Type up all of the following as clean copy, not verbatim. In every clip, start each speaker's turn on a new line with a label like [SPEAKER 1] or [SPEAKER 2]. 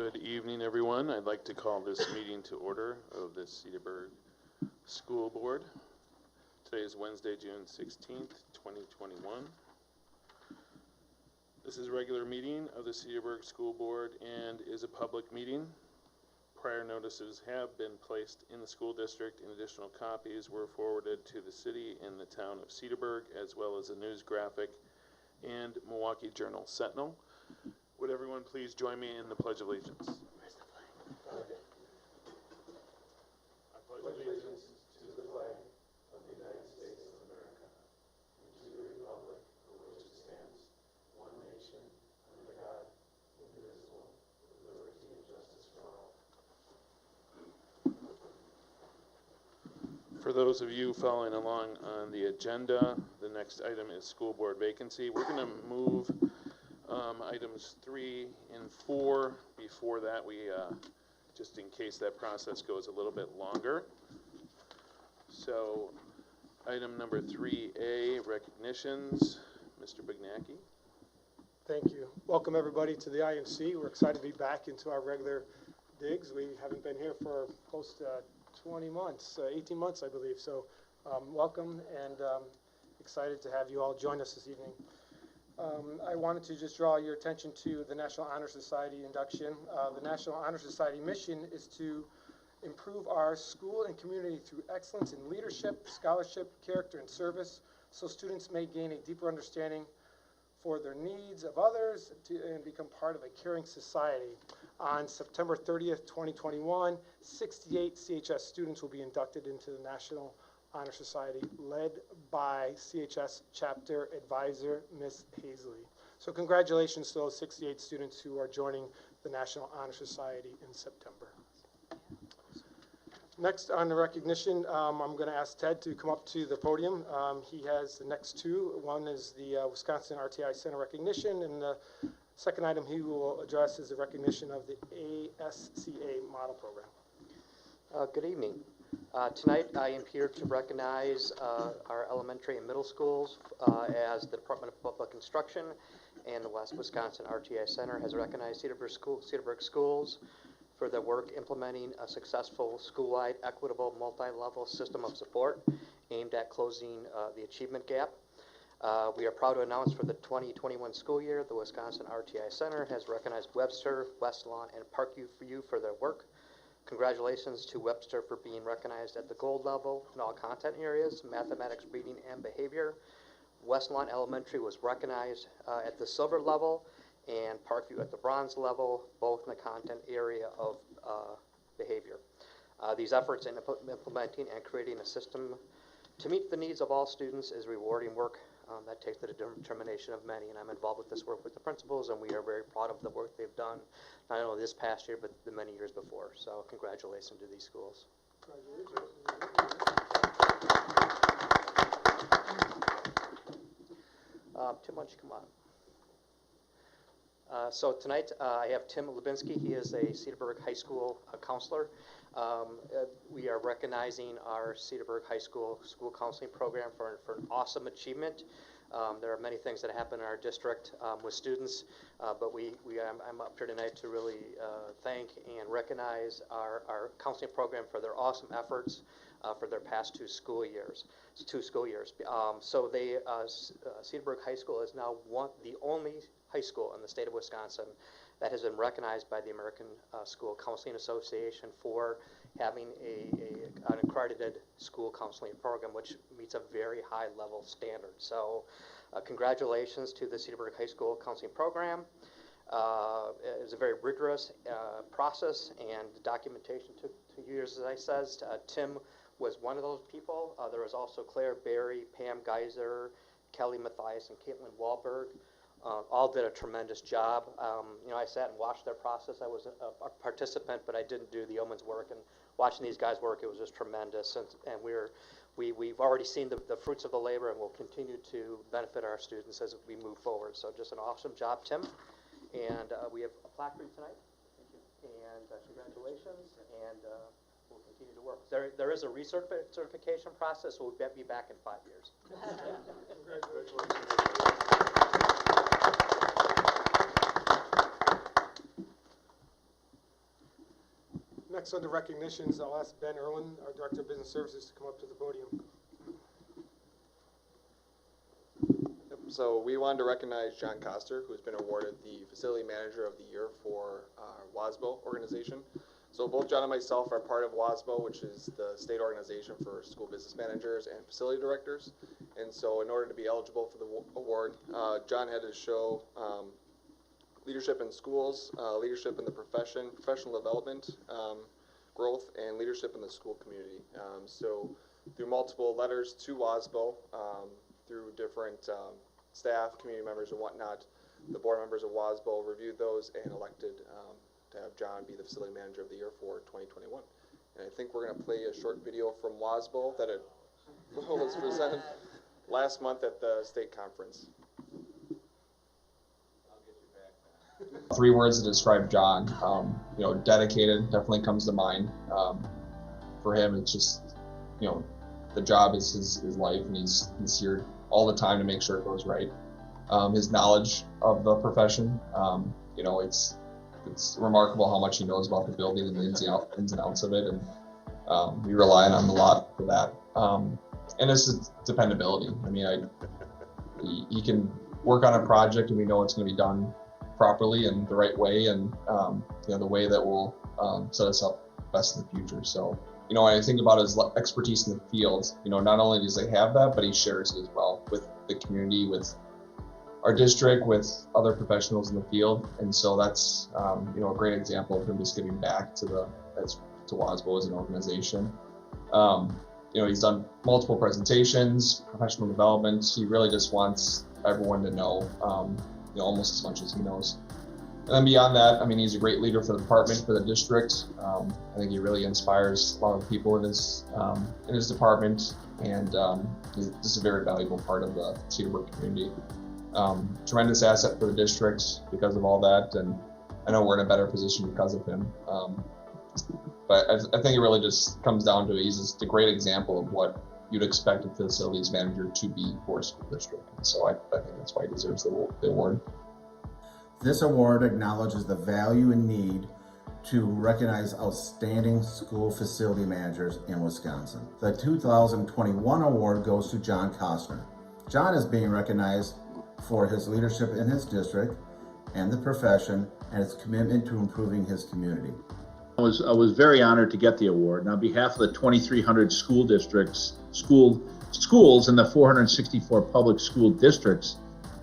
[SPEAKER 1] Good evening, everyone. I'd like to call this meeting to order of the Cedarburg School Board. Today is Wednesday, June 16th, 2021. This is a regular meeting of the Cedarburg School Board and is a public meeting. Prior notices have been placed in the school district, and additional copies were forwarded to the city and the town of Cedarburg, as well as a news graphic and Milwaukee Journal Sentinel. Would everyone please join me in the Pledge of Allegiance? Where's the flag? Okay. I pledge allegiance to the flag of the United States of America and to the republic for which it stands, one nation, under God, indivisible, with liberty and justice for all. For those of you following along on the agenda, the next item is school board vacancy. We're going to move items 3 and 4. Before that, we just in case that process goes a little bit longer. So, item number 3A, recognitions. Mr. Bignacki.
[SPEAKER 2] Thank you. Welcome everybody to the IMC. We're excited to be back into our regular digs. We haven't been here for close to 20 months, 18 months, I believe. So, welcome and excited to have you all join us this evening. I wanted to just draw your attention to the National Honor Society induction. The National Honor Society mission is to improve our school and community through excellence in leadership, scholarship, character, and service, so students may gain a deeper understanding for their needs of others and become part of a caring society. On September 30th, 2021, 68 CHS students will be inducted into the National Honor Society, led by CHS Chapter Advisor, Ms. Hazley. So congratulations to those 68 students who are joining the National Honor Society in September. Next on the recognition, I'm going to ask Ted to come up to the podium. He has the next two. One is the Wisconsin RTI Center recognition, and the second item he will address is the recognition of the ASCA model program.
[SPEAKER 3] Good evening. Tonight I am here to recognize our elementary and middle schools as the Department of Public Instruction and the West Wisconsin RTI Center has recognized Cedarburg schools for their work implementing a successful school-wide equitable multi-level system of support aimed at closing the achievement gap. We are proud to announce for the 2021 school year, the Wisconsin RTI Center has recognized Webster, West Lawn, and Parkview for their work. Congratulations to Webster for being recognized at the gold level in all content areas, mathematics, reading, and behavior. West Lawn Elementary was recognized at the silver level, and Parkview at the bronze level, both in the content area of behavior. These efforts in implementing and creating a system to meet the needs of all students is rewarding work that takes the determination of many, and I'm involved with this work with the principals, and we are very proud of the work they've done, not only this past year, but the many years before. So congratulations to these schools. Tim, why don't you come on? So tonight I have Tim Lubinsky. He is a Cedarburg High School counselor. We are recognizing our Cedarburg High School counseling program for an awesome achievement. There are many things that happen in our district with students, but I'm up here tonight to really thank and recognize our counseling program for their awesome efforts for their past two school years. So Cedarburg High School is now the only high school in the state of Wisconsin that has been recognized by the American School Counseling Association for having an accredited school counseling program, which meets a very high level standard. So congratulations to the Cedarburg High School counseling program. It was a very rigorous process, and the documentation took 2 years, as I said. Tim was one of those people. There was also Claire Berry, Pam Geiser, Kelly Mathias, and Caitlin Wahlberg. All did a tremendous job. I sat and watched their process. I was a participant, but I didn't do the yeoman's work. And watching these guys work, it was just tremendous. And we've already seen the fruits of the labor, and we'll continue to benefit our students as we move forward. So just an awesome job, Tim. And we have a plaque for you tonight. Thank you. And congratulations. And we'll continue to work. There is a recertification process, so we'll be back in 5 years. Congratulations.
[SPEAKER 2] Next on the recognitions, I'll ask Ben Irwin, our Director of Business Services, to come up to the podium.
[SPEAKER 4] So we wanted to recognize John Koster, who's been awarded the Facility Manager of the Year for WASBO organization. So both John and myself are part of WASBO, which is the state organization for school business managers and facility directors. And so in order to be eligible for the award, John had to show leadership in schools, leadership in the profession, professional development, growth, and leadership in the school community. So through multiple letters to WASBO, through different staff, community members, and whatnot, the board members of WASBO reviewed those and elected to have John be the Facility Manager of the Year for 2021. And I think we're going to play a short video from WASBO that it was presented last month at the state conference.
[SPEAKER 5] Three words to describe John. You know, dedicated definitely comes to mind. For him, it's just, you know, the job is his life, and he's here all the time to make sure it goes right. His knowledge of the profession, you know, it's remarkable how much he knows about the building and the ins and outs of it, and we rely on him a lot for that. And it's dependability. I mean, he can work on a project and we know it's going to be done properly and the right way, and you know, the way that will set us up best in the future. So, you know, when I think about his expertise in the field, you know, not only does he have that, but he shares it as well with the community, with our district, with other professionals in the field. And so that's, you know, a great example of him just giving back to WASBO as an organization. You know, he's done multiple presentations, professional development. He really just wants everyone to know, you know, almost as much as he knows. And then beyond that, I mean, he's a great leader for the department, for the district. I think he really inspires a lot of people in his department, and he's just a very valuable part of the Cedarburg community. Tremendous asset for the district because of all that, and I know we're in a better position because of him. But I think it really just comes down to he's just a great example of what you'd expect a facilities manager to be for a school district. And so I think that's why he deserves the award.
[SPEAKER 6] This award acknowledges the value and need to recognize outstanding school facility managers in Wisconsin. The 2021 award goes to John Karshna. John is being recognized for his leadership in his district and the profession, and his commitment to improving his community.
[SPEAKER 7] I was very honored to get the award. And on behalf of the 2,300 school districts, schools in the 464 public school districts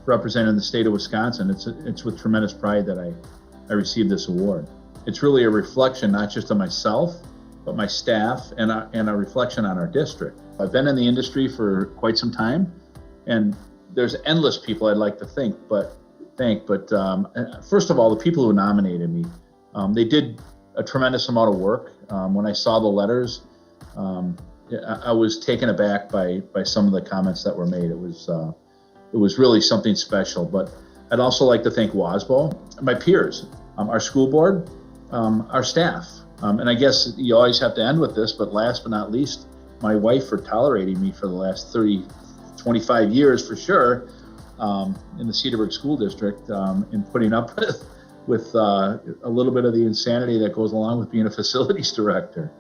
[SPEAKER 7] represented in the state of Wisconsin, it's with tremendous pride that I received this award. It's really a reflection not just of myself, but my staff, and a reflection on our district. I've been in the industry for quite some time, and there's endless people I'd like to thank, but first of all, the people who nominated me, they did a tremendous amount of work. When I saw the letters, I was taken aback by some of the comments that were made. It was really something special. But I'd also like to thank WASBO, my peers, our school board, our staff. And I guess you always have to end with this, but last but not least, my wife for tolerating me for the last 25 years for sure, in the Cedarburg School District, and putting up with a little bit of the insanity that goes along with being a facilities director.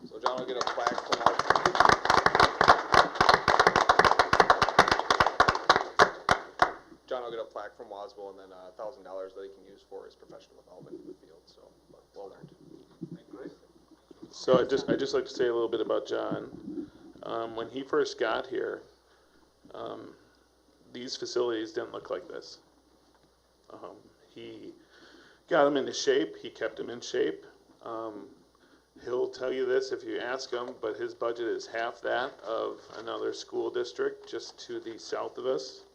[SPEAKER 4] So John will get a plaque from our WASBO, and then $1,000 that he can use for his professional development in the field. So well earned.
[SPEAKER 1] So I'd just like to say a little bit about John. When he first got here, these facilities didn't look like this. He got them into shape. He kept them in shape. He'll tell you this if you ask him, but his budget is half that of another school district just to the south of us.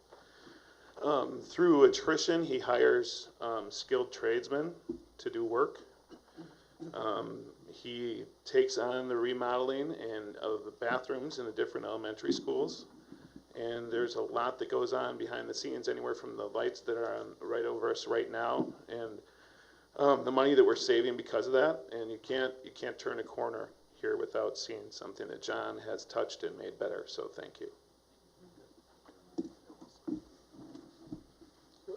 [SPEAKER 1] Through attrition, he hires skilled tradesmen to do work. He takes on the remodeling of the bathrooms in the different elementary schools. And there's a lot that goes on behind the scenes, anywhere from the lights that are on right over us right now, and the money that we're saving because of that. And you can't turn a corner here without seeing something that John has touched and made better. So thank you.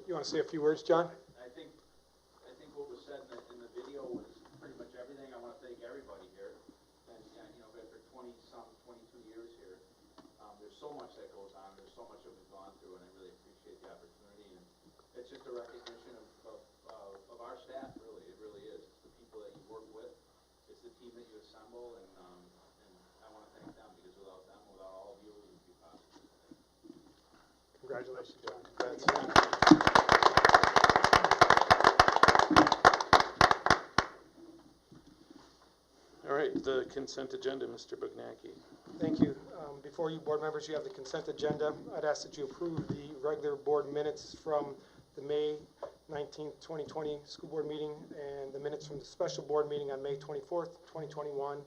[SPEAKER 2] You want to say a few words, John?
[SPEAKER 8] I think what was said in the video was pretty much everything. I want to thank everybody here. And, you know, been for 22 years here. There's so much that goes on. There's so much that we've gone through, and I really appreciate the opportunity. And it's just a recognition of our staff, really. It really is. It's the people that you work with. It's the team that you assemble, and I want to thank them, because without them, without all of you, it wouldn't be possible.
[SPEAKER 2] Congratulations, John.
[SPEAKER 1] All right, the consent agenda, Mr. Bugnacki.
[SPEAKER 2] Thank you. Before you, board members, you have the consent agenda. I'd ask that you approve the regular board minutes from the May 19th, 2020 school board meeting and the minutes from the special board meeting on May 24th, 2021.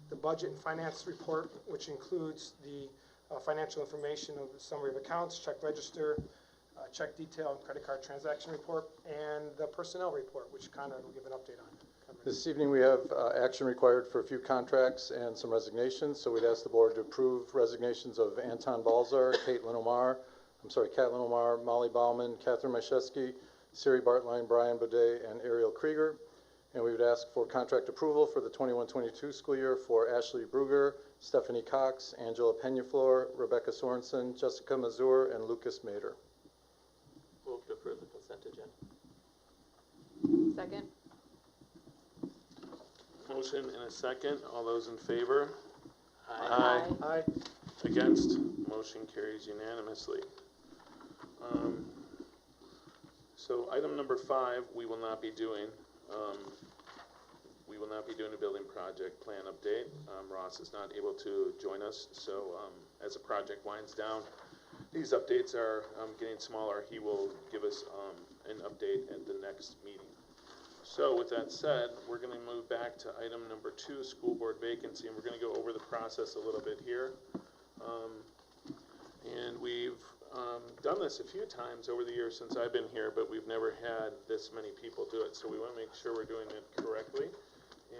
[SPEAKER 2] The budget and finance report, which includes the financial information of the summary of accounts, check register, check detail, and credit card transaction report, and the personnel report, which Conrad will give an update on.
[SPEAKER 9] This evening, we have action required for a few contracts and some resignations, so we'd ask the board to approve resignations of Anton Balzar, Caitlin Omar, Molly Bauman, Catherine Mashesky, Siri Bartline, Brian Baudet, and Ariel Krieger. And we would ask for contract approval for the 21-22 school year for Ashley Bruger, Stephanie Cox, Angela Peñaflor, Rebecca Sorensen, Jessica Mazur, and Lucas Mader.
[SPEAKER 3] Move to approve the consent agenda.
[SPEAKER 10] Second.
[SPEAKER 1] Motion and a second. All those in favor?
[SPEAKER 10] Aye.
[SPEAKER 2] Aye.
[SPEAKER 1] Against? Motion carries unanimously. So item number 5, we will not be doing. We will not be doing a building project plan update. Ross is not able to join us, so as the project winds down, these updates are getting smaller. He will give us an update at the next meeting. So with that said, we're going to move back to item number 2, school board vacancy, and we're going to go over the process a little bit here. And we've done this a few times over the years since I've been here, but we've never had this many people do it, so we want to make sure we're doing it correctly.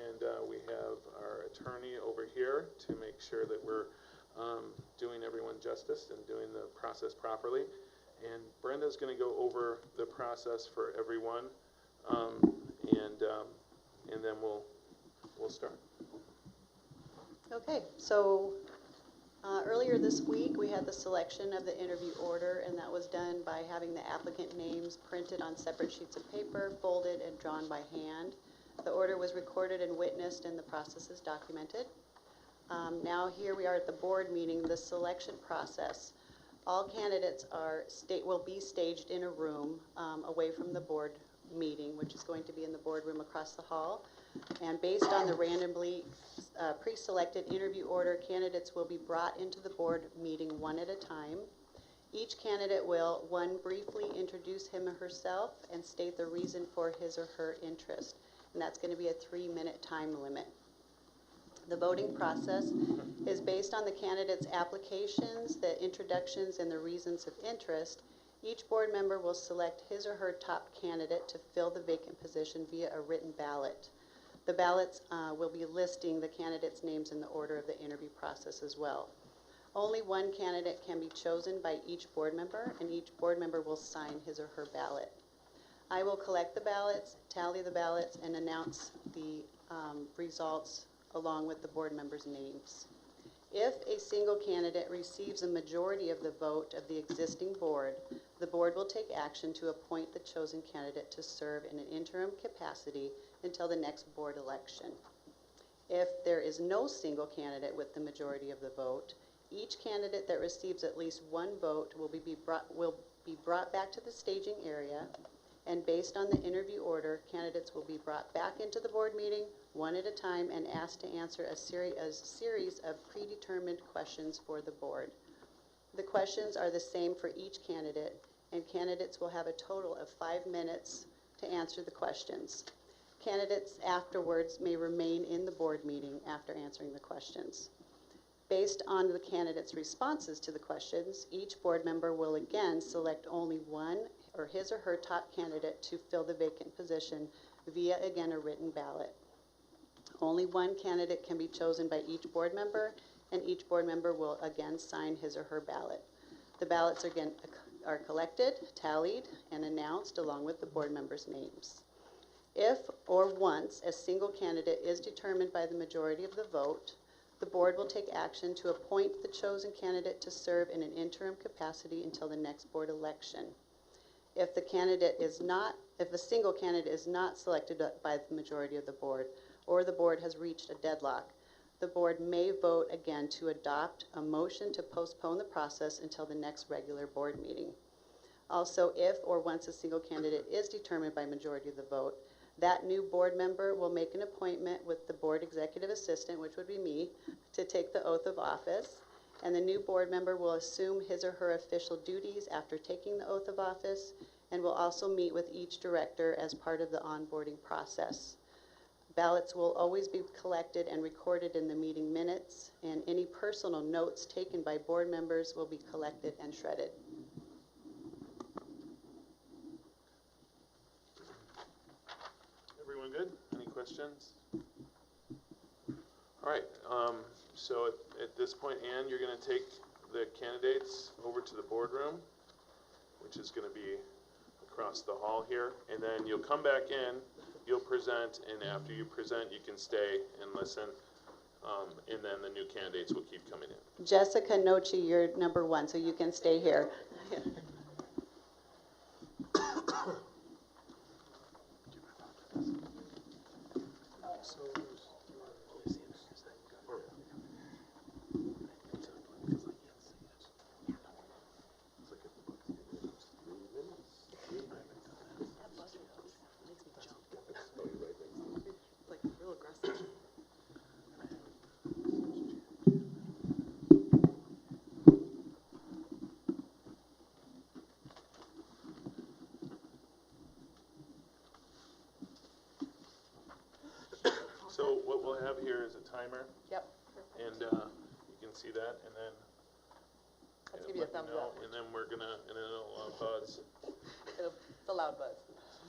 [SPEAKER 1] And we have our attorney over here to make sure that we're doing everyone justice and doing the process properly. And Brenda's going to go over the process for everyone. And then we'll start.
[SPEAKER 10] Okay, so earlier this week we had the selection of the interview order, and that was done by having the applicant names printed on separate sheets of paper, folded and drawn by hand. The order was recorded and witnessed, and the process is documented. Now here we are at the board meeting, the selection process. All candidates will be staged in a room away from the board meeting, which is going to be in the boardroom across the hall. And based on the randomly pre-selected interview order, candidates will be brought into the board meeting one at a time. Each candidate will, one, briefly introduce him or herself and state the reason for his or her interest. And that's going to be a 3-minute time limit. The voting process is based on the candidates' applications, the introductions, and the reasons of interest. Each board member will select his or her top candidate to fill the vacant position via a written ballot. The ballots will be listing the candidates' names in the order of the interview process as well. Only one candidate can be chosen by each board member, and each board member will sign his or her ballot. I will collect the ballots, tally the ballots, and announce the results along with the board members' names. If a single candidate receives a majority of the vote of the existing board, the board will take action to appoint the chosen candidate to serve in an interim capacity until the next board election. If there is no single candidate with the majority of the vote, each candidate that receives at least one vote will be brought back to the staging area, and based on the interview order, candidates will be brought back into the board meeting one at a time and asked to answer a series of predetermined questions for the board. The questions are the same for each candidate, and candidates will have a total of 5 minutes to answer the questions. Candidates afterwards may remain in the board meeting after answering the questions. Based on the candidates' responses to the questions, each board member will again select only one or his or her top candidate to fill the vacant position via, again, a written ballot. Only one candidate can be chosen by each board member, and each board member will again sign his or her ballot. The ballots are again are collected, tallied, and announced along with the board members' names. If or once a single candidate is determined by the majority of the vote, the board will take action to appoint the chosen candidate to serve in an interim capacity until the next board election. If a single candidate is not selected by the majority of the board, or the board has reached a deadlock, the board may vote again to adopt a motion to postpone the process until the next regular board meeting. Also, if or once a single candidate is determined by majority of the vote, that new board member will make an appointment with the board executive assistant, which would be me, to take the oath of office. And the new board member will assume his or her official duties after taking the oath of office, and will also meet with each director as part of the onboarding process. Ballots will always be collected and recorded in the meeting minutes, and any personal notes taken by board members will be collected and shredded.
[SPEAKER 1] Everyone good? Any questions? All right, so at this point, Ann, you're gonna take the candidates over to the boardroom, which is gonna be across the hall here, and then you'll come back in, you'll present, and after you present, you can stay and listen, and then the new candidates will keep coming in.
[SPEAKER 10] Jessica Nochi, you're number one, so you can stay here.
[SPEAKER 1] So what we'll have here is a timer,
[SPEAKER 11] Yep.
[SPEAKER 1] and you can see that, and then
[SPEAKER 11] Let's
[SPEAKER 1] it'll
[SPEAKER 11] give you a
[SPEAKER 1] let me
[SPEAKER 11] thumbs
[SPEAKER 1] know,
[SPEAKER 11] up.
[SPEAKER 1] and then we're gonna, and then it'll buzz.
[SPEAKER 11] It's a loud buzz.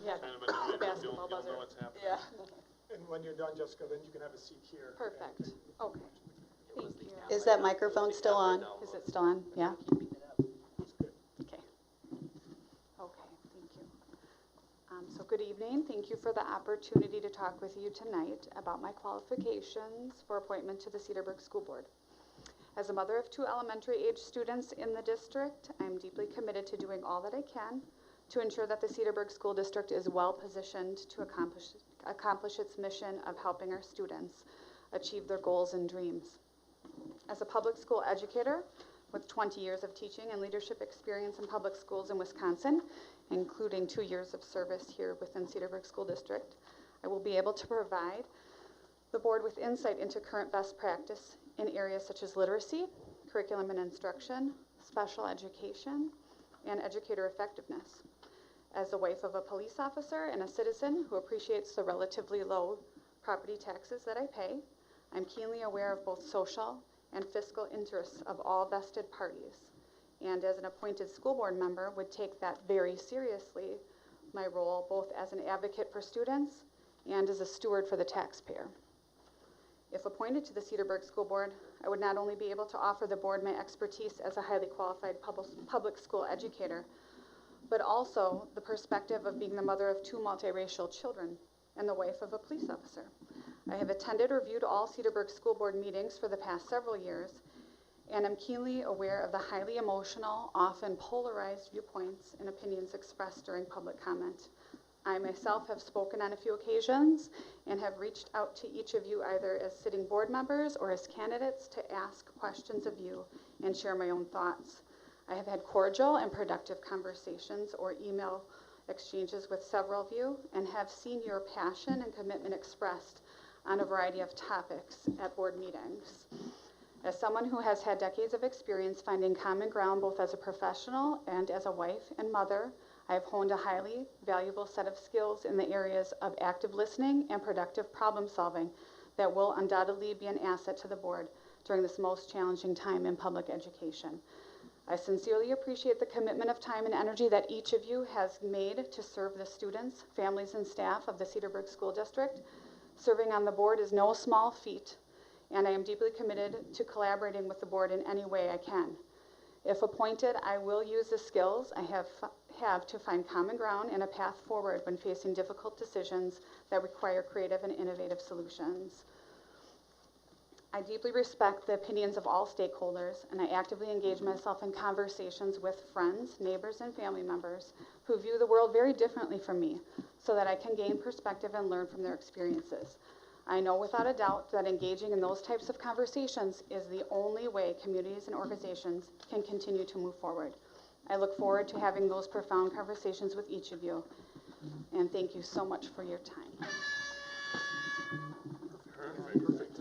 [SPEAKER 11] Yeah.
[SPEAKER 1] Kind of annoying, but
[SPEAKER 11] Basketball
[SPEAKER 1] you'll
[SPEAKER 11] buzzer.
[SPEAKER 1] know what's happening.
[SPEAKER 11] Yeah.
[SPEAKER 2] And when you're done, Jessica, then you can have a seat here.
[SPEAKER 11] Perfect. Okay. Thank you.
[SPEAKER 10] Is that microphone still on?
[SPEAKER 11] Is it still on? Yeah? Okay. Okay, thank you. So good evening. Thank you for the opportunity to talk with you tonight about my qualifications for appointment to the Cedarburg School Board. As a mother of 2 elementary age students in the district, I am deeply committed to doing all that I can to ensure that the Cedarburg School District is well positioned to accomplish its mission of helping our students achieve their goals and dreams. As a public school educator with 20 years of teaching and leadership experience in public schools in Wisconsin, including 2 years of service here within Cedarburg School District, I will be able to provide the board with insight into current best practice in areas such as literacy, curriculum and instruction, special education, and educator effectiveness. As the wife of a police officer and a citizen who appreciates the relatively low property taxes that I pay, I'm keenly aware of both social and fiscal interests of all vested parties. And as an appointed school board member, would take that very seriously, my role both as an advocate for students and as a steward for the taxpayer. If appointed to the Cedarburg School Board, I would not only be able to offer the board my expertise as a highly qualified public school educator, but also the perspective of being the mother of 2 multiracial children and the wife of a police officer. I have attended or viewed all Cedarburg School Board meetings for the past several years, and am keenly aware of the highly emotional, often polarized viewpoints and opinions expressed during public comment. I myself have spoken on a few occasions and have reached out to each of you either as sitting board members or as candidates to ask questions of you and share my own thoughts. I have had cordial and productive conversations or email exchanges with several of you and have seen your passion and commitment expressed on a variety of topics at board meetings. As someone who has had decades of experience finding common ground both as a professional and as a wife and mother, I have honed a highly valuable set of skills in the areas of active listening and productive problem solving that will undoubtedly be an asset to the board during this most challenging time in public education. I sincerely appreciate the commitment of time and energy that each of you has made to serve the students, families, and staff of the Cedarburg School District. Serving on the board is no small feat, and I am deeply committed to collaborating with the board in any way I can. If appointed, I will use the skills I have to find common ground and a path forward when facing difficult decisions that require creative and innovative solutions. I deeply respect the opinions of all stakeholders, and I actively engage myself in conversations with friends, neighbors, and family members who view the world very differently from me, so that I can gain perspective and learn from their experiences. I know without a doubt that engaging in those types of conversations is the only way communities and organizations can continue to move forward. I look forward to having those profound conversations with each of you, and thank you so much for your time.
[SPEAKER 1] Perfect.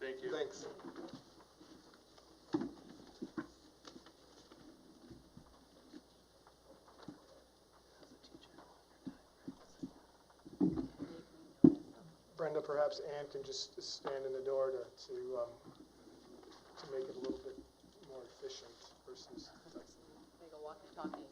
[SPEAKER 1] Thank you.
[SPEAKER 2] Thanks. Brenda, perhaps Ann can just stand in the door to make it a little bit more efficient versus.
[SPEAKER 12] There you go, walkie-talkie.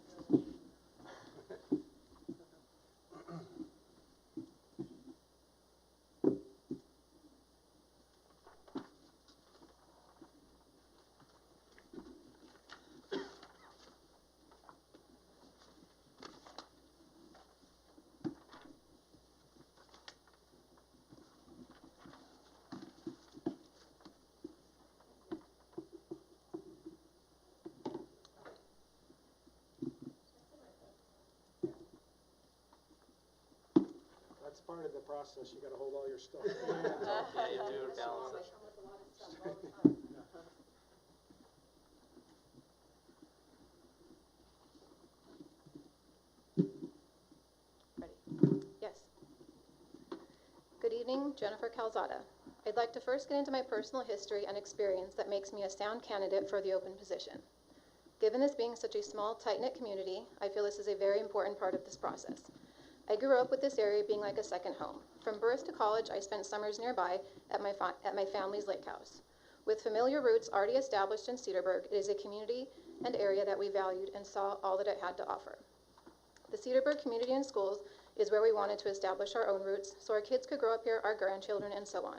[SPEAKER 2] That's part of the process. You got to hold all your stuff.
[SPEAKER 12] Yeah, you do balance it.
[SPEAKER 13] Ready? Yes. Good evening, Jennifer Calzada. I'd like to first get into my personal history and experience that makes me a sound candidate for the open position. Given this being such a small, tight-knit community, I feel this is a very important part of this process. I grew up with this area being like a second home. From birth to college, I spent summers nearby at my family's lake house. With familiar roots already established in Cedarburg, it is a community and area that we valued and saw all that it had to offer. The Cedarburg Community and Schools is where we wanted to establish our own roots so our kids could grow up here, our grandchildren, and so on.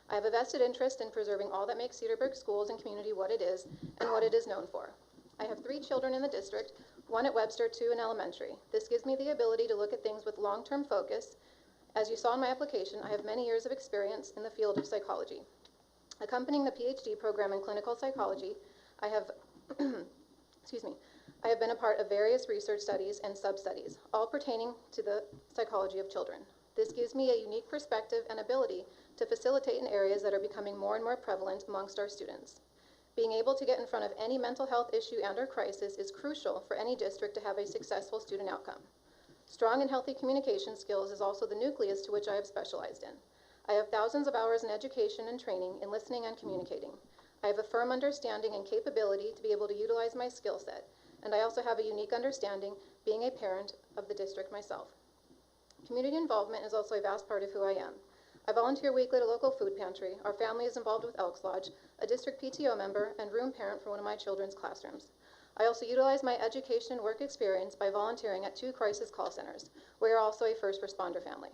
[SPEAKER 13] I have a vested interest in preserving all that makes Cedarburg Schools and community what it is and what it is known for. I have 3 children in the district, 1 at Webster, 2 in elementary. This gives me the ability to look at things with long-term focus. As you saw in my application, I have many years of experience in the field of psychology. Accompanying the PhD program in clinical psychology, I have, I have been a part of various research studies and sub-studies, all pertaining to the psychology of children. This gives me a unique perspective and ability to facilitate in areas that are becoming more and more prevalent amongst our students. Being able to get in front of any mental health issue and/or crisis is crucial for any district to have a successful student outcome. Strong and healthy communication skills is also the nucleus to which I have specialized in. I have thousands of hours in education and training in listening and communicating. I have a firm understanding and capability to be able to utilize my skill set, and I also have a unique understanding being a parent of the district myself. Community involvement is also a vast part of who I am. I volunteer weekly at a local food pantry. Our family is involved with Elks Lodge, a district PTO member, and room parent for one of my children's classrooms. I also utilize my education and work experience by volunteering at 2 crisis call centers. We are also a first responder family.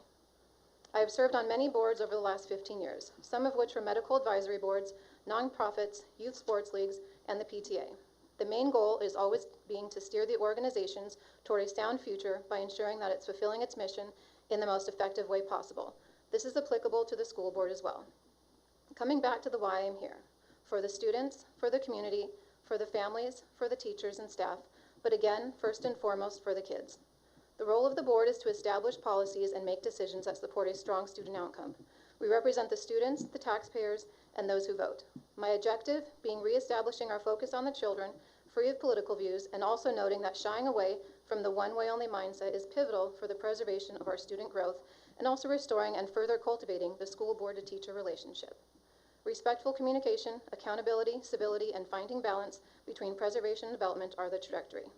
[SPEAKER 13] I have served on many boards over the last 15 years, some of which were medical advisory boards, nonprofits, youth sports leagues, and the PTA. The main goal is always being to steer the organizations toward a sound future by ensuring that it's fulfilling its mission in the most effective way possible. This is applicable to the school board as well. Coming back to the why I'm here, for the students, for the community, for the families, for the teachers and staff, but again, first and foremost, for the kids. The role of the board is to establish policies and make decisions that support a strong student outcome. We represent the students, the taxpayers, and those who vote. My objective being reestablishing our focus on the children, free of political views, and also noting that shying away from the one-way-only mindset is pivotal for the preservation of our student growth and also restoring and further cultivating the school board-to-teacher relationship. Respectful communication, accountability, civility, and finding balance between preservation and development are the trajectory.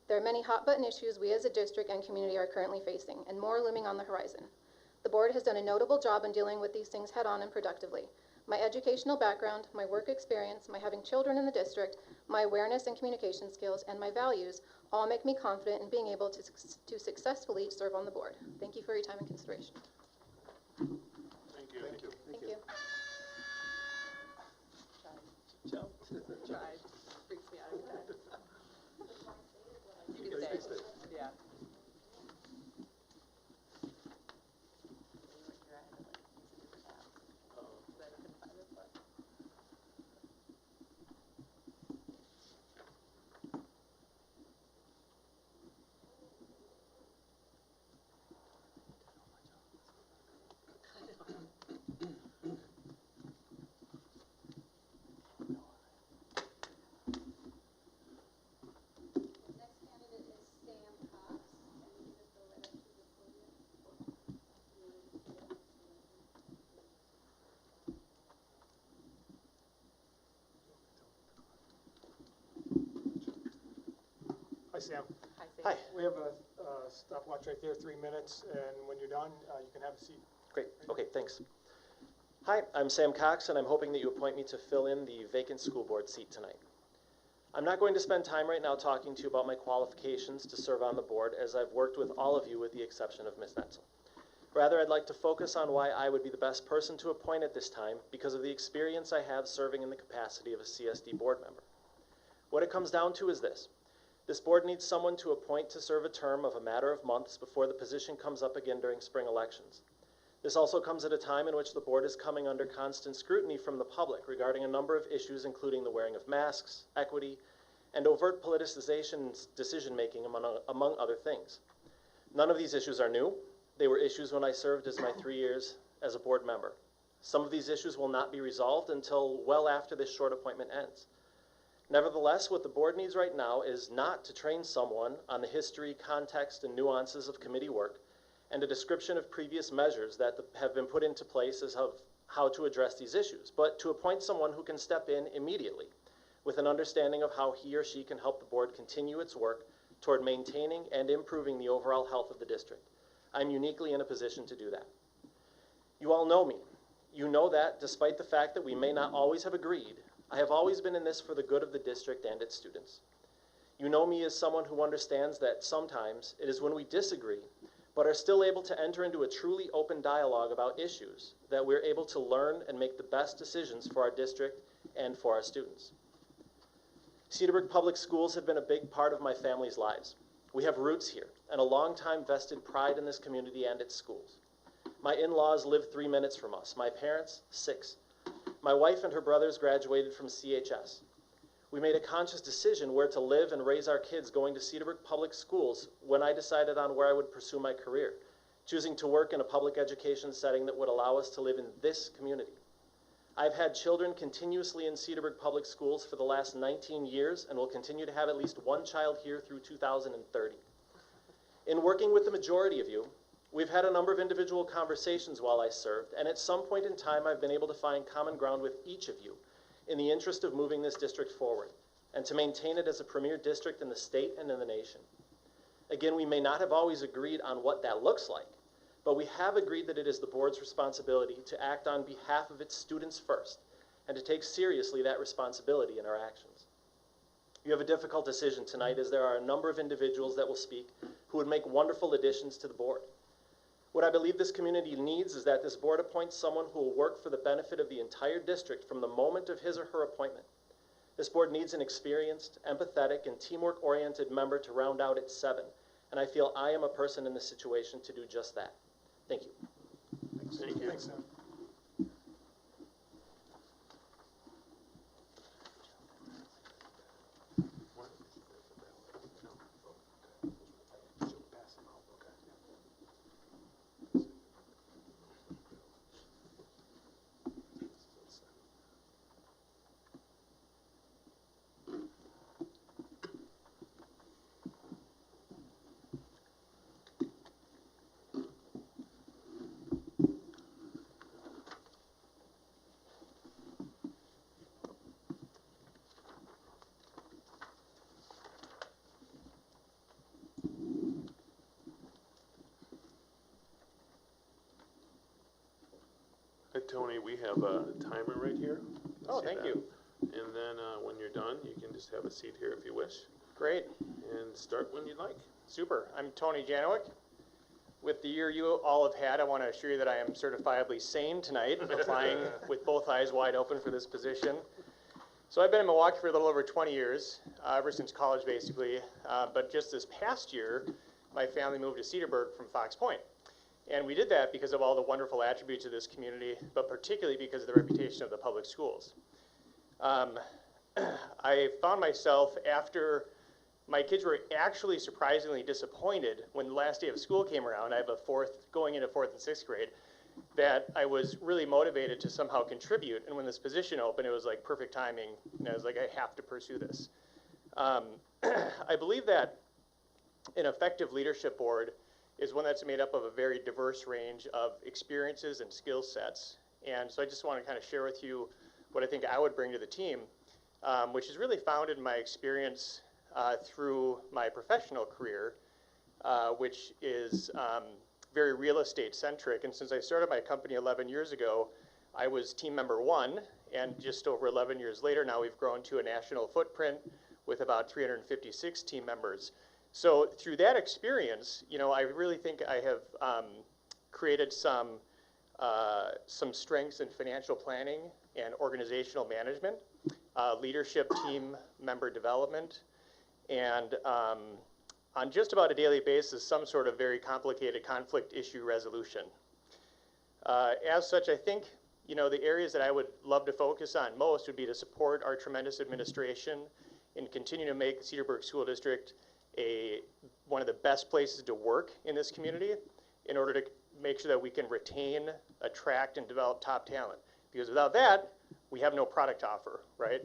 [SPEAKER 13] There are many hot-button issues we as a district and community are currently facing, and more looming on the horizon. The board has done a notable job in dealing with these things head-on and productively. My educational background, my work experience, my having children in the district, my awareness and communication skills, and my values all make me confident in being able to successfully serve on the board. Thank you for your time and consideration.
[SPEAKER 1] Thank you. Thank you.
[SPEAKER 13] Thank you.
[SPEAKER 12] Joe? Tried. Freaks me out every time. You can stay. Yeah.
[SPEAKER 2] Hi, Sam.
[SPEAKER 12] Hi, Sam.
[SPEAKER 14] Hi,
[SPEAKER 2] We have a stopwatch right there, 3 minutes, and when you're done, you can have a seat.
[SPEAKER 14] great, okay, thanks. Hi, I'm Sam Cox, and I'm hoping that you appoint me to fill in the vacant school board seat tonight. I'm not going to spend time right now talking to you about my qualifications to serve on the board, as I've worked with all of you with the exception of Ms. Netzel. Rather, I'd like to focus on why I would be the best person to appoint at this time because of the experience I have serving in the capacity of a CSD board member. What it comes down to is this. This board needs someone to appoint to serve a term of a matter of months before the position comes up again during spring elections. This also comes at a time in which the board is coming under constant scrutiny from the public regarding a number of issues, including the wearing of masks, equity, and overt politicization and decision-making, among other things. None of these issues are new. They were issues when I served as my 3 years as a board member. Some of these issues will not be resolved until well after this short appointment ends. Nevertheless, what the board needs right now is not to train someone on the history, context, and nuances of committee work, and a description of previous measures that have been put into place as of how to address these issues, but to appoint someone who can step in immediately with an understanding of how he or she can help the board continue its work toward maintaining and improving the overall health of the district. I'm uniquely in a position to do that. You all know me. You know that despite the fact that we may not always have agreed, I have always been in this for the good of the district and its students. You know me as someone who understands that sometimes it is when we disagree, but are still able to enter into a truly open dialogue about issues that we're able to learn and make the best decisions for our district and for our students. Cedarburg Public Schools have been a big part of my family's lives. We have roots here and a long-time vested pride in this community and its schools. My in-laws live 3 minutes from us, my parents 6. My wife and her brothers graduated from CHS. We made a conscious decision where to live and raise our kids going to Cedarburg Public Schools when I decided on where I would pursue my career, choosing to work in a public education setting that would allow us to live in this community. I've had children continuously in Cedarburg Public Schools for the last 19 years and will continue to have at least one child here through 2030. In working with the majority of you, we've had a number of individual conversations while I served, and at some point in time I've been able to find common ground with each of you in the interest of moving this district forward and to maintain it as a premier district in the state and in the nation. Again, we may not have always agreed on what that looks like, but we have agreed that it is the board's responsibility to act on behalf of its students first and to take seriously that responsibility in our actions. You have a difficult decision tonight, as there are a number of individuals that will speak who would make wonderful additions to the board. What I believe this community needs is that this board appoints someone who will work for the benefit of the entire district from the moment of his or her appointment. This board needs an experienced, empathetic, and teamwork-oriented member to round out its 7, and I feel I am a person in this situation to do just that. Thank you.
[SPEAKER 2] Thank you. Thanks, Sam.
[SPEAKER 1] Tony, we have a timer right here.
[SPEAKER 14] Oh,
[SPEAKER 1] See
[SPEAKER 14] thank
[SPEAKER 1] that?
[SPEAKER 14] you.
[SPEAKER 1] And then when you're done, you can just have a seat here if you wish.
[SPEAKER 15] Great.
[SPEAKER 1] And start when you'd like.
[SPEAKER 15] Super. I'm Tony Janowski. With the year you all have had, I want to assure you that I am certifiably sane tonight, applying with both eyes wide open for this position. So I've been in Milwaukee for a little over 20 years, ever since college basically, but just this past year, my family moved to Cedarburg from Fox Point. And we did that because of all the wonderful attributes of this community, but particularly because of the reputation of the public schools. I found myself, after my kids were actually surprisingly disappointed when the last day of school came around, I have going into 4th and 6th grade, that I was really motivated to somehow contribute. And when this position opened, it was like perfect timing. And I was like, I have to pursue this. I believe that an effective leadership board is one that's made up of a very diverse range of experiences and skill sets. And so I just want to kind of share with you what I think I would bring to the team, which is really founded in my experience through my professional career, which is very real estate centric. And since I started my company 11 years ago, I was team member 1, and just over 11 years later, now we've grown to a national footprint with about 356 team members. So through that experience, you know, I really think I have created some strengths in financial planning and organizational management, leadership team member development, and on just about a daily basis, some sort of very complicated conflict issue resolution. As such, I think, you know, the areas that I would love to focus on most would be to support our tremendous administration and continue to make Cedarburg School District one of the best places to work in this community in order to make sure that we can retain, attract, and develop top talent. Because without that, we have no product to offer, right?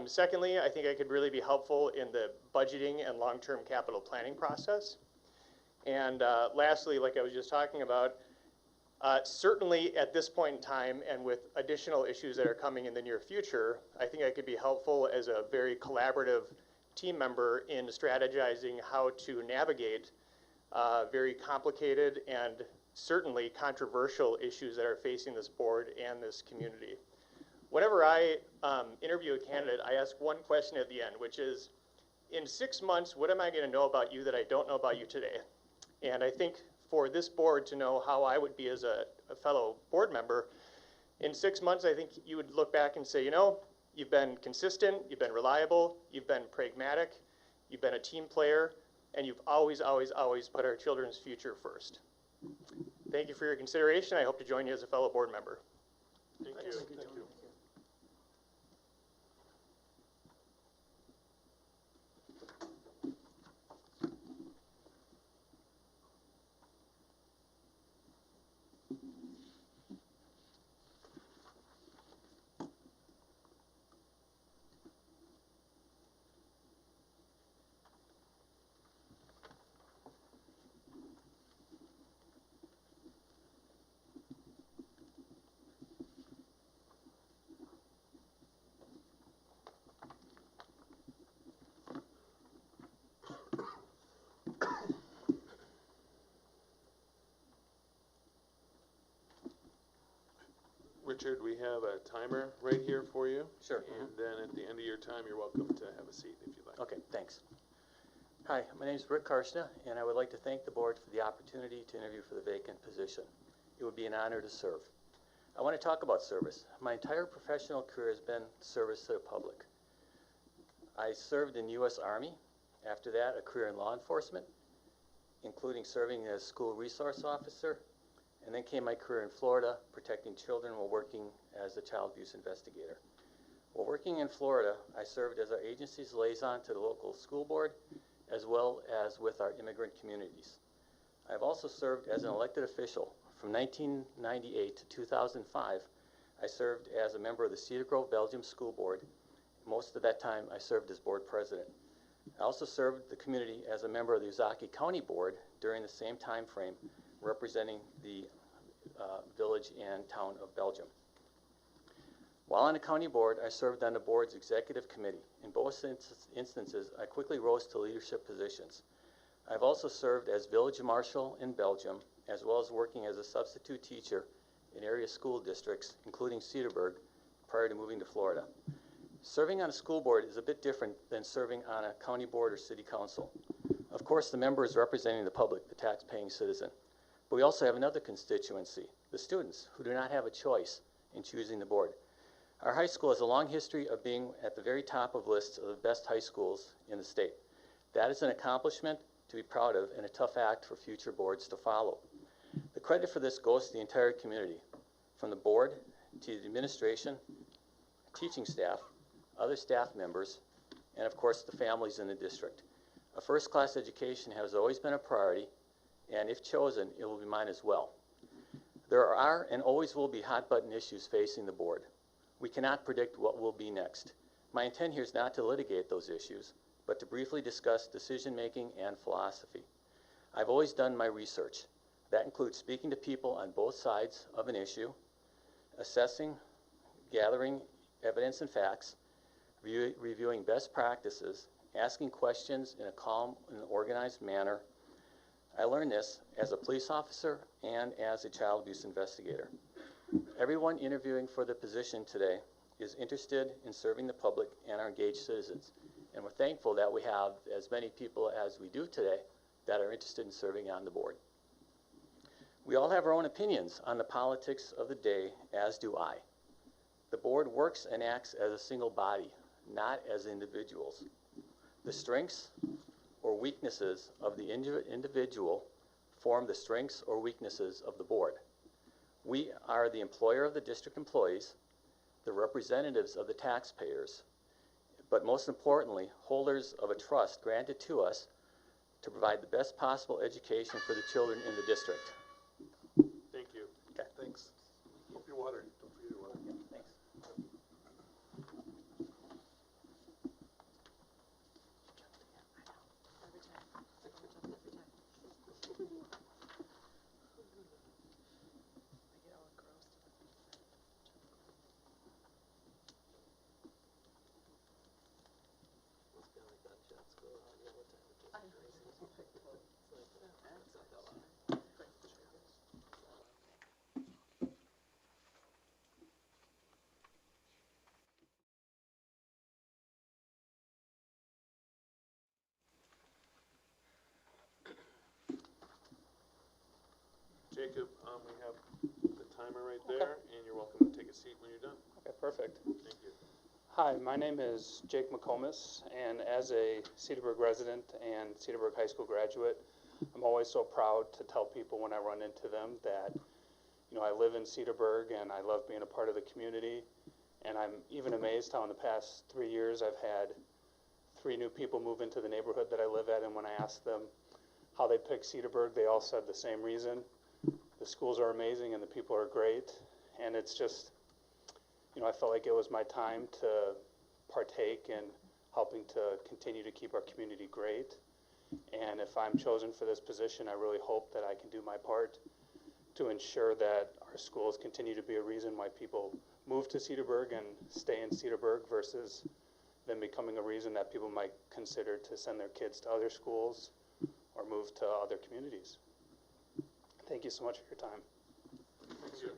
[SPEAKER 15] Secondly, I think I could really be helpful in the budgeting and long-term capital planning process. And lastly, like I was just talking about, certainly at this point in time and with additional issues that are coming in the near future, I think I could be helpful as a very collaborative team member in strategizing how to navigate very complicated and certainly controversial issues that are facing this board and this community. Whenever I interview a candidate, I ask one question at the end, which is, in 6 months, what am I going to know about you that I don't know about you today? And I think for this board to know how I would be as a fellow board member, in 6 months, I think you would look back and say, you know, you've been consistent, you've been reliable, you've been pragmatic, you've been a team player, and you've always, always, always put our children's future first. Thank you for your consideration. I hope to join you as a fellow board member.
[SPEAKER 1] Thank you. Thank you. Richard, we have a timer right here for you.
[SPEAKER 16] Sure.
[SPEAKER 1] And then at the end of your time, you're welcome to have a seat if you'd like.
[SPEAKER 16] Okay, thanks. Hi, my name is Rick Karshna, and I would like to thank the board for the opportunity to interview for the vacant position. It would be an honor to serve. I want to talk about service. My entire professional career has been service to the public. I served in U.S. Army. After that, a career in law enforcement, including serving as school resource officer. And then came my career in Florida, protecting children while working as a child abuse investigator. While working in Florida, I served as our agency's liaison to the local school board, as well as with our immigrant communities. I've also served as an elected official. From 1998 to 2005, I served as a member of the Cedar Grove, Belgium School Board. Most of that time, I served as board president. I also served the community as a member of the Ozaukee County Board during the same time frame, representing the village and town of Belgium. While on the county board, I served on the board's executive committee. In both instances, I quickly rose to leadership positions. I've also served as village marshal in Belgium, as well as working as a substitute teacher in area school districts, including Cedarburg, prior to moving to Florida. Serving on a school board is a bit different than serving on a county board or city council. Of course, the member is representing the public, the tax-paying citizen. But we also have another constituency, the students, who do not have a choice in choosing the board. Our high school has a long history of being at the very top of lists of the best high schools in the state. That is an accomplishment to be proud of and a tough act for future boards to follow. The credit for this goes to the entire community, from the board to the administration, teaching staff, other staff members, and of course the families in the district. A first-class education has always been a priority, and if chosen, it will be mine as well. There are and always will be hot-button issues facing the board. We cannot predict what will be next. My intent here is not to litigate those issues, but to briefly discuss decision-making and philosophy. I've always done my research. That includes speaking to people on both sides of an issue, assessing, gathering evidence and facts, reviewing best practices, asking questions in a calm and organized manner. I learned this as a police officer and as a child abuse investigator. Everyone interviewing for the position today is interested in serving the public and our engaged citizens. And we're thankful that we have as many people as we do today that are interested in serving on the board. We all have our own opinions on the politics of the day, as do I. The board works and acts as a single body, not as individuals. The strengths or weaknesses of the individual form the strengths or weaknesses of the board. We are the employer of the district employees, the representatives of the taxpayers, but most importantly, holders of a trust granted to us to provide the best possible education for the children in the district.
[SPEAKER 1] Thank you.
[SPEAKER 16] Okay.
[SPEAKER 9] Thanks. Hope your water. Don't forget your water.
[SPEAKER 16] Thanks.
[SPEAKER 1] Jacob, we have the timer right there, and you're welcome to take a seat when you're done.
[SPEAKER 17] Okay, perfect.
[SPEAKER 1] Thank you.
[SPEAKER 17] Hi, my name is Jake McComas, and as a Cedarburg resident and Cedarburg High School graduate, I'm always so proud to tell people when I run into them that, you know, I live in Cedarburg and I love being a part of the community, and I'm even amazed how in the past 3 years I've had 3 new people move into the neighborhood that I live at, and when I asked them how they picked Cedarburg, they all said the same reason. The schools are amazing and the people are great, and it's just, you know, I felt like it was my time to partake in helping to continue to keep our community great. And if I'm chosen for this position, I really hope that I can do my part to ensure that our schools continue to be a reason why people move to Cedarburg and stay in Cedarburg versus them becoming a reason that people might consider to send their kids to other schools or move to other communities. Thank you so much for your time.
[SPEAKER 1] Thank you.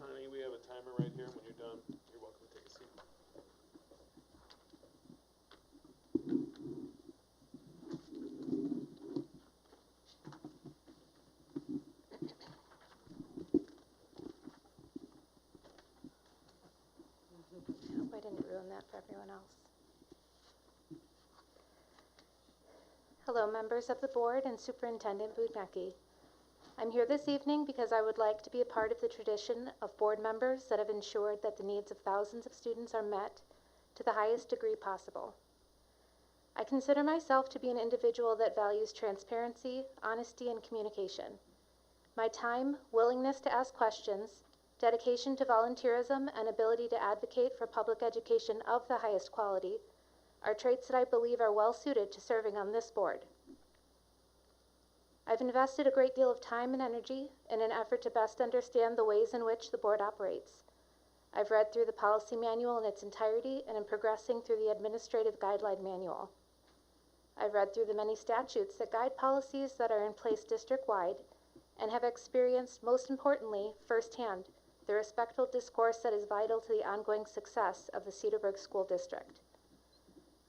[SPEAKER 1] Connie, we have a timer right here. When you're done, you're welcome to take a seat.
[SPEAKER 13] I hope I didn't ruin that for everyone else. Hello, members of the board and Superintendent Budnicki. I'm here this evening because I would like to be a part of the tradition of board members that have ensured that the needs of thousands of students are met to the highest degree possible. I consider myself to be an individual that values transparency, honesty, and communication. My time, willingness to ask questions, dedication to volunteerism, and ability to advocate for public education of the highest quality are traits that I believe are well suited to serving on this board. I've invested a great deal of time and energy in an effort to best understand the ways in which the board operates. I've read through the policy manual in its entirety and am progressing through the administrative guideline manual. I've read through the many statutes that guide policies that are in place district-wide and have experienced, most importantly, firsthand, the respectful discourse that is vital to the ongoing success of the Cedarburg School District.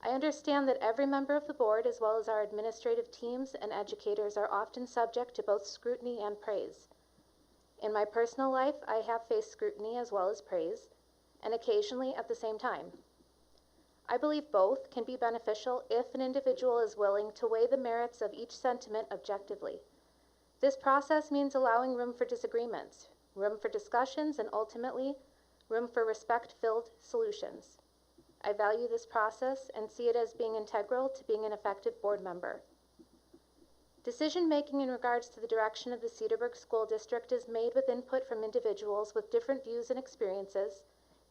[SPEAKER 13] I understand that every member of the board, as well as our administrative teams and educators, are often subject to both scrutiny and praise. In my personal life, I have faced scrutiny as well as praise, and occasionally at the same time. I believe both can be beneficial if an individual is willing to weigh the merits of each sentiment objectively. This process means allowing room for disagreements, room for discussions, and ultimately, room for respect-filled solutions. I value this process and see it as being integral to being an effective board member. Decision-making in regards to the direction of the Cedarburg School District is made with input from individuals with different views and experiences,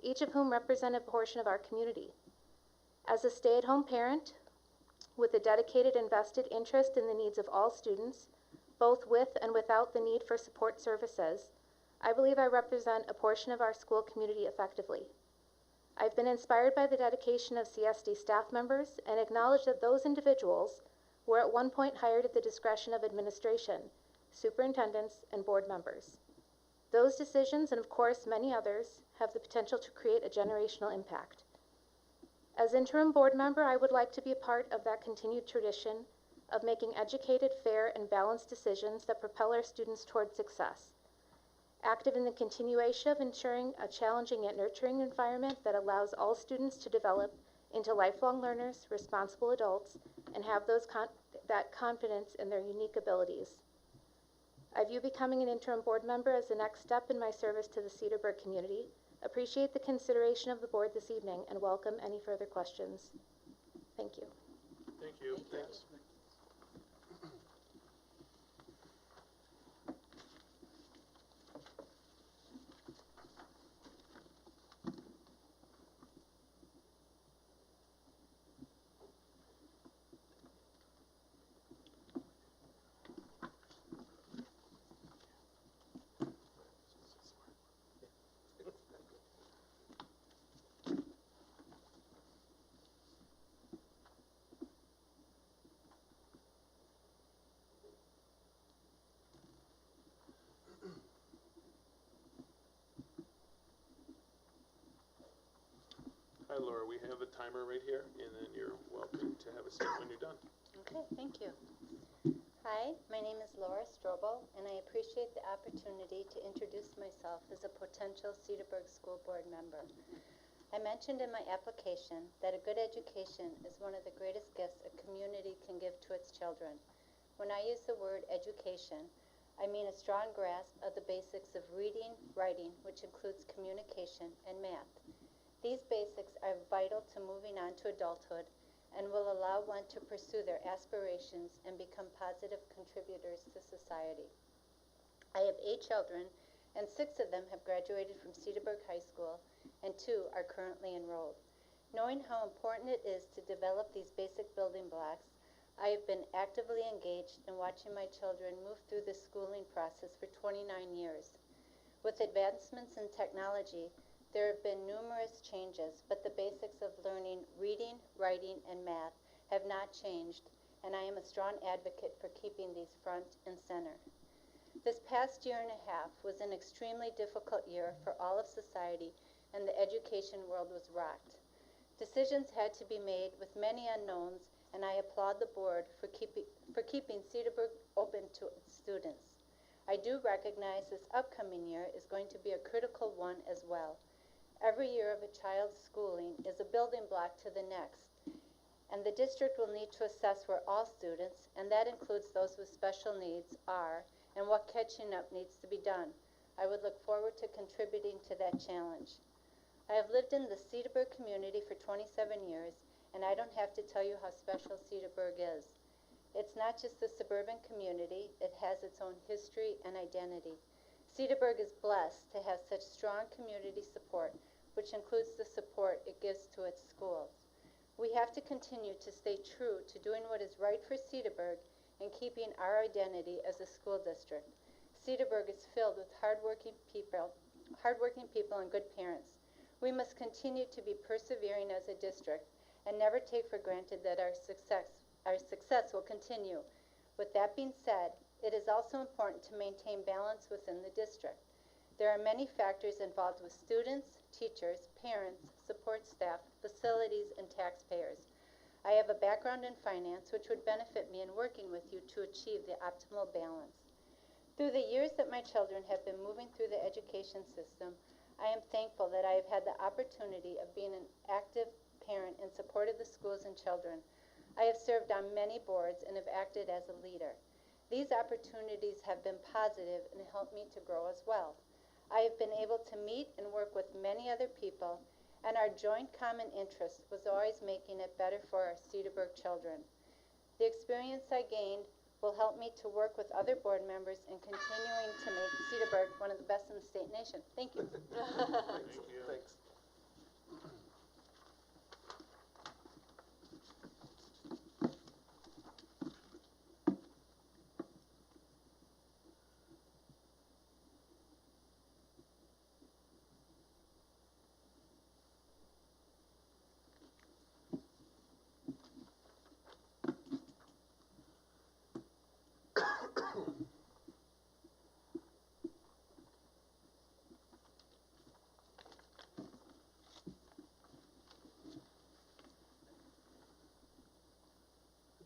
[SPEAKER 13] each of whom represent a portion of our community. As a stay-at-home parent, with a dedicated invested interest in the needs of all students, both with and without the need for support services, I believe I represent a portion of our school community effectively. I've been inspired by the dedication of CSD staff members and acknowledge that those individuals were at one point hired at the discretion of administration, superintendents, and board members. Those decisions, and of course many others, have the potential to create a generational impact. As interim board member, I would like to be a part of that continued tradition of making educated, fair, and balanced decisions that propel our students toward success. Active in the continuation of ensuring a challenging yet nurturing environment that allows all students to develop into lifelong learners, responsible adults, and have that confidence in their unique abilities. I view becoming an interim board member as the next step in my service to the Cedarburg community, appreciate the consideration of the board this evening, and welcome any further questions. Thank you.
[SPEAKER 1] Thank you. Thanks. Hi, Laura. We have a timer right here, and then you're welcome to have a seat when you're done.
[SPEAKER 18] Okay, thank you. Hi, my name is Laura Strobel, and I appreciate the opportunity to introduce myself as a potential Cedarburg School Board member. I mentioned in my application that a good education is one of the greatest gifts a community can give to its children. When I use the word education, I mean a strong grasp of the basics of reading, writing, which includes communication, and math. These basics are vital to moving on to adulthood and will allow one to pursue their aspirations and become positive contributors to society. I have 8 children, and 6 of them have graduated from Cedarburg High School, and 2 are currently enrolled. Knowing how important it is to develop these basic building blocks, I have been actively engaged in watching my children move through the schooling process for 29 years. With advancements in technology, there have been numerous changes, but the basics of learning reading, writing, and math have not changed, and I am a strong advocate for keeping these front and center. This past year and a half was an extremely difficult year for all of society, and the education world was rocked. Decisions had to be made with many unknowns, and I applaud the board for keeping Cedarburg open to its students. I do recognize this upcoming year is going to be a critical one as well. Every year of a child's schooling is a building block to the next, and the district will need to assess where all students, and that includes those with special needs, are, and what catching up needs to be done. I would look forward to contributing to that challenge. I have lived in the Cedarburg community for 27 years, and I don't have to tell you how special Cedarburg is. It's not just the suburban community, it has its own history and identity. Cedarburg is blessed to have such strong community support, which includes the support it gives to its schools. We have to continue to stay true to doing what is right for Cedarburg and keeping our identity as a school district. Cedarburg is filled with hardworking people and good parents. We must continue to be persevering as a district and never take for granted that our success will continue. With that being said, it is also important to maintain balance within the district. There are many factors involved with students, teachers, parents, support staff, facilities, and taxpayers. I have a background in finance which would benefit me in working with you to achieve the optimal balance. Through the years that my children have been moving through the education system, I am thankful that I have had the opportunity of being an active parent in support of the schools and children. I have served on many boards and have acted as a leader. These opportunities have been positive and helped me to grow as well. I have been able to meet and work with many other people, and our joint common interest was always making it better for our Cedarburg children. The experience I gained will help me to work with other board members in continuing to make Cedarburg one of the best in the state nation. Thank you.
[SPEAKER 1] Thank you.
[SPEAKER 4] Thanks.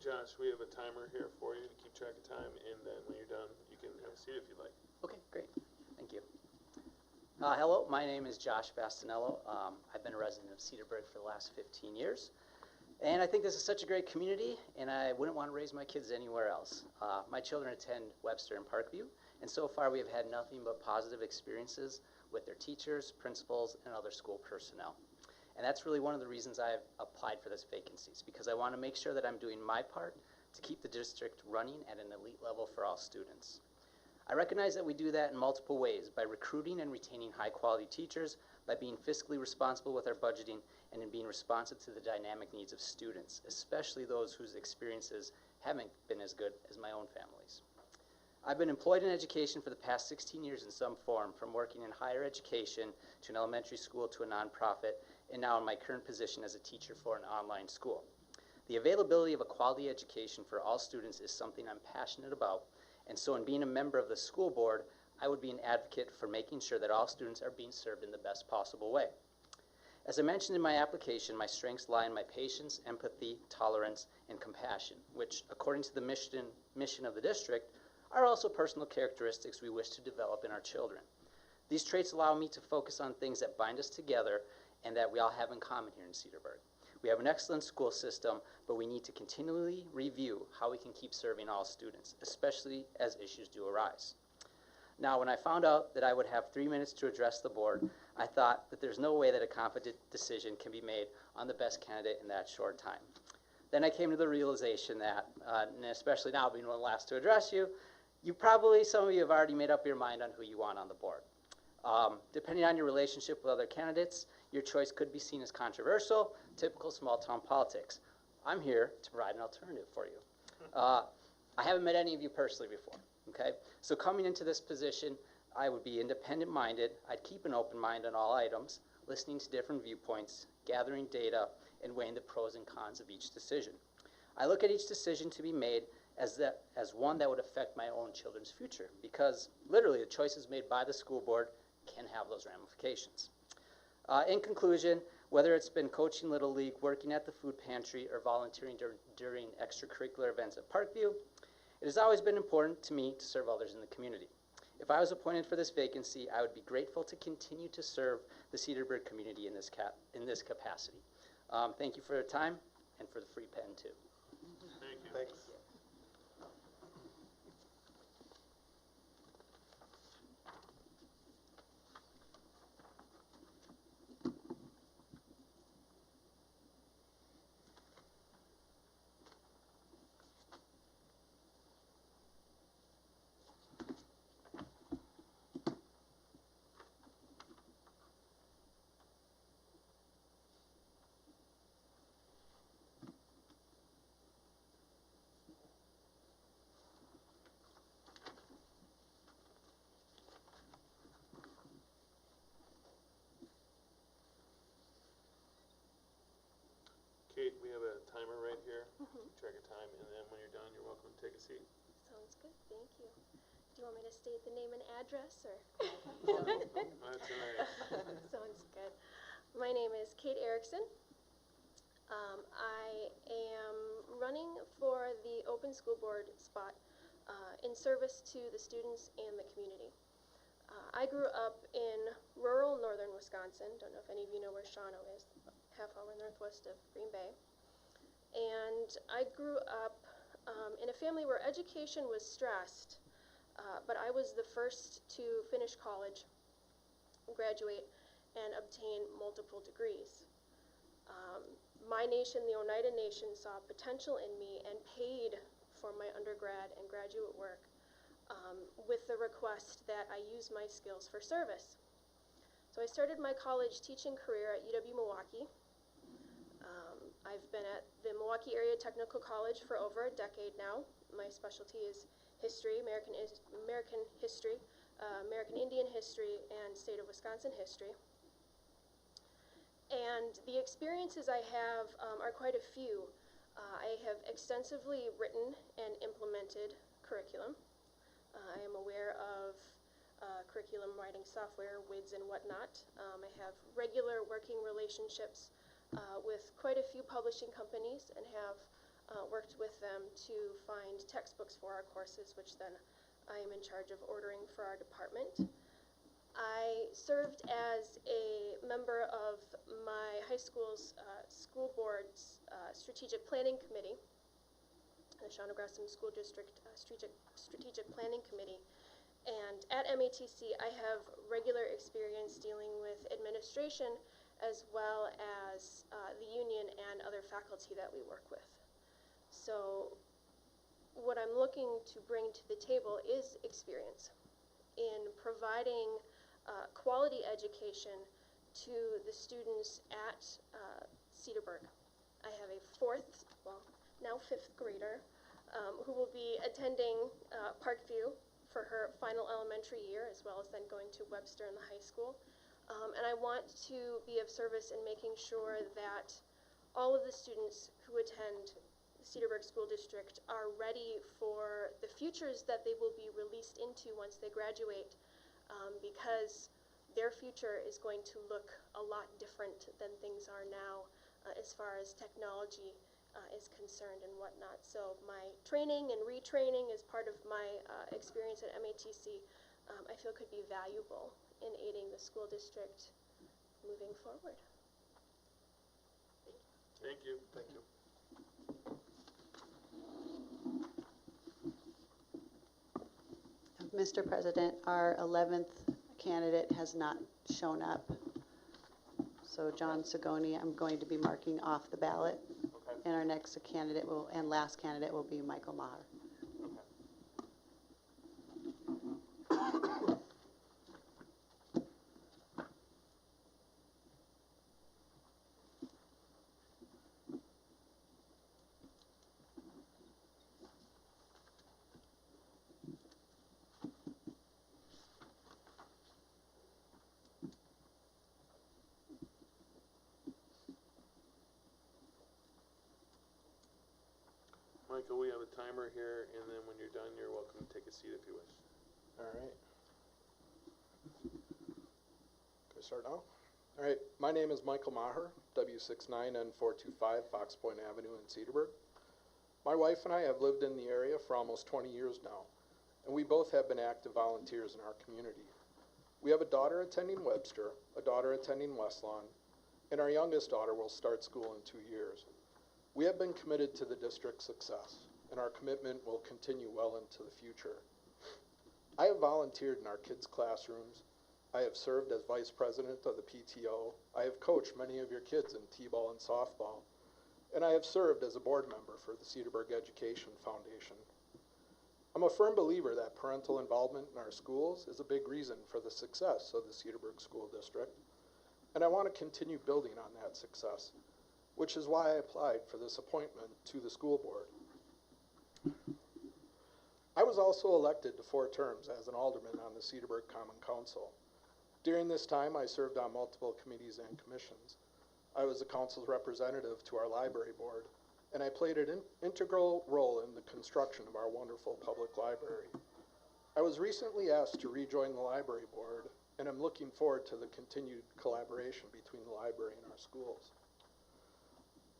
[SPEAKER 1] Josh, we have a timer here for you to keep track of time, and then when you're done, you can have a seat if you'd like.
[SPEAKER 19] Okay, great. Thank you. Hello, my name is Josh Bastinello. I've been a resident of Cedarburg for the last 15 years. And I think this is such a great community, and I wouldn't want to raise my kids anywhere else. My children attend Webster and Parkview, and so far we have had nothing but positive experiences with their teachers, principals, and other school personnel. And that's really one of the reasons I've applied for this vacancy, is because I want to make sure that I'm doing my part to keep the district running at an elite level for all students. I recognize that we do that in multiple ways, by recruiting and retaining high-quality teachers, by being fiscally responsible with our budgeting, and in being responsive to the dynamic needs of students, especially those whose experiences haven't been as good as my own family's. I've been employed in education for the past 16 years in some form, from working in higher education to an elementary school to a nonprofit, and now in my current position as a teacher for an online school. The availability of a quality education for all students is something I'm passionate about, and so in being a member of the school board, I would be an advocate for making sure that all students are being served in the best possible way. As I mentioned in my application, my strengths lie in my patience, empathy, tolerance, and compassion, which, according to the mission of the district, are also personal characteristics we wish to develop in our children. These traits allow me to focus on things that bind us together and that we all have in common here in Cedarburg. We have an excellent school system, but we need to continually review how we can keep serving all students, especially as issues do arise. Now, when I found out that I would have 3 minutes to address the board, I thought that there's no way that a confident decision can be made on the best candidate in that short time. Then I came to the realization that, and especially now being one of the last to address you, some of you have already made up your mind on who you want on the board. Depending on your relationship with other candidates, your choice could be seen as controversial, typical small town politics. I'm here to provide an alternative for you. I haven't met any of you personally before, okay? So coming into this position, I would be independent minded. I'd keep an open mind on all items, listening to different viewpoints, gathering data, and weighing the pros and cons of each decision. I look at each decision to be made as one that would affect my own children's future, because literally the choices made by the school board can have those ramifications. In conclusion, whether it's been coaching Little League, working at the food pantry, or volunteering during extracurricular events at Parkview, it has always been important to me to serve others in the community. If I was appointed for this vacancy, I would be grateful to continue to serve the Cedarburg community in this capacity. Thank you for your time and for the free pen, too.
[SPEAKER 1] Thank you.
[SPEAKER 4] Thanks.
[SPEAKER 1] Kate, we have a timer right here. Keep track of time, and then when you're done, you're welcome to take a seat.
[SPEAKER 20] Sounds good, thank you. Do you want me to state the name and address, or?
[SPEAKER 1] That's all right.
[SPEAKER 20] Sounds good. My name is Kate Erickson. I am running for the open school board spot in service to the students and the community. I grew up in rural northern Wisconsin. Don't know if any of you know where Shawano is, half hour northwest of Green Bay. And I grew up in a family where education was stressed, but I was the first to finish college, graduate, and obtain multiple degrees. My nation, the Oneida Nation, saw potential in me and paid for my undergrad and graduate work with the request that I use my skills for service. So I started my college teaching career at UW-Milwaukee. I've been at the Milwaukee Area Technical College for over a decade now. My specialty is history, American history, American Indian history, and state of Wisconsin history. And the experiences I have are quite a few. I have extensively written and implemented curriculum. I am aware of curriculum writing software, WIDS and whatnot. I have regular working relationships with quite a few publishing companies and have worked with them to find textbooks for our courses, which then I am in charge of ordering for our department. I served as a member of my high school's school board's strategic planning committee, the Shawano-Gresham School District Strategic Planning Committee. And at MATC, I have regular experience dealing with administration as well as the union and other faculty that we work with. So what I'm looking to bring to the table is experience in providing quality education to the students at Cedarburg. I have a now fifth grader who will be attending Parkview for her final elementary year, as well as then going to Webster in the high school. And I want to be of service in making sure that all of the students who attend the Cedarburg School District are ready for the futures that they will be released into once they graduate, because their future is going to look a lot different than things are now as far as technology is concerned and whatnot. So my training and retraining as part of my experience at MATC, I feel could be valuable in aiding the school district moving forward.
[SPEAKER 1] Thank you.
[SPEAKER 4] Thank you.
[SPEAKER 10] Mr. President, our 11th candidate has not shown up. So John Sagoni, I'm going to be marking off the ballot.
[SPEAKER 1] Okay.
[SPEAKER 10] And our next candidate and last candidate will be Michael Mahr.
[SPEAKER 1] Michael, we have a timer here, and then when you're done, you're welcome to take a seat if you wish.
[SPEAKER 21] All right. Can I start now? All right. My name is Michael Mahr, W69N425 Fox Point Avenue in Cedarburg. My wife and I have lived in the area for almost 20 years now, and we both have been active volunteers in our community. We have a daughter attending Webster, a daughter attending West Lawn, and our youngest daughter will start school in 2 years. We have been committed to the district's success, and our commitment will continue well into the future. I have volunteered in our kids' classrooms. I have served as vice president of the PTO. I have coached many of your kids in t-ball and softball, and I have served as a board member for the Cedarburg Education Foundation. I'm a firm believer that parental involvement in our schools is a big reason for the success of the Cedarburg School District, and I want to continue building on that success, which is why I applied for this appointment to the school board. I was also elected to 4 terms as an alderman on the Cedarburg Common Council. During this time, I served on multiple committees and commissions. I was the council's representative to our library board, and I played an integral role in the construction of our wonderful public library. I was recently asked to rejoin the library board, and I'm looking forward to the continued collaboration between the library and our schools.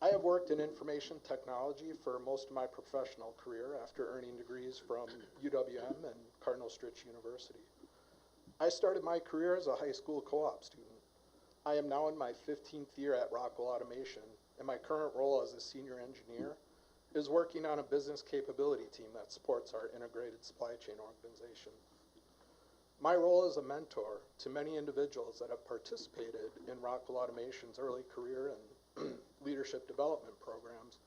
[SPEAKER 21] I have worked in information technology for most of my professional career after earning degrees from UWM and Cardinal Stritch University. I started my career as a high school co-op student. I am now in my 15th year at Rockwell Automation, and my current role as a senior engineer is working on a business capability team that supports our integrated supply chain organization. My role as a mentor to many individuals that have participated in Rockwell Automation's early career and leadership development programs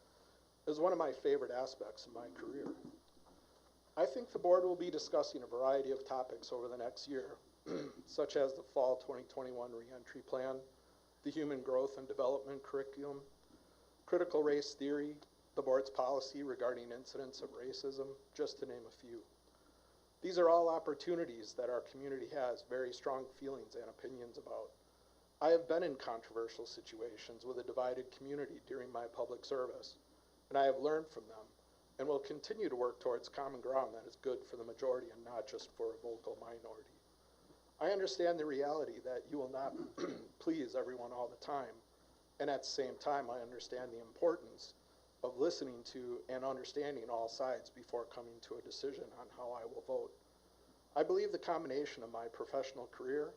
[SPEAKER 21] is one of my favorite aspects of my career. I think the board will be discussing a variety of topics over the next year, such as the fall 2021 reentry plan, the human growth and development curriculum, critical race theory, the board's policy regarding incidents of racism, just to name a few. These are all opportunities that our community has very strong feelings and opinions about. I have been in controversial situations with a divided community during my public service, and I have learned from them and will continue to work towards common ground that is good for the majority and not just for a vocal minority. I understand the reality that you will not please everyone all the time, and at the same time I understand the importance of listening to and understanding all sides before coming to a decision on how I will vote. I believe the combination of my professional career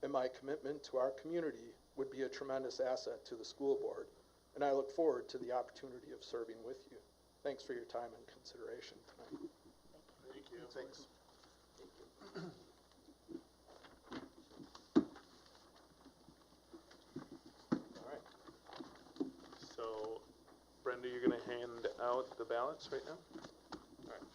[SPEAKER 21] and my commitment to our community would be a tremendous asset to the school board, and I look forward to the opportunity of serving with you. Thanks for your time and consideration tonight.
[SPEAKER 1] Thank you. Thanks. All right. So, Brenda, you're going to hand out the ballots right now? All right.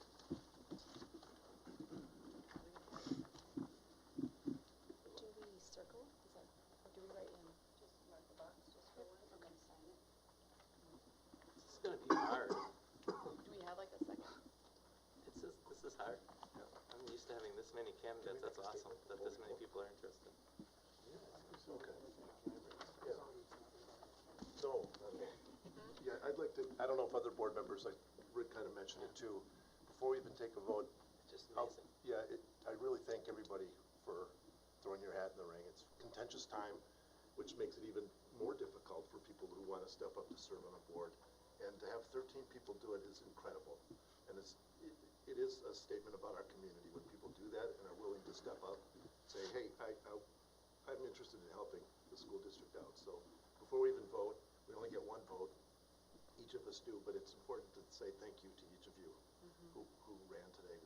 [SPEAKER 10] Do we circle? Is that, or do we write in? Just mark the box, just for one, and then sign it?
[SPEAKER 5] This is gonna be hard.
[SPEAKER 10] Do we have like a second?
[SPEAKER 5] This is hard. I'm used to having this many candidates. That's awesome that this many people are interested.
[SPEAKER 22] Okay. Yeah. So, yeah, I'd like to, I don't know if other board members, like Rick kind of mentioned it too, before we even take a vote.
[SPEAKER 5] Just amazing.
[SPEAKER 22] I really thank everybody for throwing your hat in the ring. It's a contentious time, which makes it even more difficult for people who want to step up to serve on a board. And to have 13 people do it is incredible. And it is a statement about our community when people do that and are willing to step up, say, hey, I'm interested in helping the school district out. So before we even vote, we only get one vote. Each of us do, but it's important to say thank you to each of you who ran today.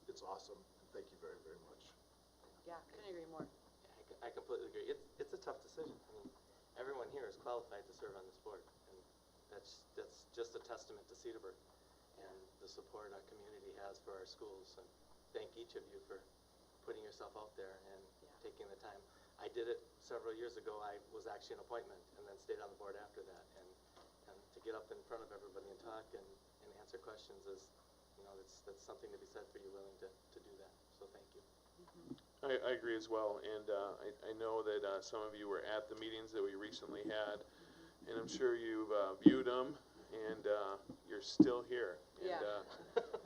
[SPEAKER 22] It's awesome, and thank you very, very much.
[SPEAKER 10] Yeah, couldn't agree more.
[SPEAKER 5] I completely agree. It's a tough decision. I mean, everyone here is qualified to serve on this board, and that's just a testament to Cedarburg and the support our community has for our schools. And thank each of you for putting yourself out there and taking the time. I did it several years ago. I was actually an appointment and then stayed on the board after that. And to get up in front of everybody and talk and answer questions is, that's something to be said for you willing to do that. So thank you.
[SPEAKER 1] I agree as well, and I know that some of you were at the meetings that we recently had, and I'm sure you've viewed them, and you're still here. And,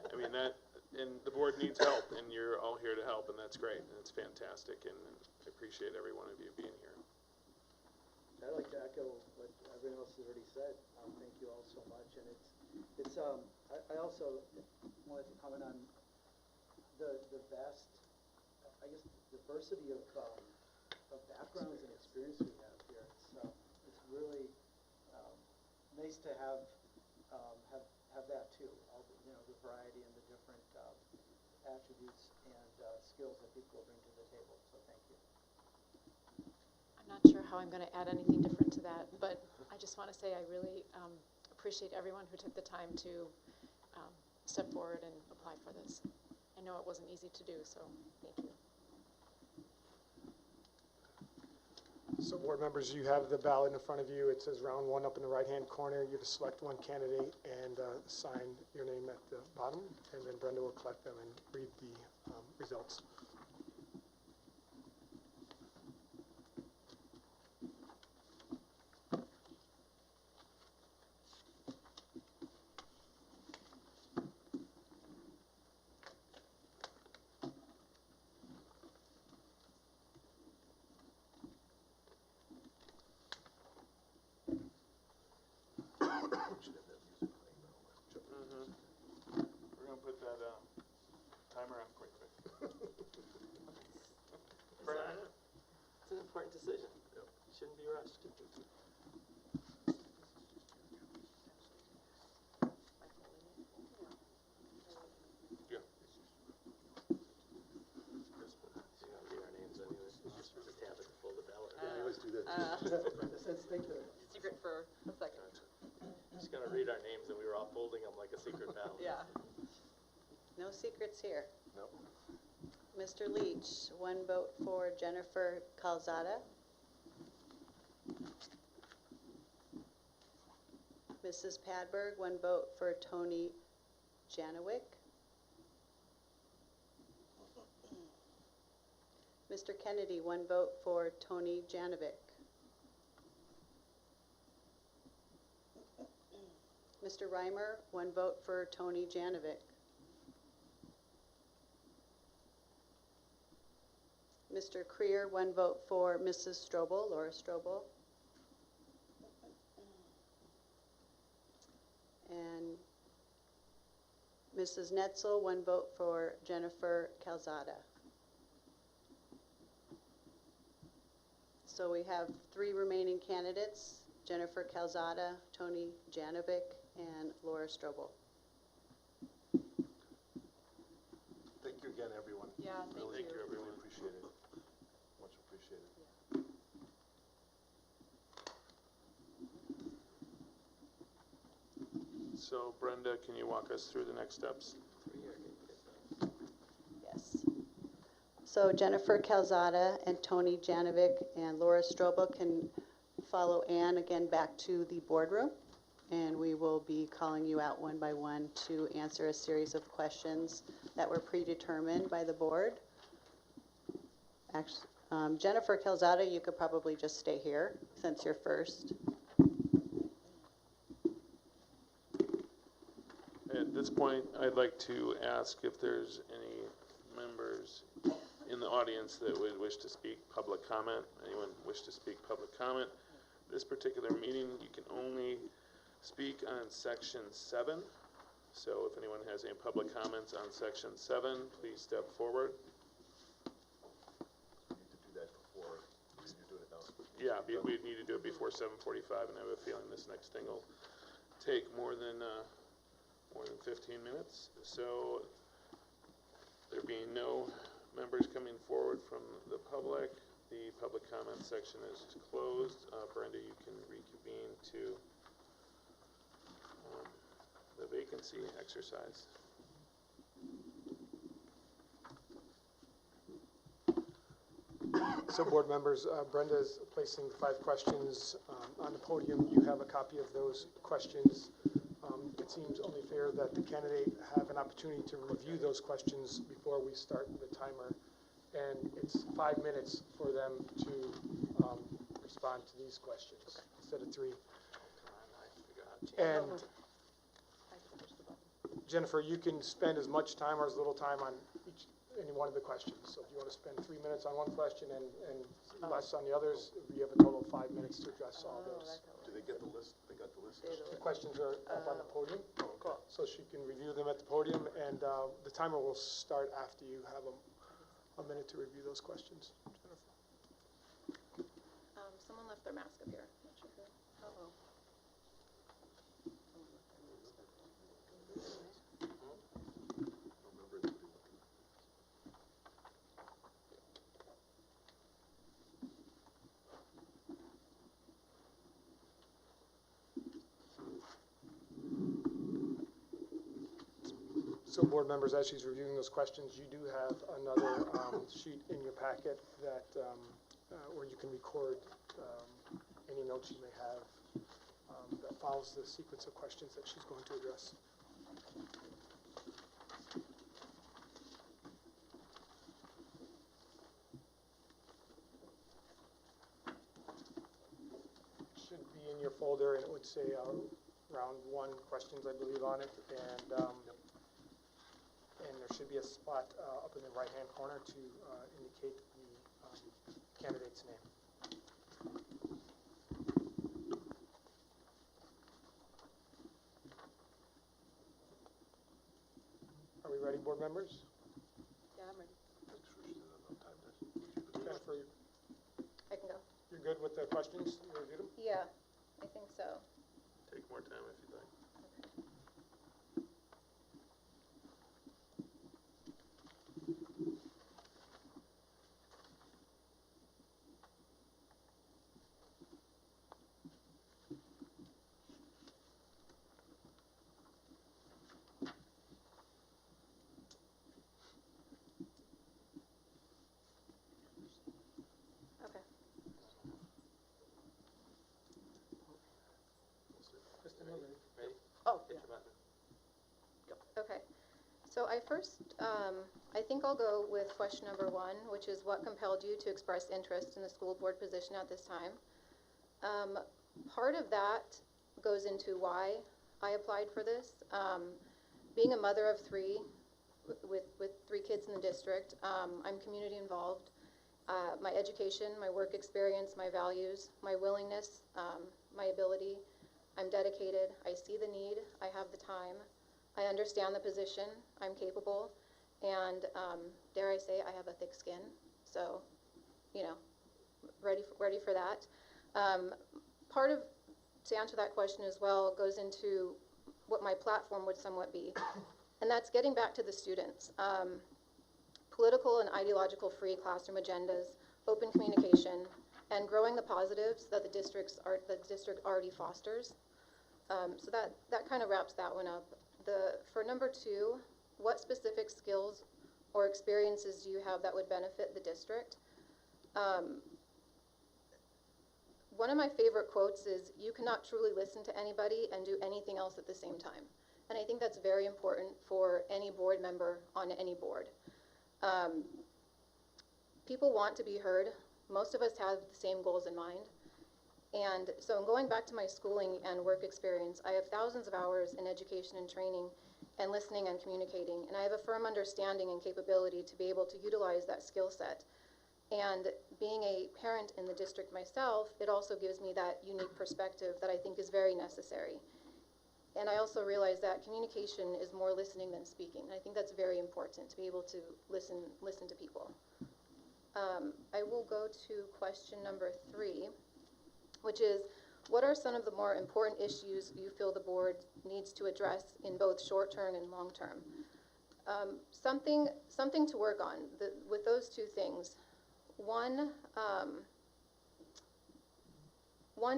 [SPEAKER 1] I mean, and the board needs help, and you're all here to help, and that's great, and it's fantastic, and I appreciate every one of you being here.
[SPEAKER 23] I'd like to echo what everyone else has already said. Thank you all so much, and I also wanted to comment on the vast, I guess, diversity of backgrounds and experience we have here. It's really nice to have that too. All the variety and the different attributes and skills that people bring to the table. So thank you.
[SPEAKER 24] I'm not sure how I'm going to add anything different to that, but I just want to say I really appreciate everyone who took the time to step forward and apply for this. I know it wasn't easy to do, so thank you.
[SPEAKER 2] So board members, you have the ballot in front of you. It says round one up in the right-hand corner. You just select one candidate and sign your name at the bottom, and then Brenda will collect them and read the results.
[SPEAKER 1] that timer on quick.
[SPEAKER 5] It's an important decision. Shouldn't be rushed.
[SPEAKER 1] Yeah.
[SPEAKER 5] You gotta read our names anyways. Just have it full of ballot.
[SPEAKER 21] I always do that
[SPEAKER 12] Secret for a second.
[SPEAKER 5] Just gonna read our names, and we were all folding them like a secret ballot.
[SPEAKER 12] Yeah.
[SPEAKER 10] No secrets here.
[SPEAKER 21] Nope.
[SPEAKER 10] Mr. Leach, 1 vote for Jennifer Calzada. Mrs. Padberg, 1 vote for Tony Janowick. Mr. Kennedy, 1 vote for Tony Janovic. Mr. Reimer, 1 vote for Tony Janovic. Mr. Creer, 1 vote for Mrs. Strobel, Laura Strobel. And Mrs. Netzel, 1 vote for Jennifer Calzada. So we have 3 remaining candidates, Jennifer Calzada, Tony Janovic, and Laura Strobel.
[SPEAKER 21] Thank you again, everyone.
[SPEAKER 12] Yeah,
[SPEAKER 21] Really,
[SPEAKER 12] thank you.
[SPEAKER 21] Really appreciate it. Much appreciated.
[SPEAKER 1] So Brenda, can you walk us through the next steps?
[SPEAKER 10] Yes. So Jennifer Calzada and Tony Janovic and Laura Strobel can follow Ann again back to the boardroom, and we will be calling you out one by one to answer a series of questions that were predetermined by the board. Actually, Jennifer Calzada, you could probably just stay here since you're first.
[SPEAKER 1] At this point, I'd like to ask if there's any members in the audience that would wish to speak public comment. Anyone wish to speak public comment? This particular meeting, you can only speak on section 7. So if anyone has any public comments on section 7, please step forward.
[SPEAKER 21] We need to do that before you're doing it now.
[SPEAKER 1] Yeah, we need to do it before 7:45, and I have a feeling this next thing will take more than 15 minutes. So there being no members coming forward from the public, the public comment section is closed. Brenda, you can reconvene to the vacancy exercise.
[SPEAKER 2] So board members, Brenda is placing 5 questions on the podium. You have a copy of those questions. It seems only fair that the candidate have an opportunity to review those questions before we start the timer. And it's 5 minutes for them to respond to these questions instead of 3. And Jennifer, you can spend as much time or as little time on any one of the questions. So if you want to spend 3 minutes on one question and less on the others, you have a total of 5 minutes to address all those.
[SPEAKER 21] Do they get the list? They got the list?
[SPEAKER 2] The questions are up on the podium, so she can review them at the podium, and the timer will start after you have a minute to review those questions. Jennifer.
[SPEAKER 13] Someone left their mask up here. Not sure who. Uh-oh.
[SPEAKER 2] So board members, as she's reviewing those questions, you do have another sheet in your packet that where you can record any notes you may have that follows the sequence of questions that she's going to address. Should be in your folder, and it would say round 1 questions, I believe, on it, and there should be a spot up in the right-hand corner to indicate the candidate's name. Are we Ready, board members?
[SPEAKER 12] Yeah, I'm ready.
[SPEAKER 2] Jennifer,
[SPEAKER 13] I can go.
[SPEAKER 2] you're good with the questions? You reviewed them?
[SPEAKER 13] Yeah, I think so.
[SPEAKER 1] Take more time if you'd like.
[SPEAKER 13] Okay.
[SPEAKER 2] Just a minute.
[SPEAKER 5] Ready?
[SPEAKER 13] Oh,
[SPEAKER 5] Hit
[SPEAKER 13] yeah.
[SPEAKER 5] your button.
[SPEAKER 13] Okay. So I think I'll go with question number 1, which is what compelled you to express interest in the school board position at this time? Part of that goes into why I applied for this. Being a mother of 3 with 3 kids in the district, I'm community involved. My education, my work experience, my values, my willingness, my ability, I'm dedicated, I see the need, I have the time, I understand the position, I'm capable, and dare I say, I have a thick skin, so, you know, ready for that. Part of, to answer that question as well, goes into what my platform would somewhat be, and that's getting back to the students. Political and ideological free classroom agendas, open communication, and growing the positives that the district already fosters. So that kind of wraps that one up. For number 2, what specific skills or experiences do you have that would benefit the district? One of my favorite quotes is, "You cannot truly listen to anybody and do anything else at the same time." And I think that's very important for any board member on any board. People want to be heard. Most of us have the same goals in mind. And so going back to my schooling and work experience, I have thousands of hours in education and training and listening and communicating, and I have a firm understanding and capability to be able to utilize that skill set. And being a parent in the district myself, it also gives me that unique perspective that I think is very necessary. And I also realize that communication is more listening than speaking, and I think that's very important, to be able to listen to people. I will go to question number 3, which is, what are some of the more important issues you feel the board needs to address in both short-term and long-term? Something to work on with those 2 things. One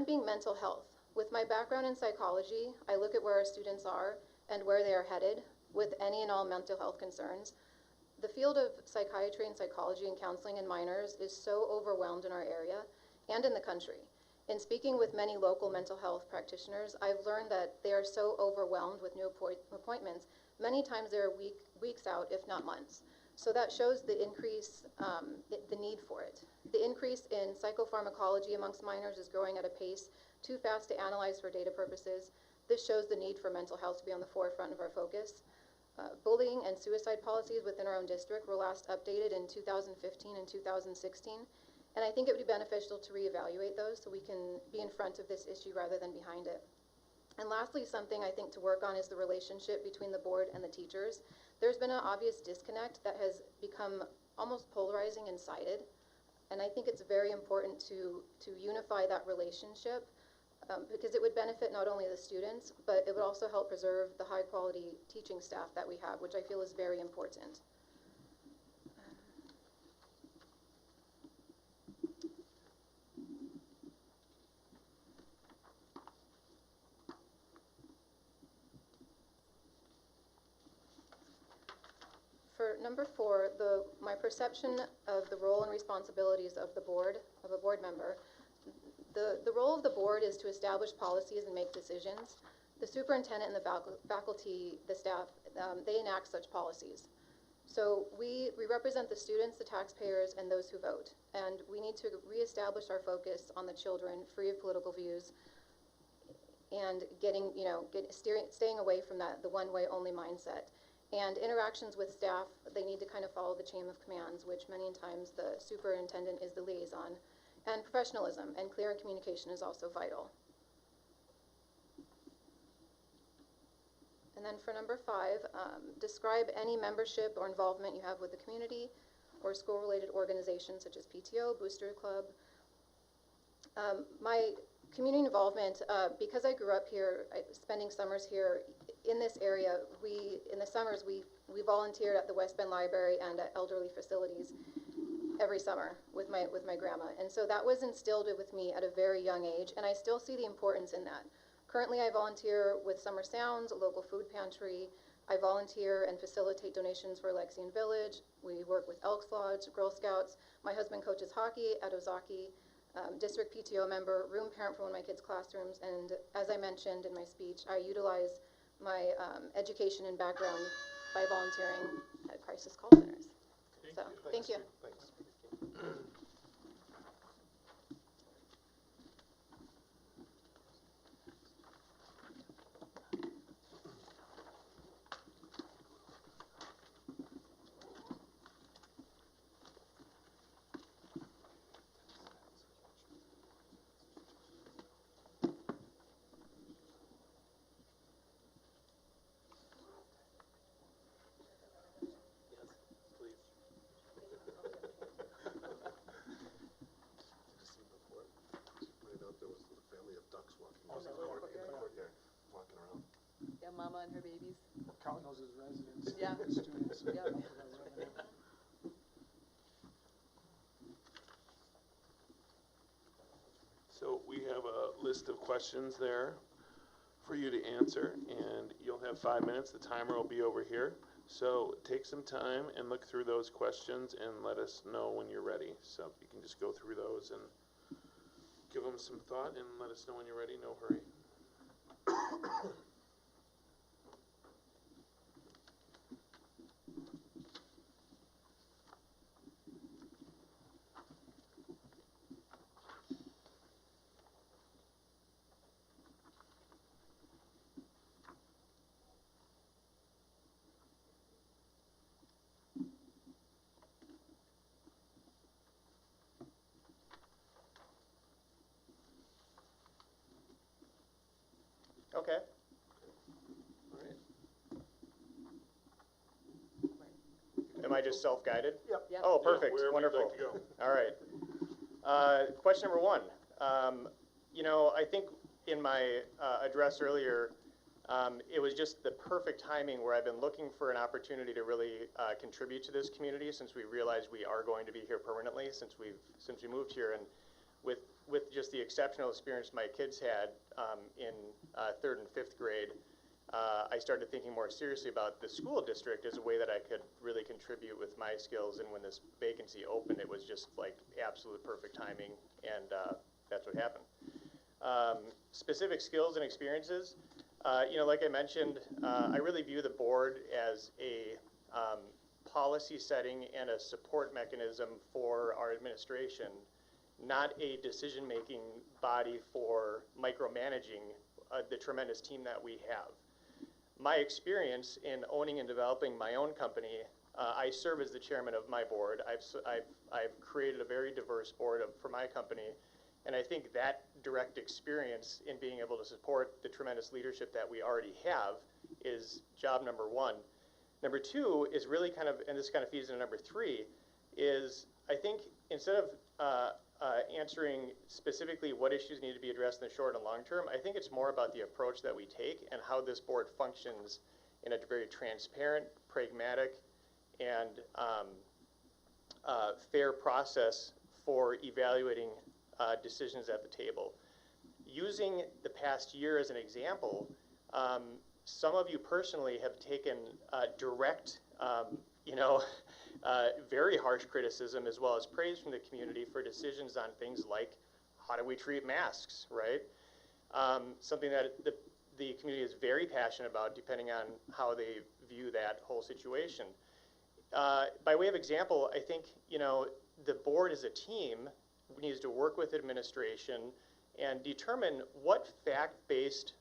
[SPEAKER 13] being mental health. With my background in psychology, I look at where our students are and where they are headed with any and all mental health concerns. The field of psychiatry and psychology and counseling in minors is so overwhelmed in our area and in the country. In speaking with many local mental health practitioners, I've learned that they are so overwhelmed with new appointments. Many times they're weeks out, if not months. So that shows the increase, the need for it. The increase in psychopharmacology amongst minors is growing at a pace too fast to analyze for data purposes. This shows the need for mental health to be on the forefront of our focus. Bullying and suicide policies within our own district were last updated in 2015 and 2016. And I think it would be beneficial to reevaluate those so we can be in front of this issue rather than behind it. And lastly, something I think to work on is the relationship between the board and the teachers. There's been an obvious disconnect that has become almost polarizing and sided. And I think it's very important to unify that relationship because it would benefit not only the students, but it would also help preserve the high quality teaching staff that we have, which I feel is very important. For number 4, my perception of the role and responsibilities of a board member. The role of the board is to establish policies and make decisions. The superintendent and the faculty, the staff, they enact such policies. So we represent the students, the taxpayers, and those who vote. And we need to reestablish our focus on the children, free of political views, and staying away from the one-way only mindset. And interactions with staff, they need to kind of follow the chain of commands, which many times the superintendent is the liaison. And professionalism and clear communication is also vital. And then for number 5, describe any membership or involvement you have with the community or school-related organizations such as PTO, Booster Club. My community involvement, because I grew up here, spending summers here in this area, in the summers we volunteered at the West Bend Library and at elderly facilities every summer with my grandma. And so that was instilled with me at a very young age, and I still see the importance in that. Currently, I volunteer with Summer Sounds, a local food pantry. I volunteer and facilitate donations for Lexian Village. We work with Elks Lodge, Girl Scouts. My husband coaches hockey at Ozaki, district PTO member, room parent for one of my kids' classrooms, and as I mentioned in my speech, I utilize my education and background by volunteering at crisis call centers. So, thank you.
[SPEAKER 1] Thanks.
[SPEAKER 12] Yeah, Mama and her babies.
[SPEAKER 2] We're counting those as residents.
[SPEAKER 12] Yeah.
[SPEAKER 2] Students.
[SPEAKER 12] Yeah.
[SPEAKER 1] So we have a list of questions there for you to answer, and you'll have 5 minutes. The timer will be over here. So take some time and look through those questions and let us know when you're ready. So you can just go through those and give them some thought and let us know when you're ready. No hurry.
[SPEAKER 15] Okay. Am I just self-guided?
[SPEAKER 2] Yep.
[SPEAKER 15] Oh, perfect,
[SPEAKER 1] wherever you'd
[SPEAKER 15] wonderful.
[SPEAKER 1] like to go.
[SPEAKER 15] All right. Question number 1. You know, I think in my address earlier, it was just the perfect timing where I've been looking for an opportunity to really contribute to this community since we realized we are going to be here permanently since we moved here, and with just the exceptional experience my kids had in 3rd and 5th grade, I started thinking more seriously about the school district as a way that I could really contribute with my skills. And when this vacancy opened, it was just like absolute perfect timing, and that's what happened. Specific skills and experiences, you know, like I mentioned, I really view the board as a policy setting and a support mechanism for our administration, not a decision-making body for micromanaging the tremendous team that we have. My experience in owning and developing my own company, I serve as the chairman of my board. I've created a very diverse board for my company, and I think that direct experience in being able to support the tremendous leadership that we already have is job number 1. Number 2 is really kind of, and this kind of feeds into number 3, is I think instead of answering specifically what issues need to be addressed in the short and long term, I think it's more about the approach that we take and how this board functions in a very transparent, pragmatic, and fair process for evaluating decisions at the table. Using the past year as an example, some of you personally have taken direct, you know, very harsh criticism as well as praise from the community for decisions on things like how do we treat masks, right? Something that the community is very passionate about depending on how they view that whole situation. By way of example, I think, you know, the board as a team needs to work with administration and determine what fact-based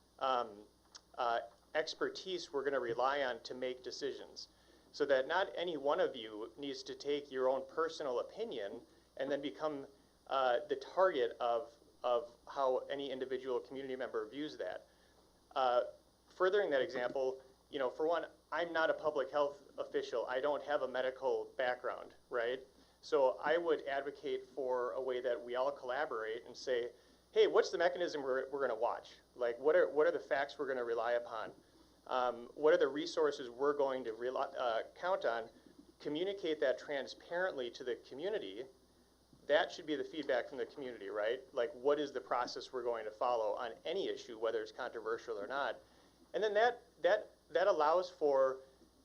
[SPEAKER 15] expertise we're going to rely on to make decisions, so that not any one of you needs to take your own personal opinion and then become the target of how any individual community member views that. Furthering that example, you know, for one, I'm not a public health official. I don't have a medical background, right? So I would advocate for a way that we all collaborate and say, hey, what's the mechanism we're going to watch? Like, what are the facts we're going to rely upon? What are the resources we're going to count on? Communicate that transparently to the community. That should be the feedback from the community, right? Like, what is the process we're going to follow on any issue, whether it's controversial or not? And then that allows for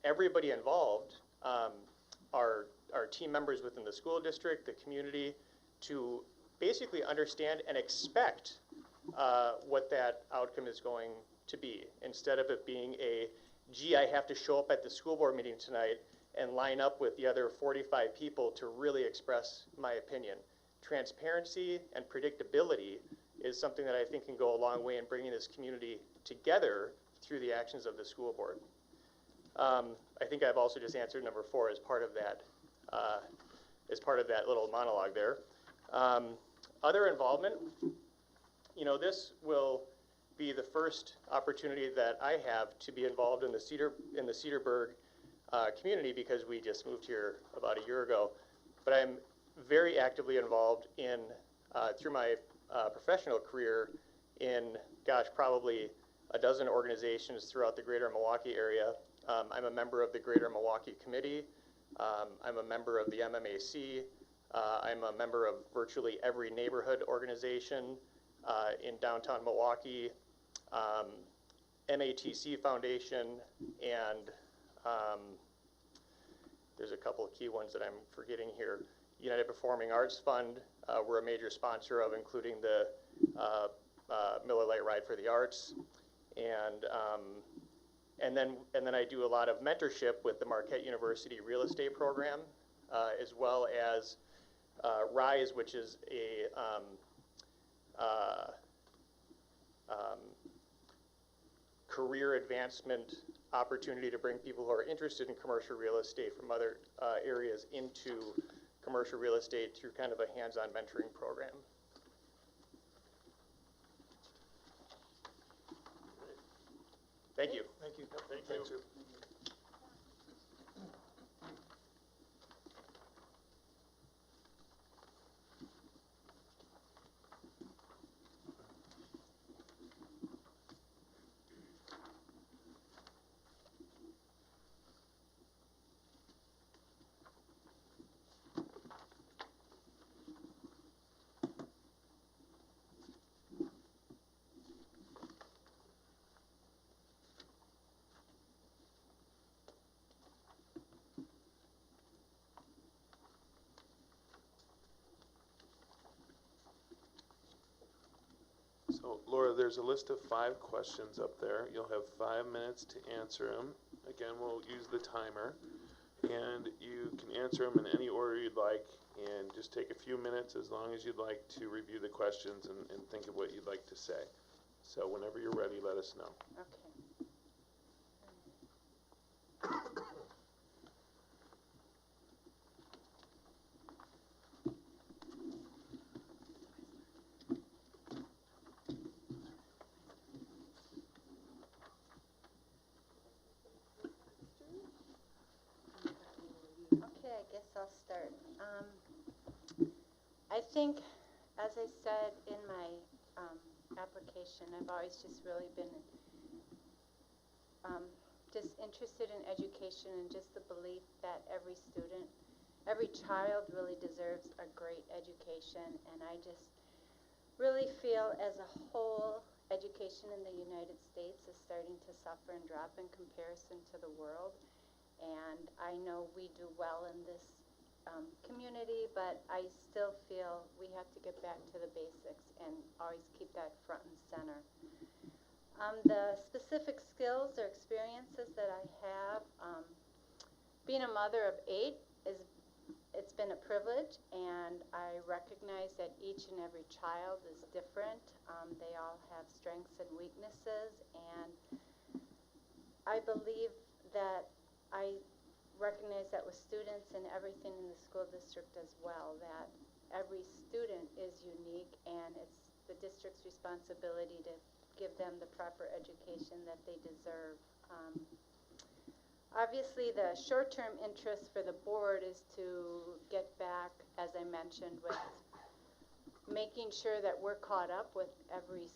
[SPEAKER 15] everybody involved, our team members within the school district, the community, to basically understand and expect what that outcome is going to be, instead of it being a, gee, I have to show up at the school board meeting tonight and line up with the other 45 people to really express my opinion. Transparency and predictability is something that I think can go a long way in bringing this community together through the actions of the school board. I think I've also just answered number 4 as part of that little monologue there. Other involvement, you know, this will be the first opportunity that I have to be involved in the Cedarburg community, because we just moved here about a year ago. But I'm very actively involved in, through my professional career, in, gosh, probably a dozen organizations throughout the greater Milwaukee area. I'm a member of the Greater Milwaukee Committee. I'm a member of the MMAC. I'm a member of virtually every neighborhood organization in downtown Milwaukee, MATC Foundation, and there's a couple of key ones that I'm forgetting here. United Performing Arts Fund, we're a major sponsor of, including the Miller Lite Ride for the Arts, and then I do a lot of mentorship with the Marquette University Real Estate Program, as well as RISE, which is a career advancement opportunity to bring people who are interested in commercial real estate from other areas into commercial real estate through kind of a hands-on mentoring program. Thank you.
[SPEAKER 2] Thank you.
[SPEAKER 1] Thank you. So, Laura, there's a list of 5 questions up there. You'll have 5 minutes to answer them. Again, we'll use the timer, and you can answer them in any order you'd like, and just take a few minutes as long as you'd like to review the questions and think of what you'd like to say. So whenever you're ready, let us know.
[SPEAKER 18] Okay. I'll start. I think, as I said in my application, I've always just really been just interested in education and just the belief that every student, every child really deserves a great education. And I just really feel as a whole, education in the United States is starting to suffer and drop in comparison to the world. And I know we do well in this community, but I still feel we have to get back to the basics and always keep that front and center. The specific skills or experiences that I have, being a mother of 8, it's been a privilege, and I recognize that each and every child is different. They all have strengths and weaknesses, and I believe that I recognize that with students and everything in the school district as well, that every student is unique, and it's the district's responsibility to give them the proper education that they deserve. Obviously, the short-term interest for the board is to get back, as I mentioned, with making sure that we're caught up with every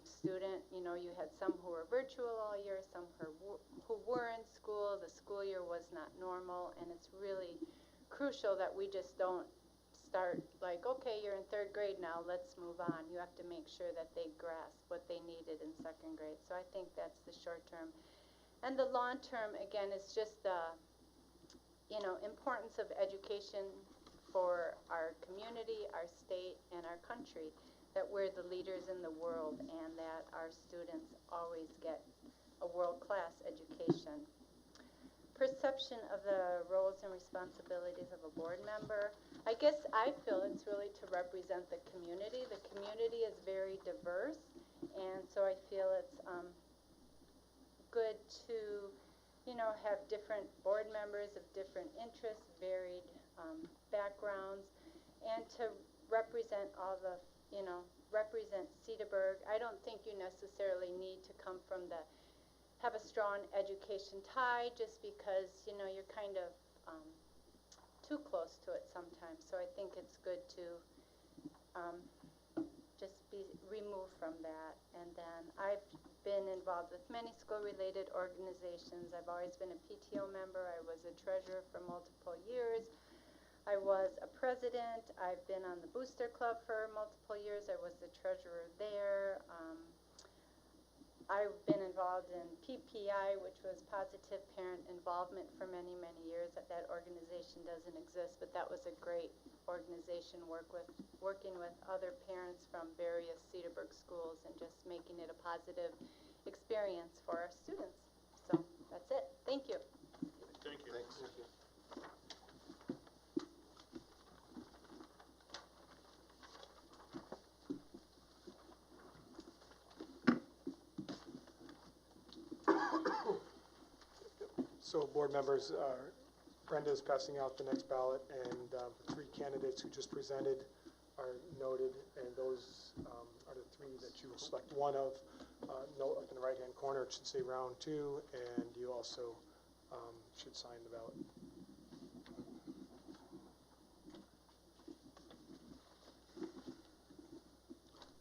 [SPEAKER 18] student. You know, you had some who were virtual all year, some who were in school. The school year was not normal, and it's really crucial that we just don't start like, okay, you're in third grade now, let's move on. You have to make sure that they grasp what they needed in second grade. So I think that's the short term. And the long term, again, is just the, you know, importance of education for our community, our state, and our country, that we're the leaders in the world and that our students always get a world-class education. Perception of the roles and responsibilities of a board member. I guess I feel it's really to represent the community. The community is very diverse, and so I feel it's good to, you know, have different board members of different interests, varied backgrounds, and to represent all the, you know, represent Cedarburg. I don't think you necessarily need to come from the, have a strong education tie, just because, you know, you're kind of too close to it sometimes. So I think it's good to just be removed from that. And then I've been involved with many school-related organizations. I've always been a PTO member. I was a treasurer for multiple years. I was a president. I've been on the Booster Club for multiple years. I was the treasurer there. I've been involved in PPI, which was Positive Parent Involvement, for many, many years. That organization doesn't exist, but that was a great organization, working with other parents from various Cedarburg schools and just making it a positive experience for our students. So that's it. Thank you.
[SPEAKER 1] Thank you.
[SPEAKER 4] Thanks. Thank you.
[SPEAKER 2] So board members, Brenda is passing out the next ballot, and the three candidates who just presented are noted, and those are the three that you will select one of. Note up in the right-hand corner, it should say round 2, and you also should sign the ballot.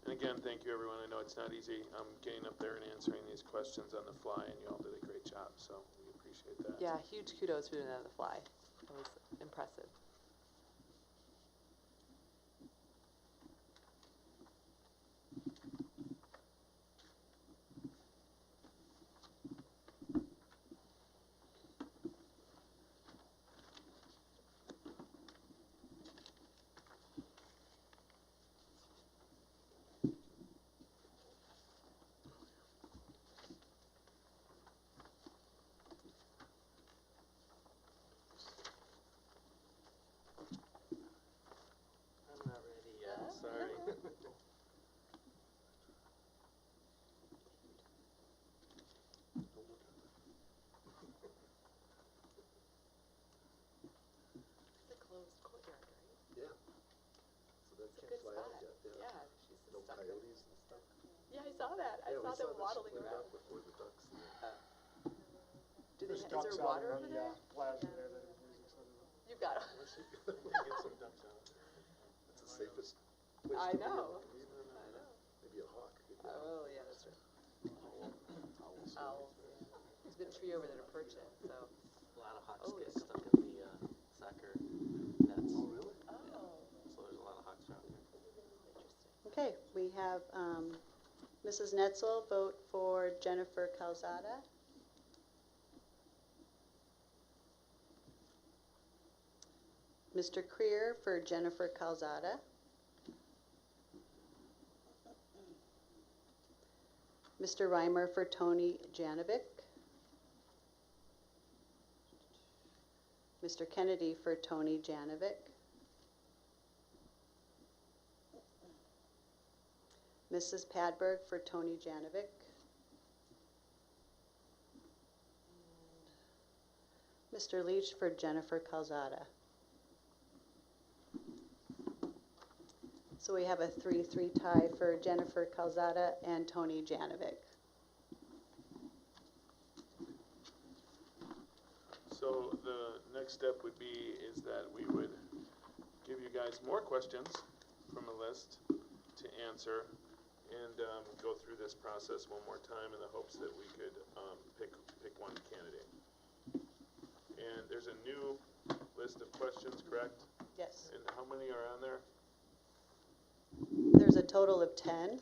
[SPEAKER 1] And again, thank you, everyone. I know it's not easy getting up there and answering these questions on the fly, and you all did a great job, so we appreciate that.
[SPEAKER 12] Yeah, huge kudos for doing that on the fly. That was impressive.
[SPEAKER 5] I'm not ready yet, sorry.
[SPEAKER 12] It's a closed courtyard, right?
[SPEAKER 21] Yeah. So that
[SPEAKER 12] It's a
[SPEAKER 21] can't
[SPEAKER 12] good
[SPEAKER 21] fly
[SPEAKER 12] spot.
[SPEAKER 21] out yet.
[SPEAKER 12] Yeah, she's
[SPEAKER 21] No
[SPEAKER 12] stuck.
[SPEAKER 21] coyotes and stuff.
[SPEAKER 12] Yeah, I saw that. I
[SPEAKER 21] Yeah, we
[SPEAKER 12] saw them
[SPEAKER 21] that. She
[SPEAKER 12] waddling
[SPEAKER 21] put it
[SPEAKER 12] around.
[SPEAKER 21] up before the ducks.
[SPEAKER 12] Do they
[SPEAKER 2] There's
[SPEAKER 12] is
[SPEAKER 2] ducks
[SPEAKER 12] there
[SPEAKER 2] out
[SPEAKER 12] water
[SPEAKER 2] in
[SPEAKER 12] over
[SPEAKER 2] the
[SPEAKER 12] there?
[SPEAKER 2] plaza there that are using some of them.
[SPEAKER 12] You've got them.
[SPEAKER 1] Get some ducks out.
[SPEAKER 21] That's the safest place
[SPEAKER 12] I
[SPEAKER 21] to be.
[SPEAKER 12] know.
[SPEAKER 21] I know. Maybe a hawk.
[SPEAKER 12] Oh, yeah, that's right. Owls. There's a good tree over there to perch in, so.
[SPEAKER 5] A lot of hawks
[SPEAKER 12] Oh,
[SPEAKER 5] get
[SPEAKER 12] yeah.
[SPEAKER 5] stuck in the soccer nets.
[SPEAKER 21] Oh, really?
[SPEAKER 12] Oh,
[SPEAKER 5] So there's a lot of hawks around here.
[SPEAKER 12] interesting.
[SPEAKER 10] Okay, we have Mrs. Netzel vote for Jennifer Calzada. Mr. Creer for Jennifer Calzada. Mr. Reimer for Tony Janovic. Mr. Kennedy for Tony Janovic. Mrs. Padberg for Tony Janovic. Mr. Leach for Jennifer Calzada. So we have a 3-3 tie for Jennifer Calzada and Tony Janovic.
[SPEAKER 1] So the next step would be is that we would give you guys more questions from a list to answer and go through this process one more time in the hopes that we could pick one candidate. And there's a new list of questions, correct?
[SPEAKER 10] Yes.
[SPEAKER 1] And how many are on there?
[SPEAKER 10] There's a total of 10.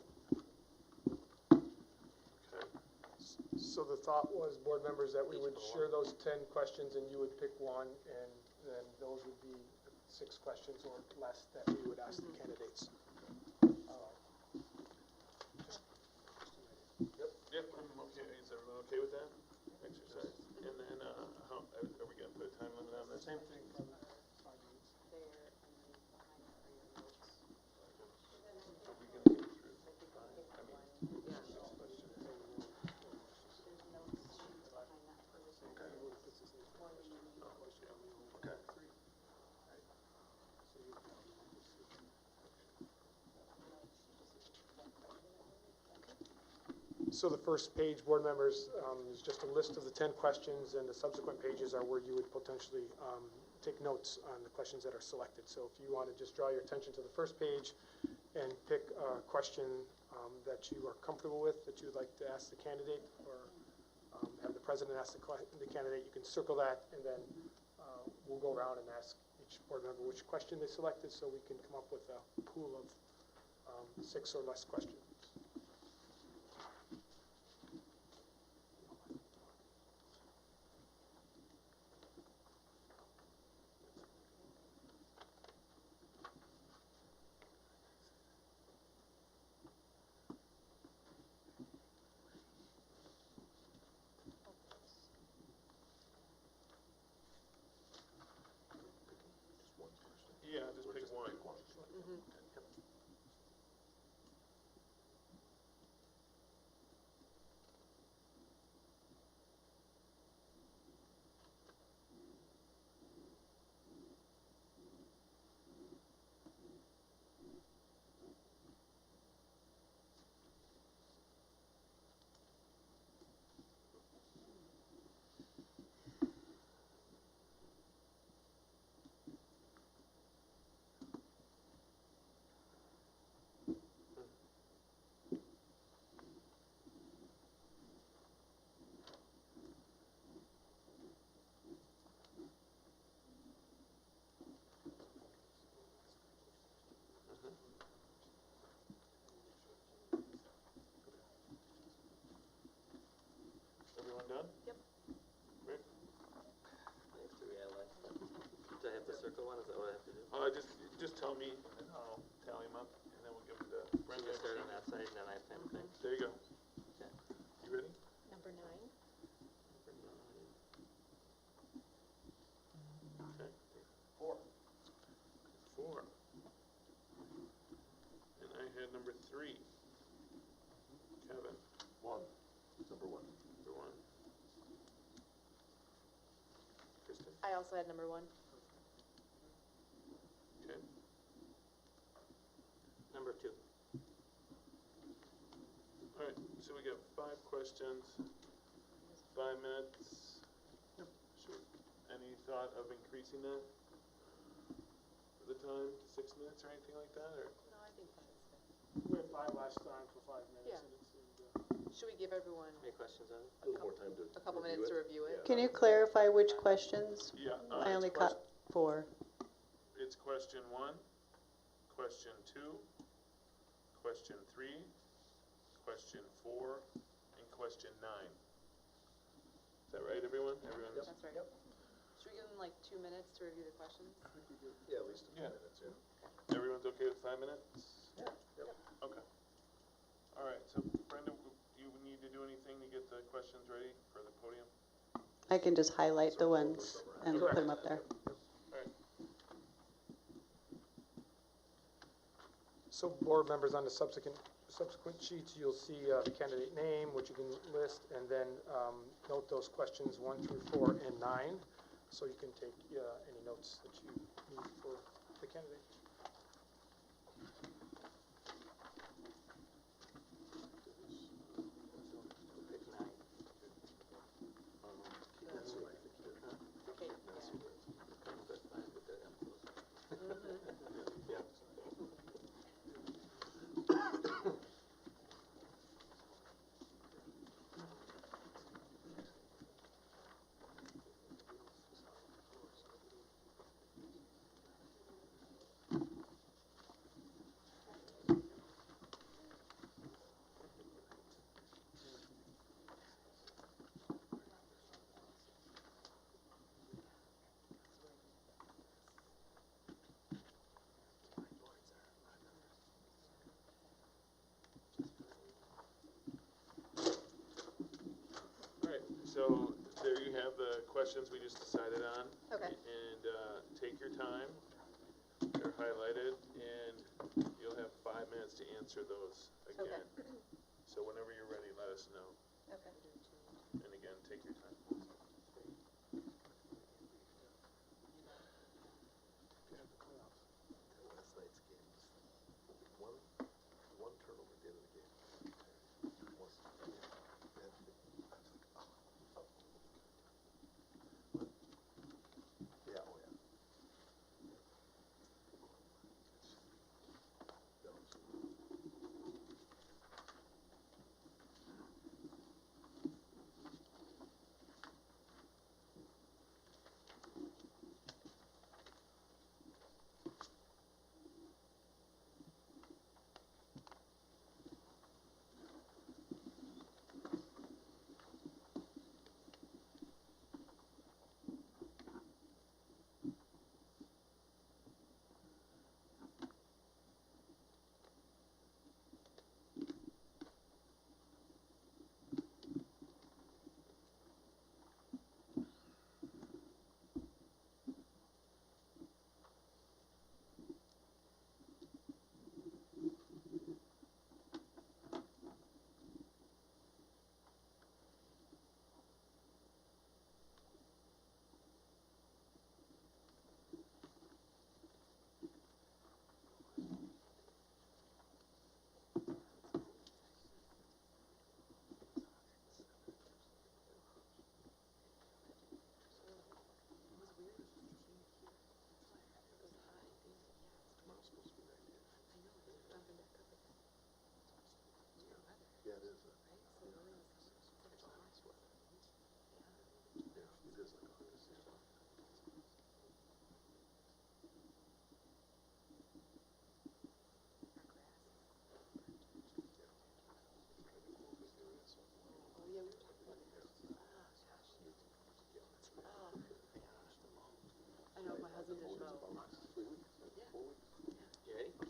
[SPEAKER 2] So the thought was, board members, that we would share those 10 questions and you would pick one, and then those would be 6 questions or less that we would ask the candidates.
[SPEAKER 1] Yep, I'm okay. Is everyone okay with that exercise? And then, how, are we gonna put a time limit on this?
[SPEAKER 2] Same thing from 5 minutes.
[SPEAKER 1] Are we gonna get through 5? I mean, 6 questions. Okay.
[SPEAKER 2] So the first page, board members, is just a list of the 10 questions, and the subsequent pages are where you would potentially take notes on the questions that are selected. So if you want to just draw your attention to the first page and pick a question that you are comfortable with, that you would like to ask the candidate, or have the president ask the candidate, you can circle that, and then we'll go around and ask each board member which question they selected, so we can come up with a pool of 6 or less questions.
[SPEAKER 1] Yeah, just pick one. Everyone done?
[SPEAKER 5] Yep.
[SPEAKER 1] Rick?
[SPEAKER 5] Do I have to circle one? Is that what I have to do?
[SPEAKER 1] Just tell me, and I'll tally them up, and then we'll give them to
[SPEAKER 5] So
[SPEAKER 1] Brenda.
[SPEAKER 5] you start on that side, and then I same thing.
[SPEAKER 1] There you go.
[SPEAKER 5] Okay.
[SPEAKER 1] You ready?
[SPEAKER 24] Number 9.
[SPEAKER 1] Okay. 4. And I had number 3. Kevin.
[SPEAKER 21] 1. Number 1.
[SPEAKER 1] Number 1. Kristen?
[SPEAKER 12] I also had number 1.
[SPEAKER 1] Okay.
[SPEAKER 5] Number 2.
[SPEAKER 1] All right, so we got 5 questions, 5 minutes. Any thought of increasing that? The time to 6 minutes or anything like that, or?
[SPEAKER 12] No, I think that is good.
[SPEAKER 2] We had 5 last time for 5 minutes.
[SPEAKER 12] Yeah.
[SPEAKER 2] And it seemed,
[SPEAKER 12] Should we give everyone
[SPEAKER 5] Any questions on it?
[SPEAKER 21] A little more time to
[SPEAKER 12] a couple minutes to review it?
[SPEAKER 10] Can you clarify which questions?
[SPEAKER 1] Yeah.
[SPEAKER 10] I only caught 4.
[SPEAKER 1] It's question 1, question 2, question 3, question 4, and question 9. Is that right, everyone? Everyone?
[SPEAKER 12] That's right. Should we give them like 2 minutes to review the questions?
[SPEAKER 21] Yeah, at least a few minutes, yeah.
[SPEAKER 1] Everyone's okay with 5 minutes?
[SPEAKER 21] Yeah. Yep.
[SPEAKER 1] Okay. All right, so Brenda, do you need to do anything to get the questions ready for the podium?
[SPEAKER 10] I can just highlight the ones and put them up there.
[SPEAKER 1] All right.
[SPEAKER 2] So board members, on the subsequent sheets, you'll see the candidate name, which you can list, and then note those questions 1 through 4 and 9, so you can take any notes that you need for the candidate.
[SPEAKER 5] Pick 9.
[SPEAKER 12] Okay,
[SPEAKER 1] So there you have the questions we just decided on.
[SPEAKER 13] Okay.
[SPEAKER 1] And take your time. They're highlighted, and you'll have 5 minutes to answer those again. So whenever you're ready, let us know.
[SPEAKER 13] Okay.
[SPEAKER 1] And again, take your time.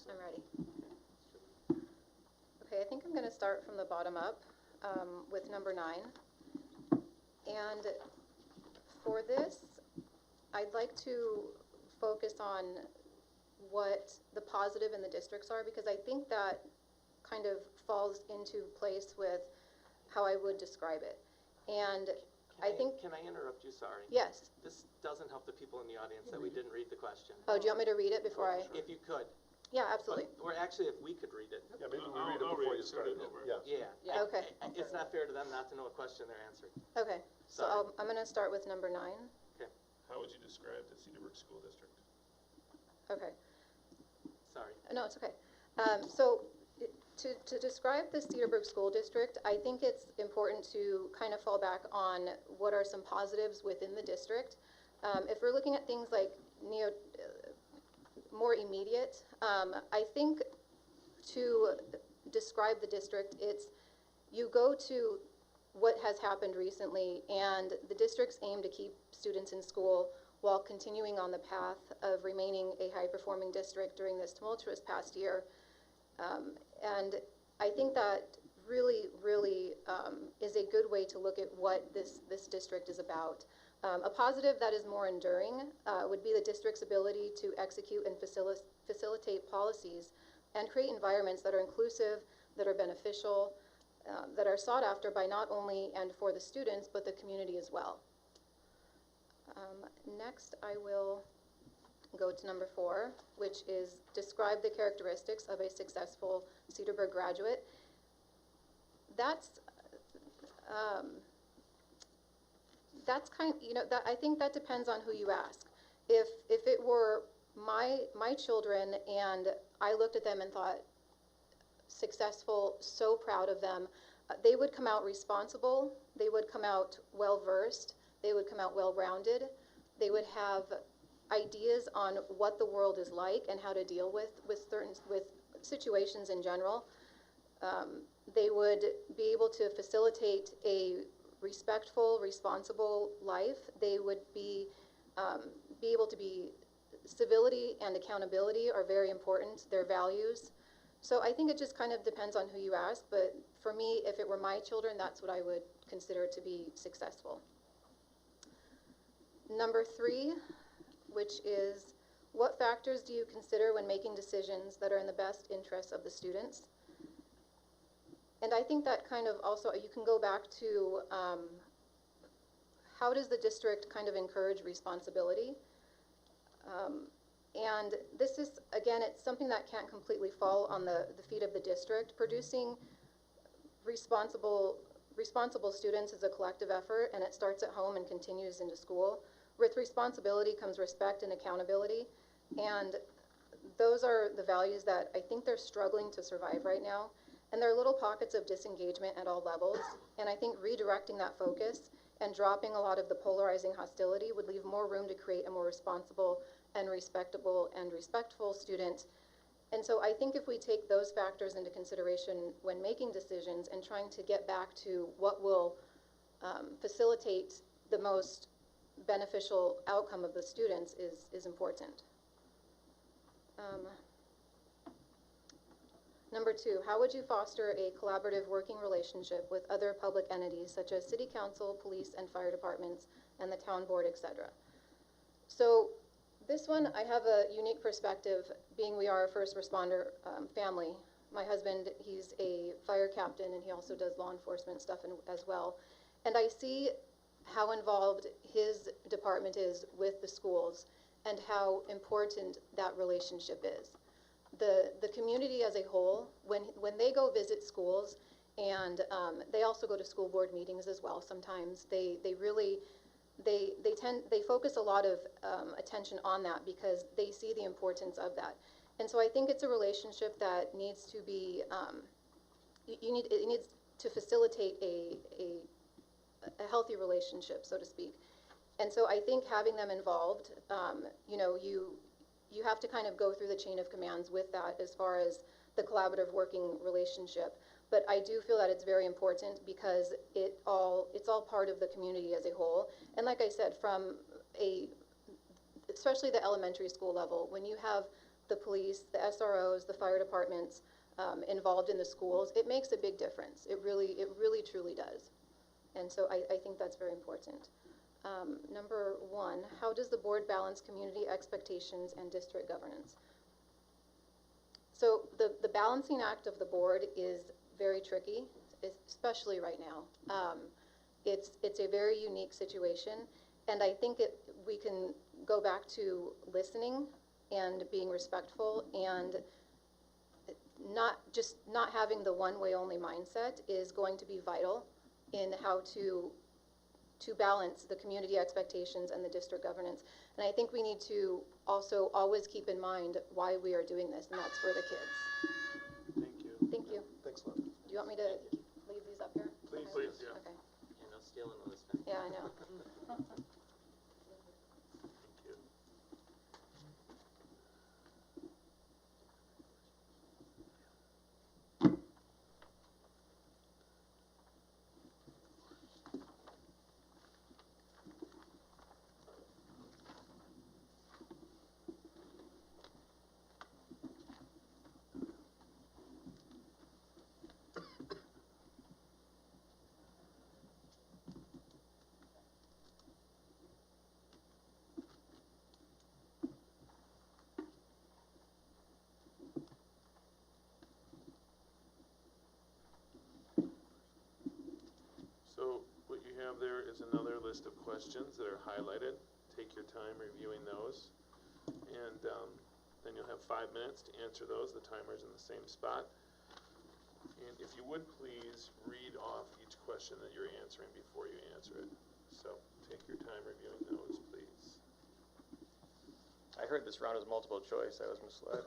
[SPEAKER 13] I'm ready. Okay, I think I'm going to start from the bottom up with number 9. And for this, I'd like to focus on what the positive in the districts are, because I think that kind of falls into place with how I would describe it. And
[SPEAKER 5] Can I interrupt you? Sorry.
[SPEAKER 13] Yes.
[SPEAKER 5] This doesn't help the people in the audience that we didn't read the question.
[SPEAKER 13] Oh, do you want me to read it before I?
[SPEAKER 5] If you could.
[SPEAKER 13] Yeah, absolutely.
[SPEAKER 5] Or actually, if we could read it.
[SPEAKER 21] Yeah, maybe we read it before you start it.
[SPEAKER 5] Yeah.
[SPEAKER 13] Yeah. Okay.
[SPEAKER 5] It's not fair to them not to know a question they're answering.
[SPEAKER 13] Okay, so
[SPEAKER 5] Sorry.
[SPEAKER 13] I'm going to start with number 9.
[SPEAKER 5] Okay.
[SPEAKER 1] How would you describe the Cedarburg School District?
[SPEAKER 13] Okay.
[SPEAKER 5] Sorry.
[SPEAKER 13] No, it's okay. So to describe the Cedarburg School District, I think it's important to kind of fall back on what are some positives within the district. If we're looking at things like more immediate, I think to describe the district, it's you go to what has happened recently, and the district's aim to keep students in school while continuing on the path of remaining a high-performing district during this tumultuous past year. And I think that really is a good way to look at what this district is about. A positive that is more enduring would be the district's ability to execute and facilitate policies and create environments that are inclusive, that are beneficial, that are sought after by not only and for the students, but the community as well. Next, I will go to number 4, which is describe the characteristics of a successful Cedarburg graduate. That's kind of, I think that depends on who you ask. If it were my children and I looked at them and thought successful, so proud of them, they would come out responsible, they would come out well-versed, they would come out well-rounded, they would have ideas on what the world is like and how to deal with situations in general. They would be able to facilitate a respectful, responsible life. They would be able to be, civility and accountability are very important, their values. So I think it just kind of depends on who you ask, but for me, if it were my children, that's what I would consider to be successful. Number 3, which is, what factors do you consider when making decisions that are in the best interest of the students? And I think that kind of also, you can go back to how does the district kind of encourage responsibility? And this is, again, it's something that can't completely fall on the feet of the district. Producing responsible students is a collective effort, and it starts at home and continues into school. With responsibility comes respect and accountability, and those are the values that I think they're struggling to survive right now. And there are little pockets of disengagement at all levels, and I think redirecting that focus and dropping a lot of the polarizing hostility would leave more room to create a more responsible and respectable and respectful student. And so I think if we take those factors into consideration when making decisions and trying to get back to what will facilitate the most beneficial outcome of the students is important. Number 2, how would you foster a collaborative working relationship with other public entities such as city council, police, and fire departments, and the town board, etc.? So this one, I have a unique perspective, being we are a first responder family. My husband, he's a fire captain, and he also does law enforcement stuff as well. And I see how involved his department is with the schools and how important that relationship is. The community as a whole, when they go visit schools, and they also go to school board meetings as well sometimes, they focus a lot of attention on that because they see the importance of that. And so I think it's a relationship that needs to be, it needs to facilitate a healthy relationship, so to speak. And so I think having them involved, you have to kind of go through the chain of commands with that as far as the collaborative working relationship. But I do feel that it's very important because it's all part of the community as a whole. And like I said, especially the elementary school level, when you have the police, the SROs, the fire departments involved in the schools, it makes a big difference. It really truly does. And so I think that's very important. Number 1, how does the board balance community expectations and district governance? So the balancing act of the board is very tricky, especially right now. It's a very unique situation, and I think we can go back to listening and being respectful, and not having the one-way only mindset is going to be vital in how to balance the community expectations and the district governance. And I think we need to also always keep in mind why we are doing this, and that's for the kids.
[SPEAKER 1] Thank you.
[SPEAKER 13] Thank you.
[SPEAKER 21] Thanks, Lynn.
[SPEAKER 13] Do you want me to leave these up here?
[SPEAKER 1] Please, yeah.
[SPEAKER 13] Okay.
[SPEAKER 5] Yeah, no stealing on this time.
[SPEAKER 13] Yeah, I know.
[SPEAKER 1] Thank you. So what you have there is another list of questions that are highlighted. Take your time reviewing those, and then you'll have 5 minutes to answer those. The timer's in the same spot. And if you would please read off each question that you're answering before you answer it. So take your time reviewing those, please.
[SPEAKER 15] I heard this round was multiple choice. I was misled.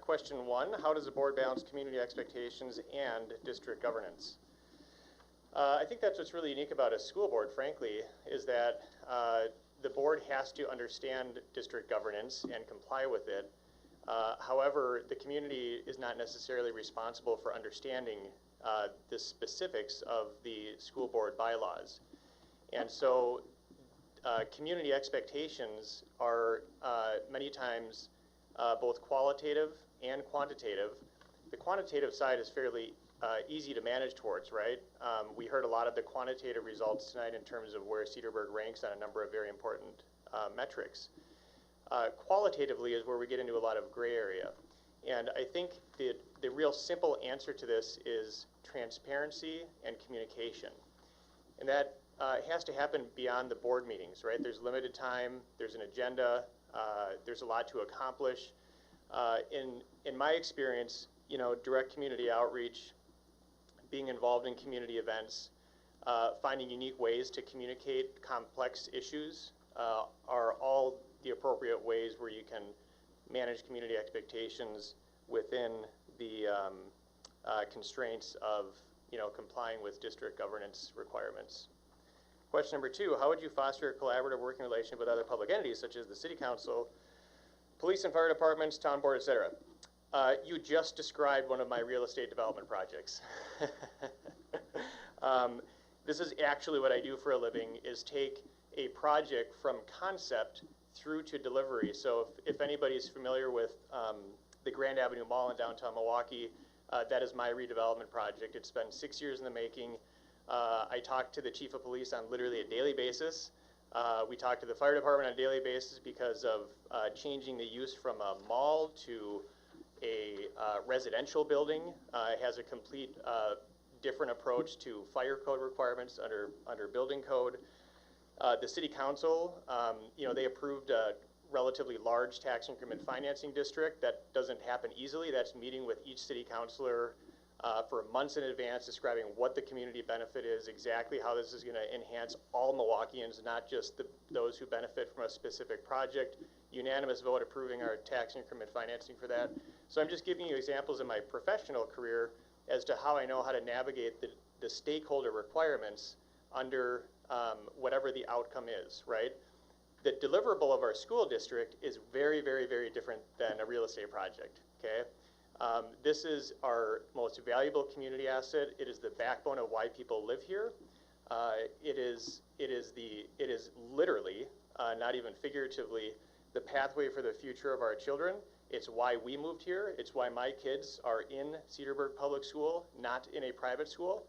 [SPEAKER 15] Question 1, how does the board balance community expectations and district governance? I think that's what's really unique about a school board, frankly, is that the board has to understand district governance and comply with it. However, the community is not necessarily responsible for understanding the specifics of the school board bylaws. And so community expectations are many times both qualitative and quantitative. The quantitative side is fairly easy to manage towards, right? We heard a lot of the quantitative results tonight in terms of where Cedarburg ranks on a number of very important metrics. Qualitatively is where we get into a lot of gray area. And I think the real simple answer to this is transparency and communication. And that has to happen beyond the board meetings, right? There's limited time, there's an agenda, there's a lot to accomplish. In my experience, you know, direct community outreach, being involved in community events, finding unique ways to communicate complex issues are all the appropriate ways where you can manage community expectations within the constraints of, you know, complying with district governance requirements. Question number 2, how would you foster a collaborative working relationship with other public entities such as the city council, police and fire departments, town board, etc.? You just described one of my real estate development projects. This is actually what I do for a living, is take a project from concept through to delivery. So if anybody's familiar with the Grand Avenue Mall in downtown Milwaukee, that is my redevelopment project. It's been 6 years in the making. I talk to the chief of police on literally a daily basis. We talk to the fire department on a daily basis because of changing the use from a mall to a residential building. It has a complete different approach to fire code requirements under building code. The city council, you know, they approved a relatively large tax increment financing district. That doesn't happen easily. That's meeting with each city councilor for months in advance, describing what the community benefit is, exactly how this is going to enhance all Milwaukeeans, not just those who benefit from a specific project. Unanimous vote approving our tax increment financing for that. So I'm just giving you examples in my professional career as to how I know how to navigate the stakeholder requirements under whatever the outcome is, right? The deliverable of our school district is very, very, very different than a real estate project, okay? This is our most valuable community asset. It is the backbone of why people live here. It is literally, not even figuratively, the pathway for the future of our children. It's why we moved here. It's why my kids are in Cedarburg Public School, not in a private school,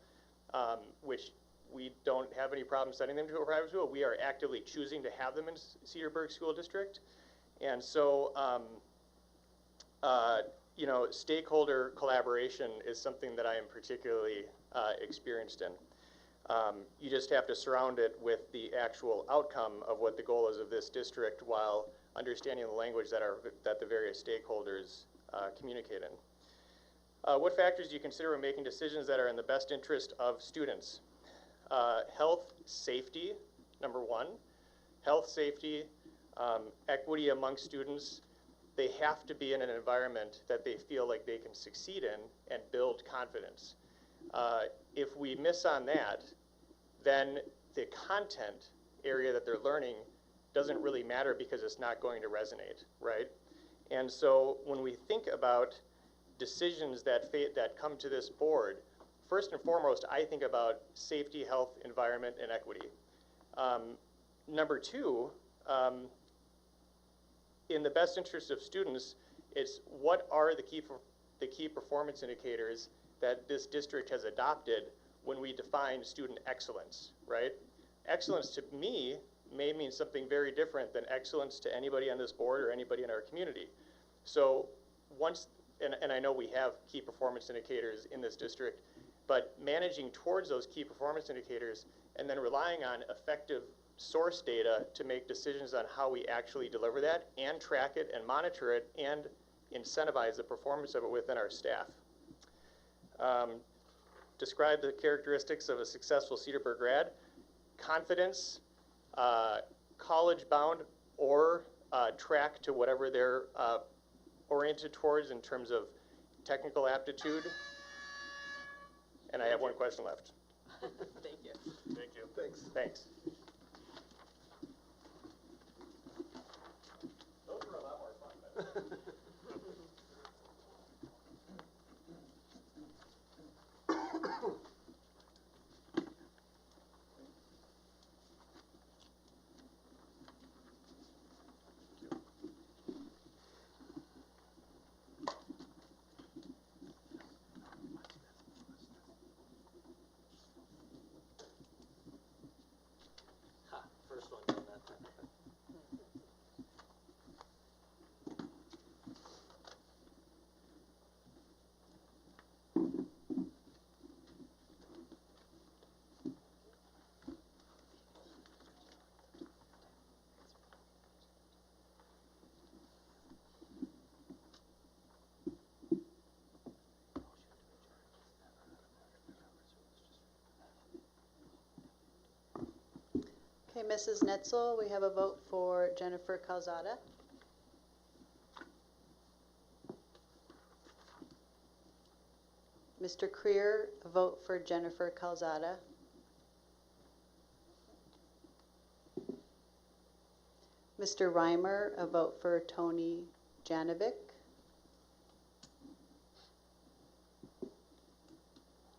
[SPEAKER 15] which we don't have any problem sending them to a private school. We are actively choosing to have them in Cedarburg School District. And so, you know, stakeholder collaboration is something that I am particularly experienced in. You just have to surround it with the actual outcome of what the goal is of this district while understanding the language that the various stakeholders communicate in. What factors do you consider when making decisions that are in the best interest of students? Health, safety, number 1. Health, safety, equity among students. They have to be in an environment that they feel like they can succeed in and build confidence. If we miss on that, then the content area that they're learning doesn't really matter because it's not going to resonate, right? And so when we think about decisions that come to this board, first and foremost, I think about safety, health, environment, and equity. Number 2, in the best interest of students, it's what are the key performance indicators that this district has adopted when we define student excellence, right? Excellence to me may mean something very different than excellence to anybody on this board or anybody in our community. So once, and I know we have key performance indicators in this district, but managing towards those key performance indicators and then relying on effective source data to make decisions on how we actually deliver that and track it and monitor it and incentivize the performance of it within our staff. Describe the characteristics of a successful Cedarburg grad. Confidence, college bound or track to whatever their oriented towards in terms of technical aptitude. And I have one question left.
[SPEAKER 12] Thank you.
[SPEAKER 1] Thank you. Thanks.
[SPEAKER 15] Thanks.
[SPEAKER 1] Those were a lot more fun.
[SPEAKER 5] Ha, first one done that time.
[SPEAKER 10] Okay, Mrs. Netzel, we have a vote for Jennifer Calzada. Mr. Creer, a vote for Jennifer Calzada. Mr. Reimer, a vote for Tony Janovic.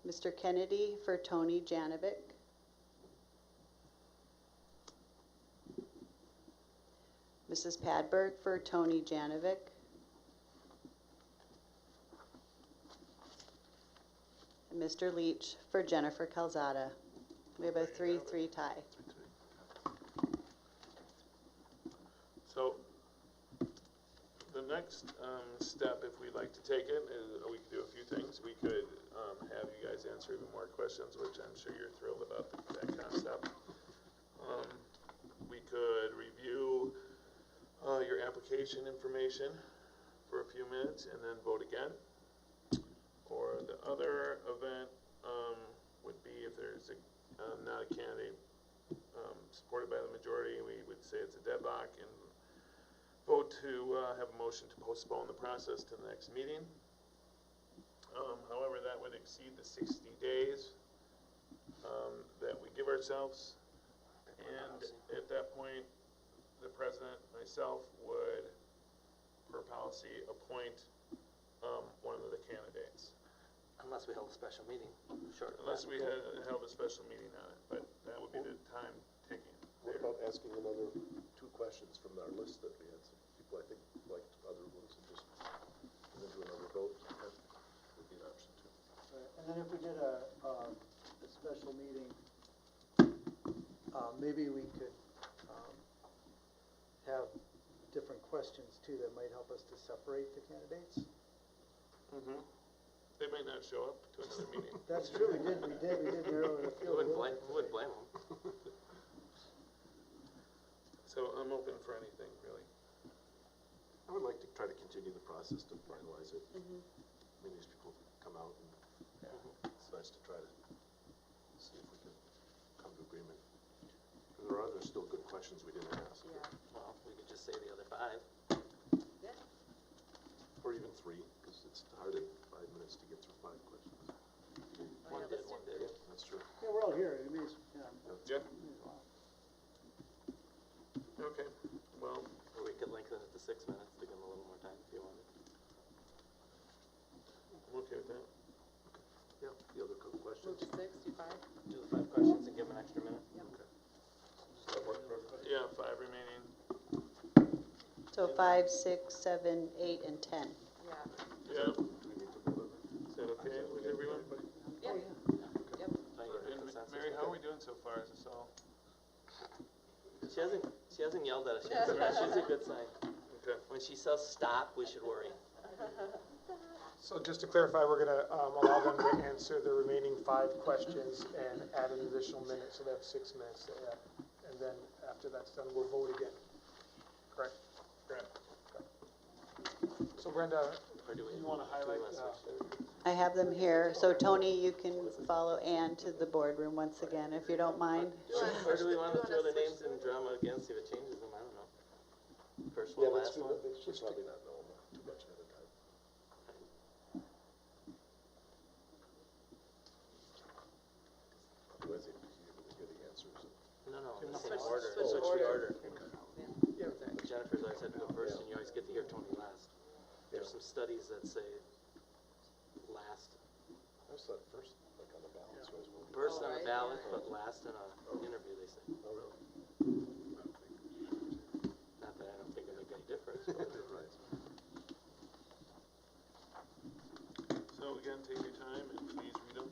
[SPEAKER 10] Mr. Kennedy for Tony Janovic. Mrs. Padberg for Tony Janovic. And Mr. Leach for Jennifer Calzada. We have a 3-3 tie.
[SPEAKER 1] So, the next step, if we'd like to take it, is we could do a few things. We could have you guys answer even more questions, which I'm sure you're thrilled about that concept. We could review your application information for a few minutes and then vote again. Or the other event would be if there's not a candidate supported by the majority, we would say it's a deadlock and vote to have a motion to postpone the process to the next meeting. However, that would exceed the 60 days that we give ourselves. And at that point, the president, myself, would, per policy, appoint one of the candidates.
[SPEAKER 5] Unless we hold a special meeting. Short of
[SPEAKER 1] Unless
[SPEAKER 5] that.
[SPEAKER 1] we held a special meeting on it, but that would be the time taking.
[SPEAKER 3] What about asking another 2 questions from our list that we had? Some people, I think, liked other ones and just and then do another vote. That would be an option too.
[SPEAKER 23] And then if we did a special meeting, maybe we could have different questions too that might help us to separate the candidates.
[SPEAKER 1] Mm-hmm. They might not show up to another meeting.
[SPEAKER 23] That's true, we did narrow the field.
[SPEAKER 5] Wouldn't blame them.
[SPEAKER 1] So I'm open for anything, really.
[SPEAKER 3] I would like to try to continue the process to finalize it. I mean, these people come out and it's nice to try to see if we can come to agreement. There are still good questions we didn't ask.
[SPEAKER 5] Yeah. Well, we could just say the other 5.
[SPEAKER 3] Or even 3, because it's hard in 5 minutes to get through 5 questions.
[SPEAKER 5] One did.
[SPEAKER 3] Yeah, that's true.
[SPEAKER 23] Yeah, we're all here, I mean,
[SPEAKER 1] Yeah. Okay, well.
[SPEAKER 5] Or we could lengthen it to 6 minutes to give them a little more time if you wanted.
[SPEAKER 1] I'm okay with that.
[SPEAKER 3] Yeah, the other questions.
[SPEAKER 12] Move to 6, do 5.
[SPEAKER 5] Do the 5 questions and give them an extra minute.
[SPEAKER 3] Okay. Does that work for everybody?
[SPEAKER 1] Yeah, 5 remaining.
[SPEAKER 10] So 5, 6, 7, 8, and 10.
[SPEAKER 12] Yeah.
[SPEAKER 1] Yeah.
[SPEAKER 3] Do we need to vote on that?
[SPEAKER 1] Is that okay with everyone?
[SPEAKER 12] Yeah. Yep.
[SPEAKER 1] And Mary, how are we doing so far? Is this all?
[SPEAKER 5] She hasn't yelled at us yet, so that's usually a good sign.
[SPEAKER 1] Okay.
[SPEAKER 5] When she says stop, we should worry.
[SPEAKER 2] So just to clarify, we're going to allow them to answer the remaining 5 questions and add an additional minute, so they have 6 minutes to add. And then after that's done, we'll vote again. Correct?
[SPEAKER 1] Correct.
[SPEAKER 2] So Brenda,
[SPEAKER 5] Or do we?
[SPEAKER 2] you want to highlight?
[SPEAKER 10] I have them here. So Tony, you can follow Ann to the boardroom once again, if you don't mind.
[SPEAKER 5] Or do we want to throw the names in drama again, see if it changes them? I don't know. First
[SPEAKER 3] Yeah,
[SPEAKER 5] one,
[SPEAKER 3] let's
[SPEAKER 5] last
[SPEAKER 3] do
[SPEAKER 5] one?
[SPEAKER 3] that. They should probably not know too much ahead of with you, because you didn't hear the answers.
[SPEAKER 5] No, in the
[SPEAKER 12] Switch-
[SPEAKER 5] same order.
[SPEAKER 12] switch
[SPEAKER 5] Switch
[SPEAKER 12] order.
[SPEAKER 5] the order.
[SPEAKER 2] Yeah.
[SPEAKER 5] Jennifer's always had to go first, and you always get to hear Tony last. There's some studies that say last.
[SPEAKER 3] I was thought first, like on the ballot, so I was wondering.
[SPEAKER 5] First on the ballot, but last in an interview, they say. Not that I don't think it'll make any difference. But
[SPEAKER 3] Right.
[SPEAKER 1] So again, take your time and please read them.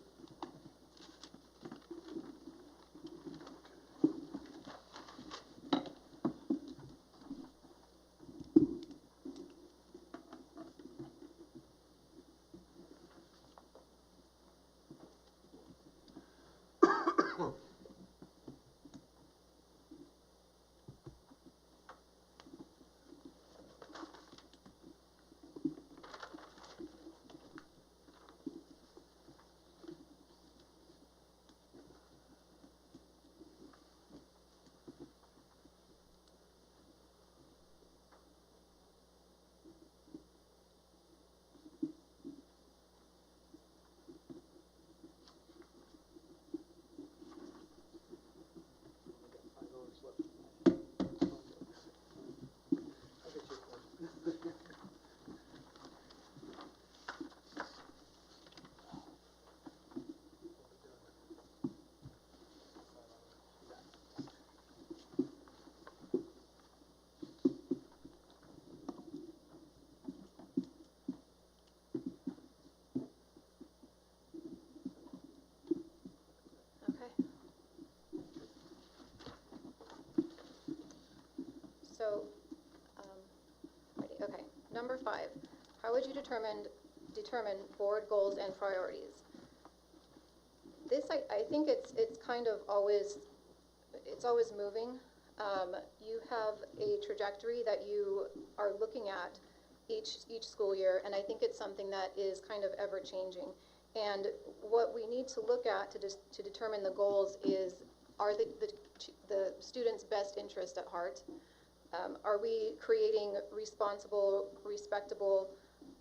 [SPEAKER 13] So, okay, number 5, how would you determine board goals and priorities? This, I think it's kind of always, it's always moving. You have a trajectory that you are looking at each school year, and I think it's something that is kind of ever changing. And what we need to look at to determine the goals is, are the students' best interest at heart? Are we creating responsible, respectable,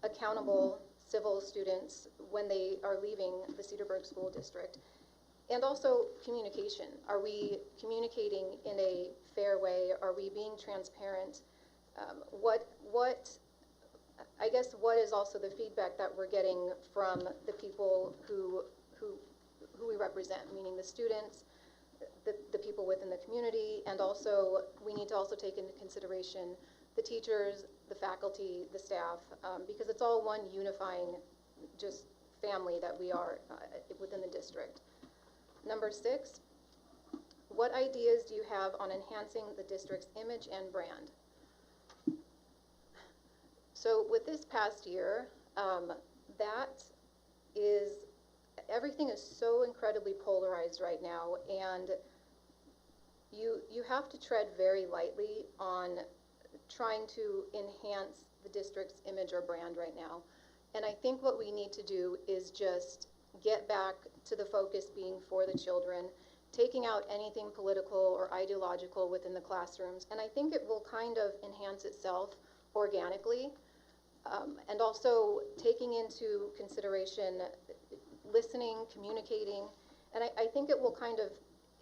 [SPEAKER 13] accountable civil students when they are leaving the Cedarburg School District? And also communication. Are we communicating in a fair way? Are we being transparent? I guess what is also the feedback that we're getting from the people who we represent, meaning the students, the people within the community, and also we need to also take into consideration the teachers, the faculty, the staff, because it's all one unifying just family that we are within the district. Number 6, what ideas do you have on enhancing the district's image and brand? So with this past year, everything is so incredibly polarized right now, and you have to tread very lightly on trying to enhance the district's image or brand right now. And I think what we need to do is just get back to the focus being for the children, taking out anything political or ideological within the classrooms, and I think it will kind of enhance itself organically, and also taking into consideration listening, communicating, and I think it will kind of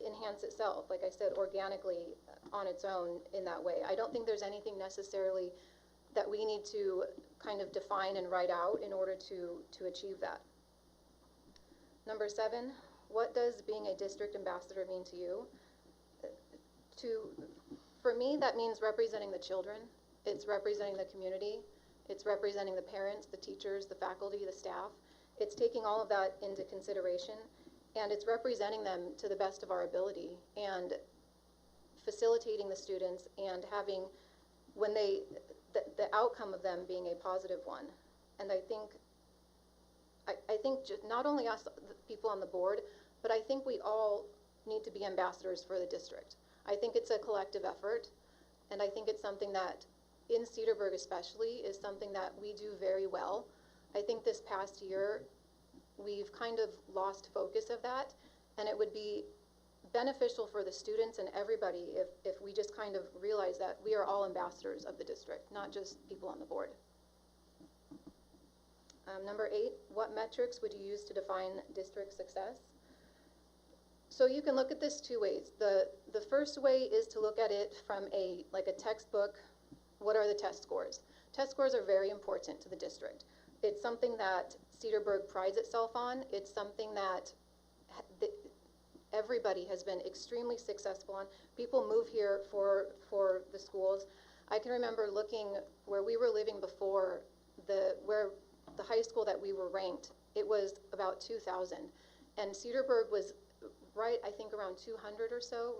[SPEAKER 13] enhance itself, like I said, organically on its own in that way. I don't think there's anything necessarily that we need to kind of define and write out in order to achieve that. Number 7, what does being a district ambassador mean to you? For me, that means representing the children. It's representing the community. It's representing the parents, the teachers, the faculty, the staff. It's taking all of that into consideration, and it's representing them to the best of our ability and facilitating the students and having, the outcome of them being a positive one. And I think not only us, the people on the board, but I think we all need to be ambassadors for the district. I think it's a collective effort, and I think it's something that, in Cedarburg especially, is something that we do very well. I think this past year, we've kind of lost focus of that, and it would be beneficial for the students and everybody if we just kind of realize that we are all ambassadors of the district, not just people on the board. Number 8, what metrics would you use to define district success? So you can look at this two ways. The first way is to look at it from like a textbook. What are the test scores? Test scores are very important to the district. It's something that Cedarburg prides itself on. It's something that everybody has been extremely successful on. People move here for the schools. I can remember looking where we were living before, where the high school that we were ranked, it was about 2,000. And Cedarburg was right, I think around 200 or so,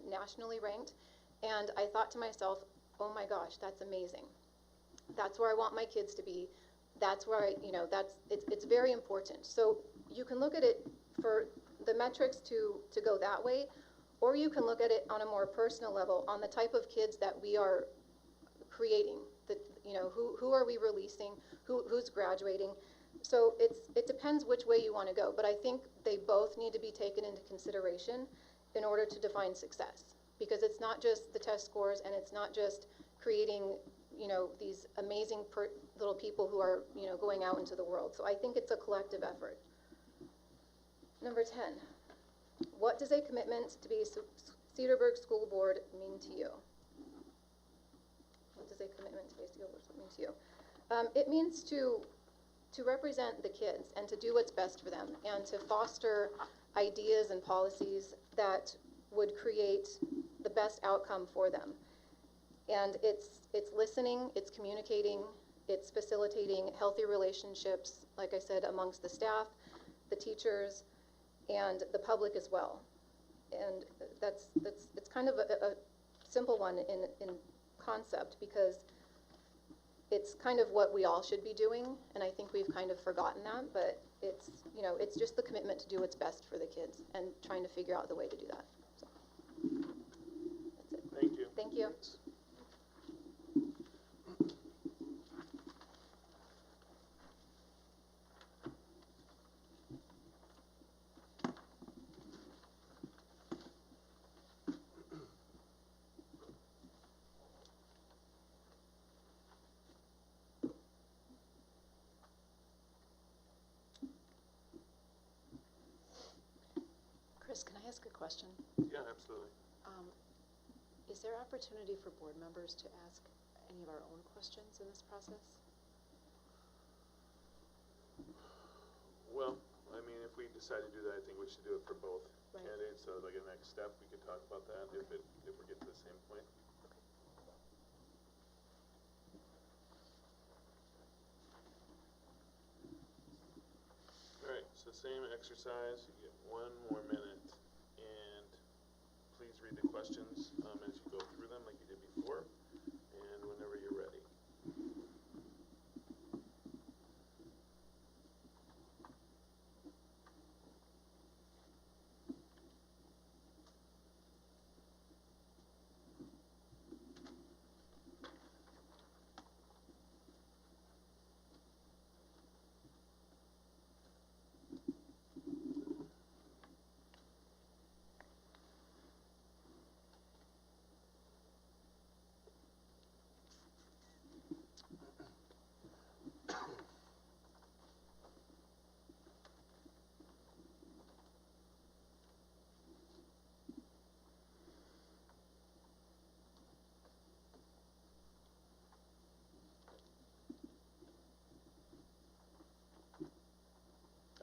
[SPEAKER 13] nationally ranked. And I thought to myself, oh my gosh, that's amazing. That's where I want my kids to be. That's where it's very important. So you can look at it for the metrics to go that way, or you can look at it on a more personal level, on the type of kids that we are creating. Who are we releasing? Who's graduating? So it depends which way you want to go, but I think they both need to be taken into consideration in order to define success, because it's not just the test scores, and it's not just creating these amazing little people who are going out into the world. So I think it's a collective effort. Number 10, what does a commitment to be Cedarburg School Board mean to you? What does a commitment to be Cedarburg mean to you? It means to represent the kids and to do what's best for them, and to foster ideas and policies that would create the best outcome for them. And it's listening, it's communicating, it's facilitating healthy relationships, like I said, amongst the staff, the teachers, and the public as well. And it's kind of a simple one in concept, because it's kind of what we all should be doing, and I think we've kind of forgotten that, but it's just the commitment to do what's best for the kids and trying to figure out the way to do that. So, that's it.
[SPEAKER 1] Thank you.
[SPEAKER 13] Thank you.
[SPEAKER 24] Chris, can I ask a question?
[SPEAKER 1] Yeah, absolutely.
[SPEAKER 24] Is there opportunity for board members to ask any of our own questions in this process?
[SPEAKER 1] Well, I mean, if we decide to do that, I think we should do it for both
[SPEAKER 24] Right.
[SPEAKER 1] candidates. So like a next step, we could talk about that if we get to the same point. All right, so same exercise. You get 1 more minute, and please read the questions as you go through them like you did before, and whenever you're ready.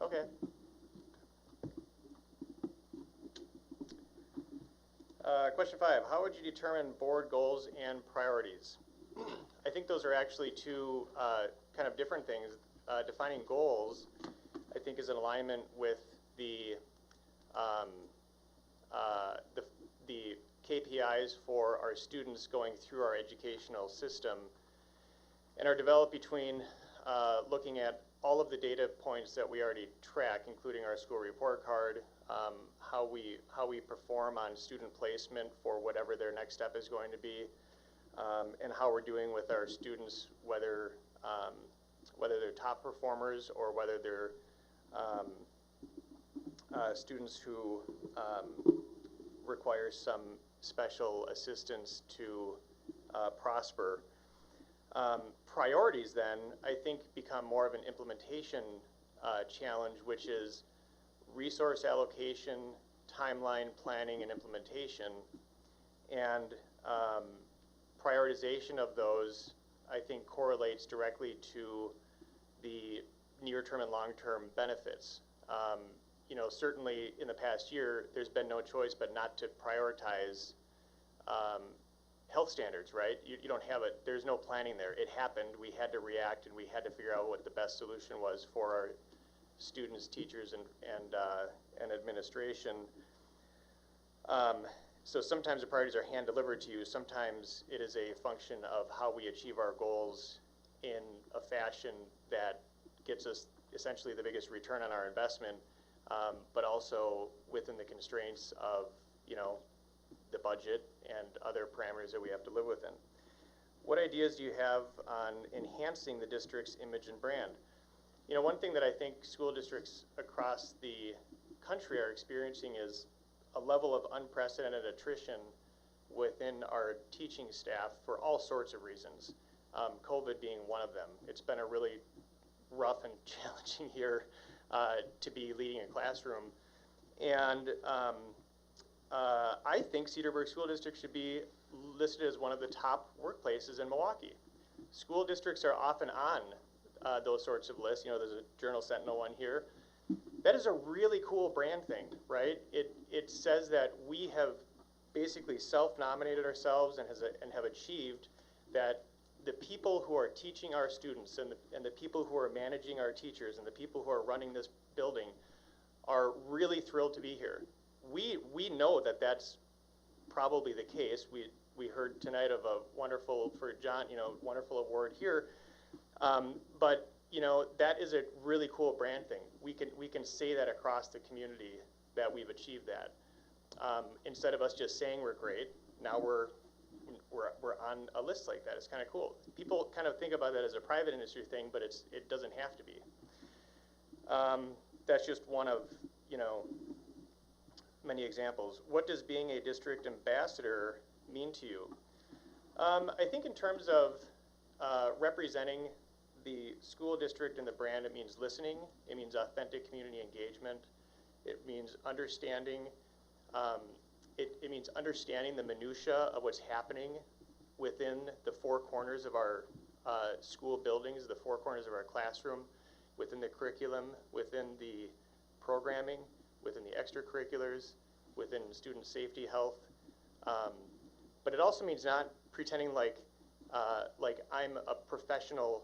[SPEAKER 15] Okay. Question 5, how would you determine board goals and priorities? I think those are actually two kind of different things. Defining goals, I think, is in alignment with the KPIs for our students going through our educational system, and are developed between looking at all of the data points that we already track, including our school report card, how we perform on student placement for whatever their next step is going to be, and how we're doing with our students, whether they're top performers or whether they're students who require some special assistance to prosper. Priorities then, I think, become more of an implementation challenge, which is resource allocation, timeline, planning, and implementation. And prioritization of those, I think, correlates directly to the near-term and long-term benefits. You know, certainly in the past year, there's been no choice but not to prioritize health standards, right? You don't have it, there's no planning there. It happened, we had to react, and we had to figure out what the best solution was for our students, teachers, and administration. So sometimes the priorities are hand-delivered to you. Sometimes it is a function of how we achieve our goals in a fashion that gets us essentially the biggest return on our investment, but also within the constraints of, you know, the budget and other parameters that we have to live within. What ideas do you have on enhancing the district's image and brand? You know, one thing that I think school districts across the country are experiencing is a level of unprecedented attrition within our teaching staff for all sorts of reasons, COVID being one of them. It's been a really rough and challenging year to be leading a classroom. And I think Cedarburg School District should be listed as one of the top workplaces in Milwaukee. School districts are often on those sorts of lists. You know, there's a Journal Sentinel one here. That is a really cool brand thing, right? It says that we have basically self-nominated ourselves and have achieved that the people who are teaching our students and the people who are managing our teachers and the people who are running this building are really thrilled to be here. We know that that's probably the case. We heard tonight of a wonderful, for John, you know, wonderful award here. But you know, that is a really cool brand thing. We can say that across the community that we've achieved that. Instead of us just saying we're great, now we're on a list like that. It's kind of cool. People kind of think about that as a private industry thing, but it doesn't have to be. That's just one of, you know, many examples. What does being a district ambassador mean to you? I think in terms of representing the school district and the brand, it means listening, it means authentic community engagement, it means understanding, it means understanding the minutia of what's happening within the four corners of our school buildings, the four corners of our classroom, within the curriculum, within the programming, within the extracurriculars, within student safety, health. But it also means not pretending like I'm a professional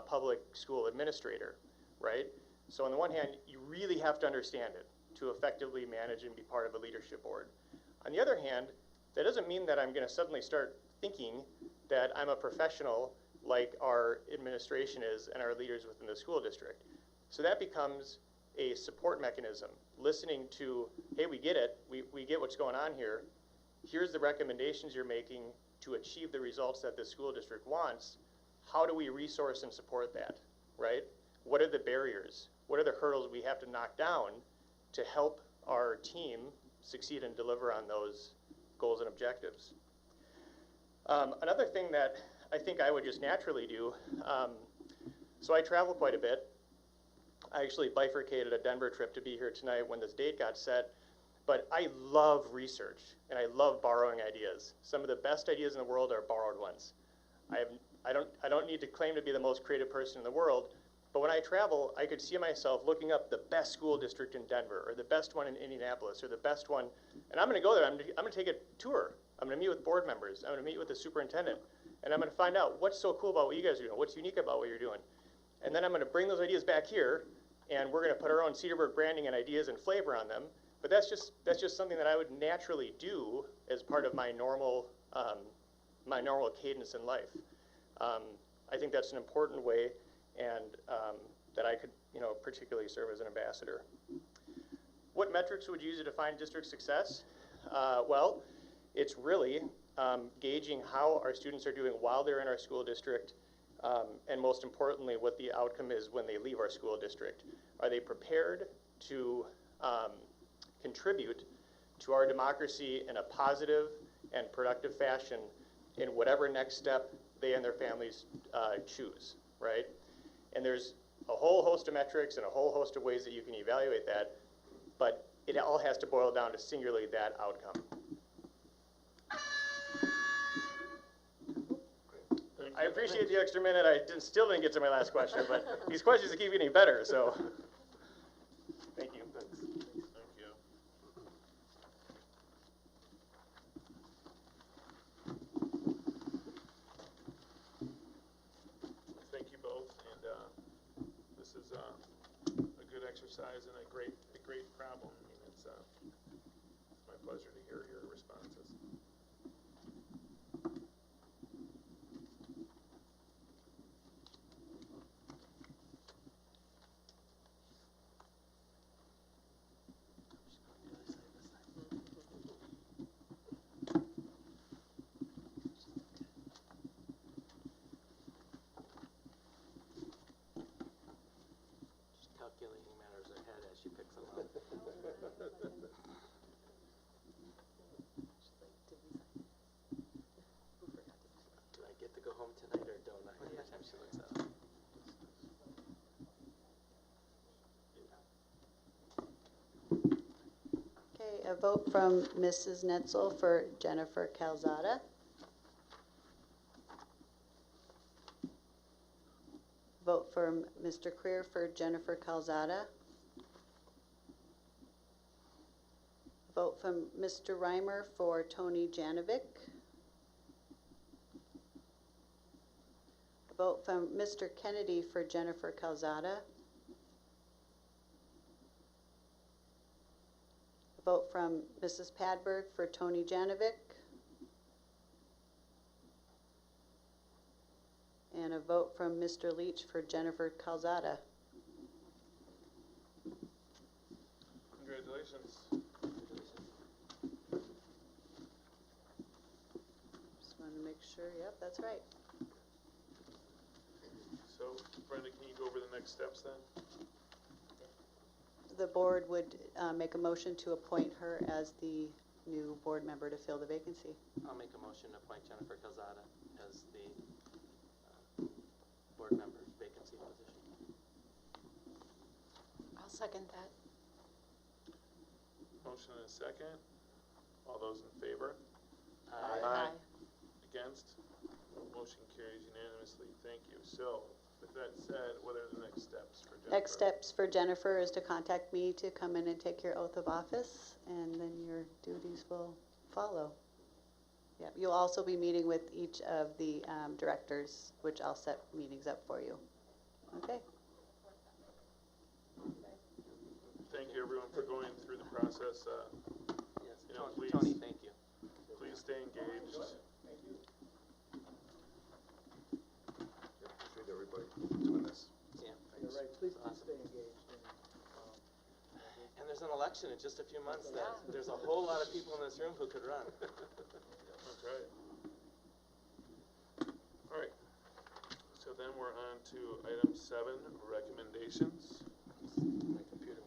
[SPEAKER 15] public school administrator, right? So on the one hand, you really have to understand it to effectively manage and be part of a leadership board. On the other hand, that doesn't mean that I'm going to suddenly start thinking that I'm a professional like our administration is and our leaders within the school district. So that becomes a support mechanism, listening to, hey, we get it, we get what's going on here, here's the recommendations you're making to achieve the results that the school district wants. How do we resource and support that, right? What are the barriers? What are the hurdles we have to knock down to help our team succeed and deliver on those goals and objectives? Another thing that I think I would just naturally do, so I travel quite a bit. I actually bifurcated a Denver trip to be here tonight when this date got set, but I love research and I love borrowing ideas. Some of the best ideas in the world are borrowed ones. I don't need to claim to be the most creative person in the world, but when I travel, I could see myself looking up the best school district in Denver, or the best one in Indianapolis, or the best one, and I'm going to go there. I'm going to take a tour. I'm going to meet with board members. I'm going to meet with the superintendent, and I'm going to find out what's so cool about what you guys are doing, what's unique about what you're doing. And then I'm going to bring those ideas back here, and we're going to put our own Cedarburg branding and ideas and flavor on them. But that's just something that I would naturally do as part of my normal cadence in life. I think that's an important way, and that I could, you know, particularly serve as an ambassador. What metrics would you use to define district success? Well, it's really gauging how our students are doing while they're in our school district, and most importantly, what the outcome is when they leave our school district. Are they prepared to contribute to our democracy in a positive and productive fashion in whatever next step they and their families choose, right? And there's a whole host of metrics and a whole host of ways that you can evaluate that, but it all has to boil down to singularly that outcome. I appreciate the extra minute. Still didn't get to my last question, but these questions keep getting better, so. Thank you.
[SPEAKER 1] Thank you. Thank you both, and this is a good exercise and a great problem. I mean, it's my pleasure to hear your responses.
[SPEAKER 5] Calculating matters ahead as she picks them up. Do I get to go home tonight or don't I? Every time she looks at it.
[SPEAKER 10] Okay, a vote from Mrs. Netzel for Jennifer Calzada. Vote from Mr. Creer for Jennifer Calzada. Vote from Mr. Reimer for Tony Janovic. Vote from Mr. Kennedy for Jennifer Calzada. Vote from Mrs. Padberg for Tony Janovic. And a vote from Mr. Leach for Jennifer Calzada.
[SPEAKER 1] Congratulations.
[SPEAKER 10] Just wanted to make sure, yep, that's right.
[SPEAKER 1] So, Brenda, can you go over the next steps then?
[SPEAKER 10] The board would make a motion to appoint her as the new board member to fill the vacancy.
[SPEAKER 5] I'll make a motion to appoint Jennifer Calzada as the board member vacancy position.
[SPEAKER 24] I'll second that.
[SPEAKER 1] Motion and a second. All those in favor?
[SPEAKER 24] Aye.
[SPEAKER 1] Against? Motion carries unanimously. Thank you. So, with that said, what are the next steps for Jennifer?
[SPEAKER 10] Next steps for Jennifer is to contact me to come in and take your oath of office, and then your duties will follow. Yep. You'll also be meeting with each of the directors, which I'll set meetings up for you. Okay.
[SPEAKER 1] Thank you, everyone, for going through the process.
[SPEAKER 5] Yes,
[SPEAKER 1] You know,
[SPEAKER 5] Tony, thank you.
[SPEAKER 1] Please stay engaged.
[SPEAKER 3] Appreciate everybody doing this.
[SPEAKER 5] Yeah.
[SPEAKER 23] You're right, please stay engaged.
[SPEAKER 5] And there's an election in just a few months. There's a whole lot of people in this room who could run.
[SPEAKER 1] That's right. All right. So then we're on to item 7, recommendations.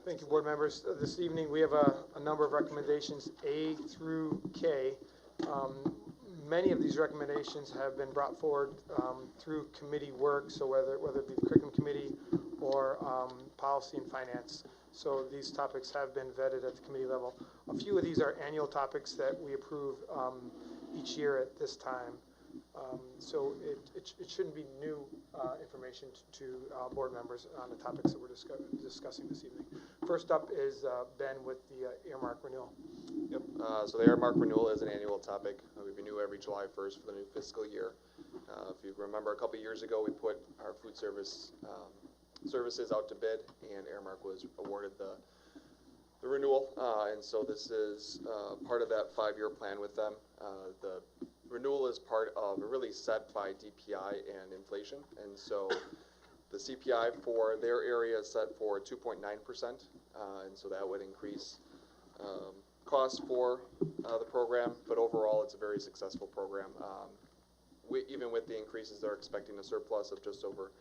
[SPEAKER 2] Thank you, board members. This evening, we have a number of recommendations, A through K. Many of these recommendations have been brought forward through committee work, so whether it be the curriculum committee or policy and finance. So these topics have been vetted at the committee level. A few of these are annual topics that we approve each year at this time. So it shouldn't be new information to board members on the topics that we're discussing this evening. First up is Ben with the earmark renewal.
[SPEAKER 4] Yep, so the earmark renewal is an annual topic. We renew every July 1st for the new fiscal year. If you remember, a couple years ago, we put our food services out to bid, and Airmark was awarded the renewal. And so this is part of that 5-year plan with them. The renewal is part of, really set by DPI and inflation. And so the CPI for their area is set for 2.9%. And so that would increase costs for the program, but overall it's a very successful program. Even with the increases, they're expecting a surplus of just over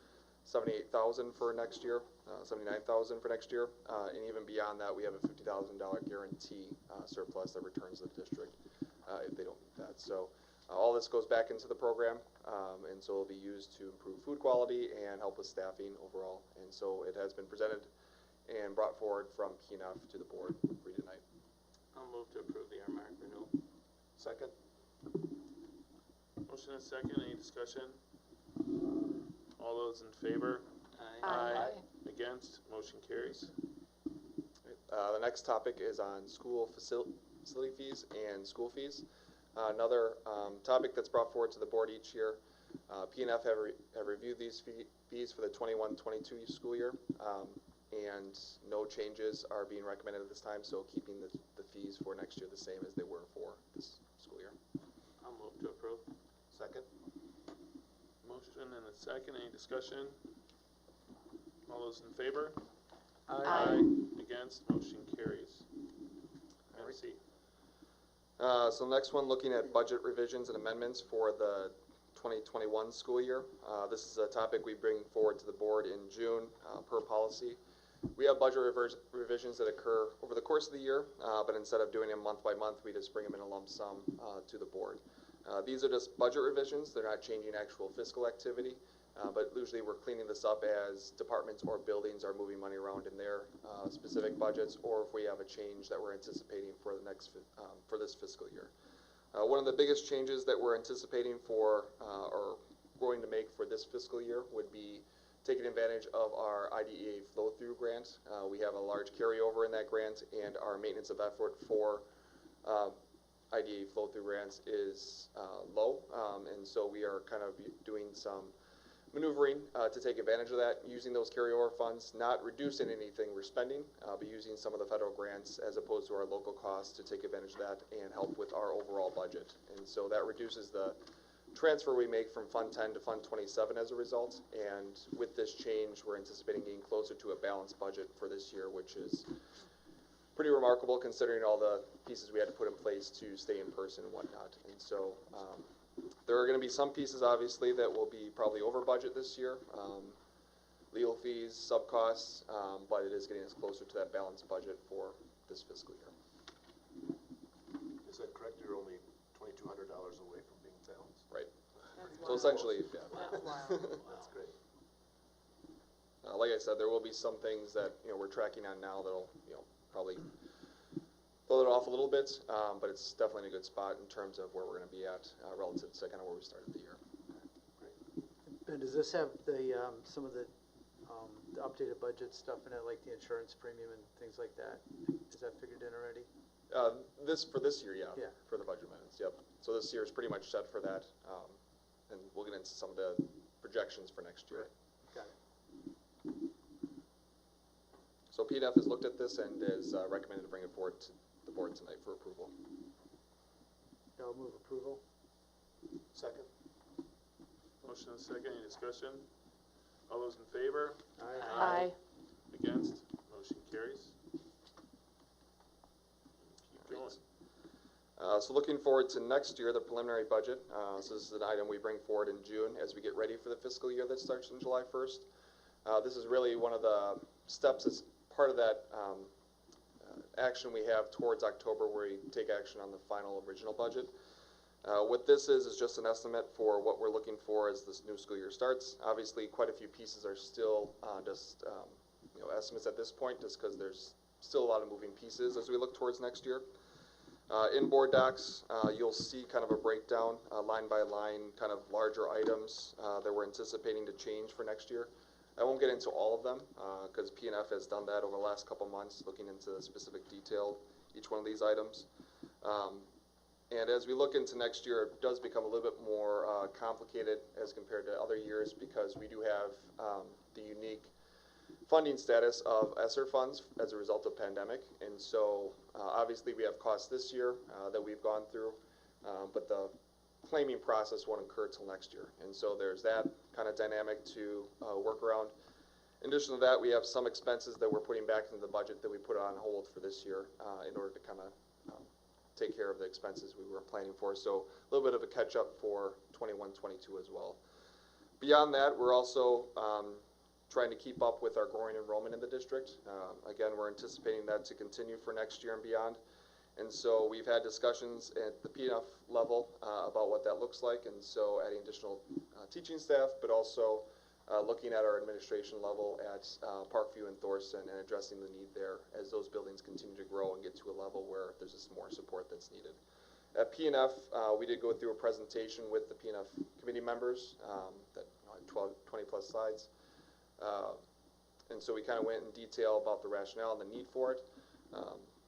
[SPEAKER 4] $78,000 for next year, $79,000 for next year, and even beyond that, we have a $50,000 guarantee surplus that returns to the district if they don't meet that. So all this goes back into the program, and so it'll be used to improve food quality and help with staffing overall. And so it has been presented and brought forward from KNF to the board for you tonight.
[SPEAKER 5] I'll move to approve the earmark renewal.
[SPEAKER 3] Second?
[SPEAKER 1] Motion and second, any discussion? All those in favor?
[SPEAKER 12] Aye.
[SPEAKER 1] Against, motion carries.
[SPEAKER 4] The next topic is on school facility fees and school fees. Another topic that's brought forward to the board each year. P&F have reviewed these fees for the 21-22 school year, and no changes are being recommended at this time, so keeping the fees for next year the same as they were for this school year.
[SPEAKER 5] I'll move to approve.
[SPEAKER 3] Second?
[SPEAKER 1] Motion and a second, any discussion? All those in favor?
[SPEAKER 12] Aye.
[SPEAKER 1] Against, motion carries. MC.
[SPEAKER 4] So the next one, looking at budget revisions and amendments for the 2021 school year. This is a topic we bring forward to the board in June per policy. We have budget revisions that occur over the course of the year, but instead of doing them month by month, we just bring them in a lump sum to the board. These are just budget revisions. They're not changing actual fiscal activity, but usually we're cleaning this up as departments or buildings are moving money around in their specific budgets, or if we have a change that we're anticipating for the next for this fiscal year. One of the biggest changes that we're anticipating for or going to make for this fiscal year would be taking advantage of our IDEA flow-through grant. We have a large carryover in that grant, and our maintenance of effort for IDEA flow-through grants is low, and so we are kind of doing some maneuvering to take advantage of that, using those carryover funds, not reducing anything we're spending, but using some of the federal grants as opposed to our local costs to take advantage of that and help with our overall budget. And so that reduces the transfer we make from Fund 10 to Fund 27 as a result, and with this change, we're anticipating getting closer to a balanced budget for this year, which is pretty remarkable considering all the pieces we had to put in place to stay in person and whatnot. And so there are going to be some pieces, obviously, that will be probably over budget this year, legal fees, sub costs, but it is getting us closer to that balanced budget for this fiscal year.
[SPEAKER 3] Is that correct? You're only $2,200 away from being balanced?
[SPEAKER 4] Right.
[SPEAKER 12] That's
[SPEAKER 4] So
[SPEAKER 12] wild.
[SPEAKER 4] essentially, yeah.
[SPEAKER 12] That's wild.
[SPEAKER 3] That's great.
[SPEAKER 4] Like I said, there will be some things that we're tracking on now that'll probably blow it off a little bit, but it's definitely in a good spot in terms of where we're going to be at relative to kind of where we started the year.
[SPEAKER 23] Ben, does this have the, some of the updated budget stuff in it, like the insurance premium and things like that? Is that figured in already?
[SPEAKER 4] For this year, yeah,
[SPEAKER 23] Yeah.
[SPEAKER 4] for the budget amendments, yep. So this year is pretty much set for that, and we'll get into some of the projections for next year.
[SPEAKER 23] Got it.
[SPEAKER 4] So PNF has looked at this and is recommended to bring it forward to the board tonight for approval.
[SPEAKER 23] I'll move approval.
[SPEAKER 3] Second?
[SPEAKER 1] Motion and second, any discussion? All those in favor?
[SPEAKER 12] Aye.
[SPEAKER 1] Against, motion carries. Keep going.
[SPEAKER 4] So looking forward to next year, the preliminary budget. So this is an item we bring forward in June as we get ready for the fiscal year that starts on July 1st. This is really one of the steps as part of that action we have towards October, where we take action on the final original budget. What this is just an estimate for what we're looking for as this new school year starts. Obviously, quite a few pieces are still just estimates at this point, just because there's still a lot of moving pieces as we look towards next year. In board docs, you'll see kind of a breakdown, line by line, kind of larger items that we're anticipating to change for next year. I won't get into all of them because PNF has done that over the last couple months, looking into specific detail, each one of these items. And as we look into next year, it does become a little bit more complicated as compared to other years, because we do have the unique funding status of ESSER funds as a result of pandemic. And so obviously we have costs this year that we've gone through, but the claiming process won't occur till next year. And so there's that kind of dynamic to work around. In addition to that, we have some expenses that we're putting back into the budget that we put on hold for this year in order to kind of take care of the expenses we were planning for. So a little bit of a catch up for 21-22 as well. Beyond that, we're also trying to keep up with our growing enrollment in the district. Again, we're anticipating that to continue for next year and beyond. And so we've had discussions at the PNF level about what that looks like, and so adding additional teaching staff, but also looking at our administration level at Parkview and Thorson and addressing the need there as those buildings continue to grow and get to a level where there's just more support that's needed. At P&F, we did go through a presentation with the P&F committee members that had 20 plus slides. And so we kind of went in detail about the rationale and the need for it.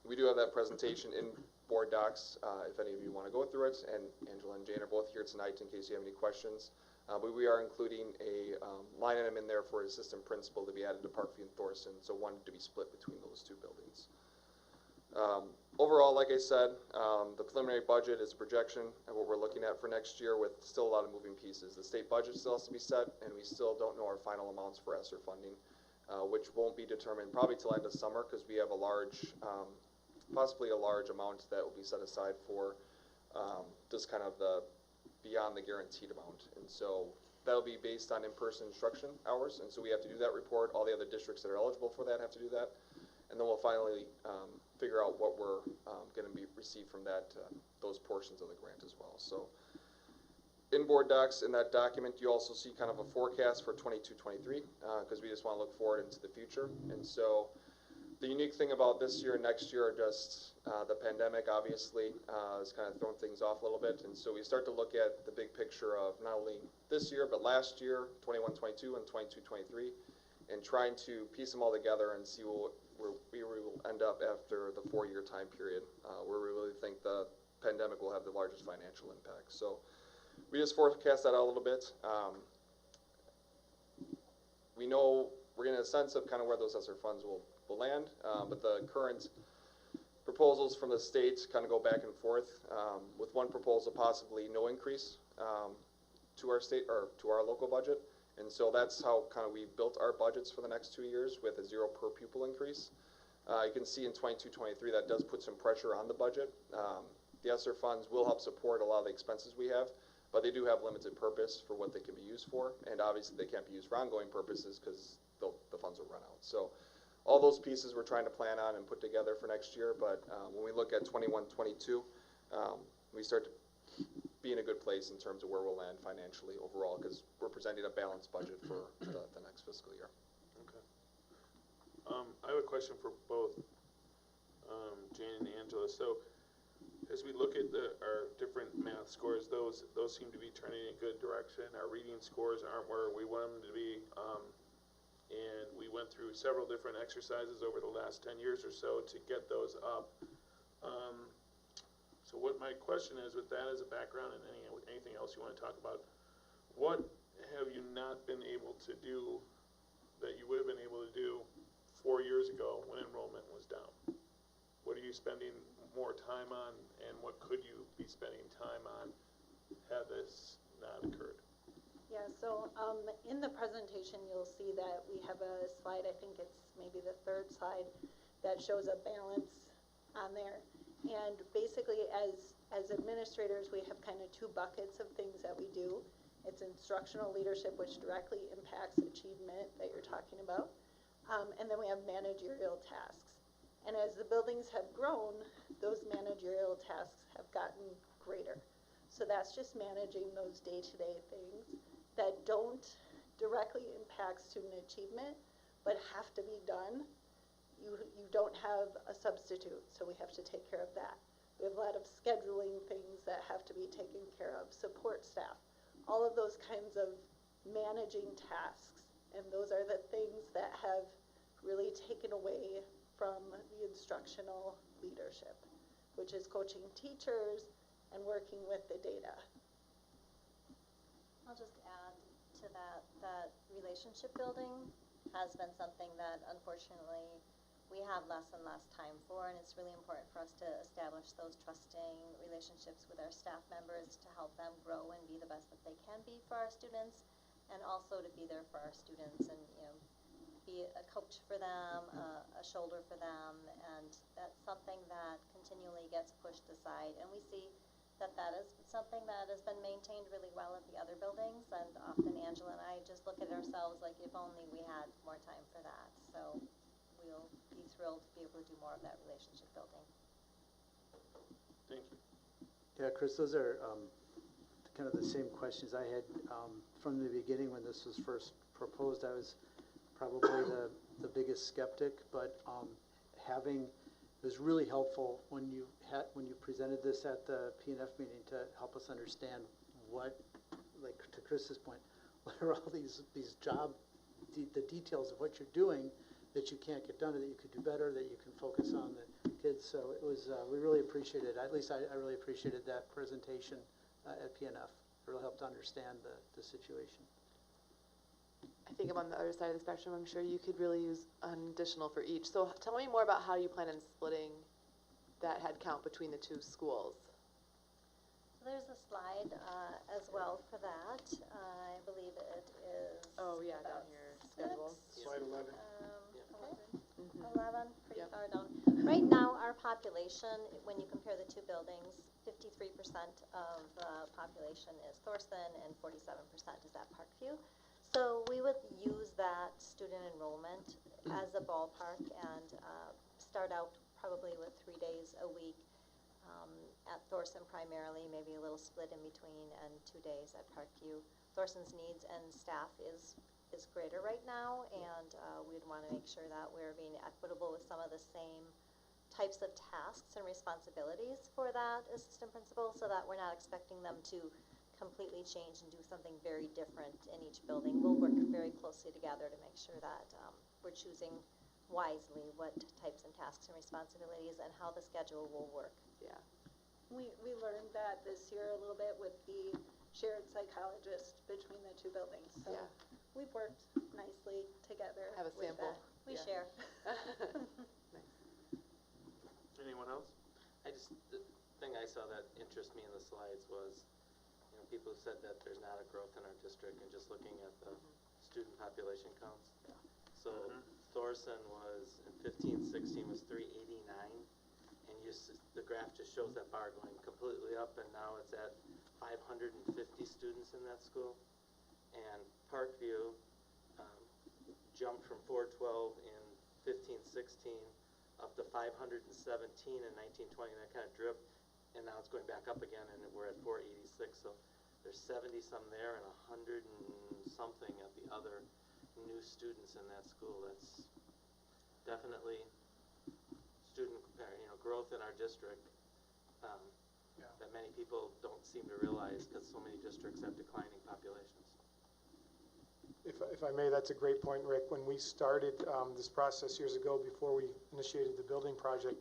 [SPEAKER 4] We do have that presentation in board docs if any of you want to go through it, and Angela and Jane are both here tonight in case you have any questions. But we are including a line item in there for assistant principal to be added to Parkview and Thorson, so one to be split between those two buildings. Overall, like I said, the preliminary budget is a projection of what we're looking at for next year with still a lot of moving pieces. The state budget still has to be set, and we still don't know our final amounts for ESSER funding, which won't be determined probably till end of summer because we have a large, possibly a large amount that will be set aside for just kind of the beyond the guaranteed amount. And so that'll be based on in-person instruction hours, and so we have to do that report. All the other districts that are eligible for that have to do that. And then we'll finally figure out what we're going to be received from that, those portions of the grant as well. So in board docs, in that document, you also see kind of a forecast for 22-23 because we just want to look forward into the future. And so the unique thing about this year and next year are just the pandemic, obviously, has kind of thrown things off a little bit. And so we start to look at the big picture of not only this year, but last year, 21-22 and 22-23, and trying to piece them all together and see where we will end up after the 4-year time period, where we really think the pandemic will have the largest financial impact. So we just forecast that out a little bit. We know we're getting a sense of kind of where those ESSER funds will land, but the current proposals from the state kind of go back and forth, with one proposal possibly no increase to our state or to our local budget. And so that's how kind of we built our budgets for the next 2 years with a 0 per pupil increase. You can see in 22-23 that does put some pressure on the budget. The ESSER funds will help support a lot of the expenses we have, but they do have limited purpose for what they can be used for, and obviously they can't be used for ongoing purposes because the funds will run out. So all those pieces we're trying to plan on and put together for next year, but when we look at 21-22, we start to be in a good place in terms of where we'll land financially overall because we're presenting a balanced budget for the next fiscal year.
[SPEAKER 1] Okay. I have a question for both Jane and Angela. So as we look at our different math scores, those seem to be turning in a good direction. Our reading scores aren't where we want them to be. And we went through several different exercises over the last 10 years or so to get those up. So what my question is with that as a background and anything else you want to talk about, what have you not been able to do that you would have been able to do 4 years ago when enrollment was down? What are you spending more time on, and what could you be spending time on had this not occurred?
[SPEAKER 10] Yeah, so in the presentation, you'll see that we have a slide, I think it's maybe the 3rd slide, that shows a balance on there. And basically, as administrators, we have kind of 2 buckets of things that we do. It's instructional leadership, which directly impacts achievement that you're talking about. And then we have managerial tasks. And as the buildings have grown, those managerial tasks have gotten greater. So that's just managing those day-to-day things that don't directly impact student achievement, but have to be done. You don't have a substitute, so we have to take care of that. We have a lot of scheduling things that have to be taken care of, support staff, all of those kinds of managing tasks. And those are the things that have really taken away from the instructional leadership, which is coaching teachers and working with the data.
[SPEAKER 18] I'll just add to that relationship building has been something that unfortunately we have less and less time for, and it's really important for us to establish those trusting relationships with our staff members to help them grow and be the best that they can be for our students, and also to be there for our students and be a coach for them, a shoulder for them, and that's something that continually gets pushed aside. And we see that is something that has been maintained really well at the other buildings, and often Angela and I just look at ourselves like if only we had more time for that. So we'll be thrilled to be able to do more of that relationship building.
[SPEAKER 1] Thank you.
[SPEAKER 6] Yeah, Chris, those are kind of the same questions I had from the beginning when this was first
[SPEAKER 23] proposed, I was probably the biggest skeptic, but it was really helpful when you presented this at the P&F meeting to help us understand what, like to Chris's point, what are all these the details of what you're doing that you can't get done, or that you could do better, that you can focus on the kids. So it was, we really appreciated, at least I really appreciated that presentation at P&F. It really helped understand the situation.
[SPEAKER 12] I think I'm on the other side of the spectrum. I'm sure you could really use an additional for each. So tell me more about how you plan on splitting that head count between the two schools.
[SPEAKER 18] There's a slide as well for that. I believe it is.
[SPEAKER 12] Oh yeah, down here, schedule.
[SPEAKER 2] Slide 11.
[SPEAKER 18] 11, pretty far down. Right now, our population, when you compare the two buildings, 53% of the population is Thorson and 47% is at Parkview. So we would use that student enrollment as a ballpark and start out probably with 3 days a week at Thorson primarily, maybe a little split in between, and 2 days at Parkview. Thorson's needs and staff is greater right now, and we'd want to make sure that we're being equitable with some of the same types of tasks and responsibilities for that assistant principal, so that we're not expecting them to completely change and do something very different in each building. We'll work very closely together to make sure that we're choosing wisely what types and tasks and responsibilities and how the schedule will work.
[SPEAKER 12] Yeah.
[SPEAKER 6] We learned that this year a little bit with the shared psychologist between the two buildings. So
[SPEAKER 12] yeah.
[SPEAKER 6] We've worked nicely together.
[SPEAKER 12] Have a sample.
[SPEAKER 18] We share.
[SPEAKER 12] Nice.
[SPEAKER 1] Anyone else?
[SPEAKER 5] The thing I saw that interested me in the slides was, people said that there's not a growth in our district, and just looking at the student population counts. Yeah. So Thorson was, in 15-16 was 389, and the graph just shows that bar going completely up, and now it's at 550 students in that school. And Parkview jumped from 412 in 15-16 up to 517 in 1920, and that kind of dripped, and now it's going back up again, and we're at 486. So there's 70 some there and 100 and something at the other new students in that school. That's definitely student growth in our district that many people don't seem to realize, because so many districts have declining populations.
[SPEAKER 2] If I may, that's a great point, Rick. When we started this process years ago, before we initiated the building project,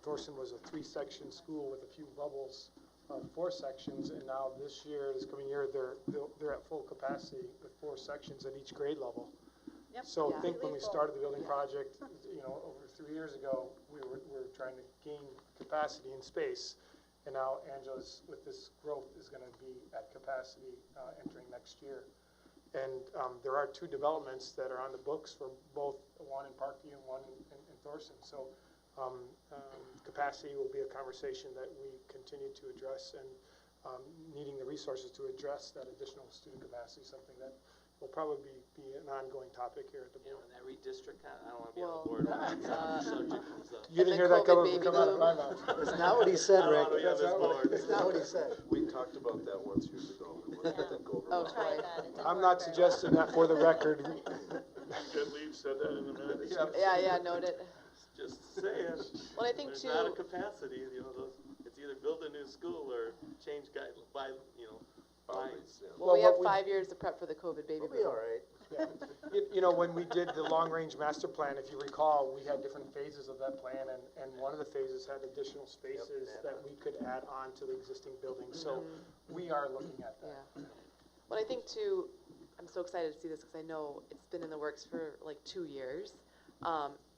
[SPEAKER 2] Thorson was a 3-section school with a few bubbles of 4 sections, and now this coming year, they're at full capacity with 4 sections at each grade level.
[SPEAKER 6] Yep.
[SPEAKER 2] So
[SPEAKER 12] Yeah.
[SPEAKER 2] I think when we started the building project, over 3 years ago, we were trying to gain capacity in space, and now Angela's, with this growth, is going to be at capacity entering next year. And there are 2 developments that are on the books for both, one in Parkview and one in Thorson. So capacity will be a conversation that we continue to address, and needing the resources to address that additional student capacity is something that will probably be an ongoing topic here at the board.
[SPEAKER 5] And that redistrict, I don't want to be on the board when that subject comes up.
[SPEAKER 2] You didn't hear that come out of my mouth.
[SPEAKER 23] That's not what he said, Rick.
[SPEAKER 5] That's
[SPEAKER 23] That's not what he said.
[SPEAKER 3] We talked about that once years ago. It didn't go over
[SPEAKER 12] Oh,
[SPEAKER 3] well.
[SPEAKER 12] right.
[SPEAKER 2] I'm not suggesting that for the record.
[SPEAKER 1] Good leave said that in the minutes.
[SPEAKER 12] Yeah, noted.
[SPEAKER 5] Just saying.
[SPEAKER 12] Well, I think
[SPEAKER 5] there's
[SPEAKER 12] too.
[SPEAKER 5] not a capacity. It's either build a new school or change lines.
[SPEAKER 12] Well, we have
[SPEAKER 2] what
[SPEAKER 12] 5 years to prep for the COVID baby
[SPEAKER 23] We'll
[SPEAKER 12] boom.
[SPEAKER 23] be all right.
[SPEAKER 2] Yeah. When we did the long-range master plan, if you recall, we had different phases of that plan, and one of the phases had additional spaces that we could add on to the existing buildings. So we are looking at that.
[SPEAKER 12] Yeah. Well, I think too, I'm so excited to see this because I know it's been in the works for like 2 years.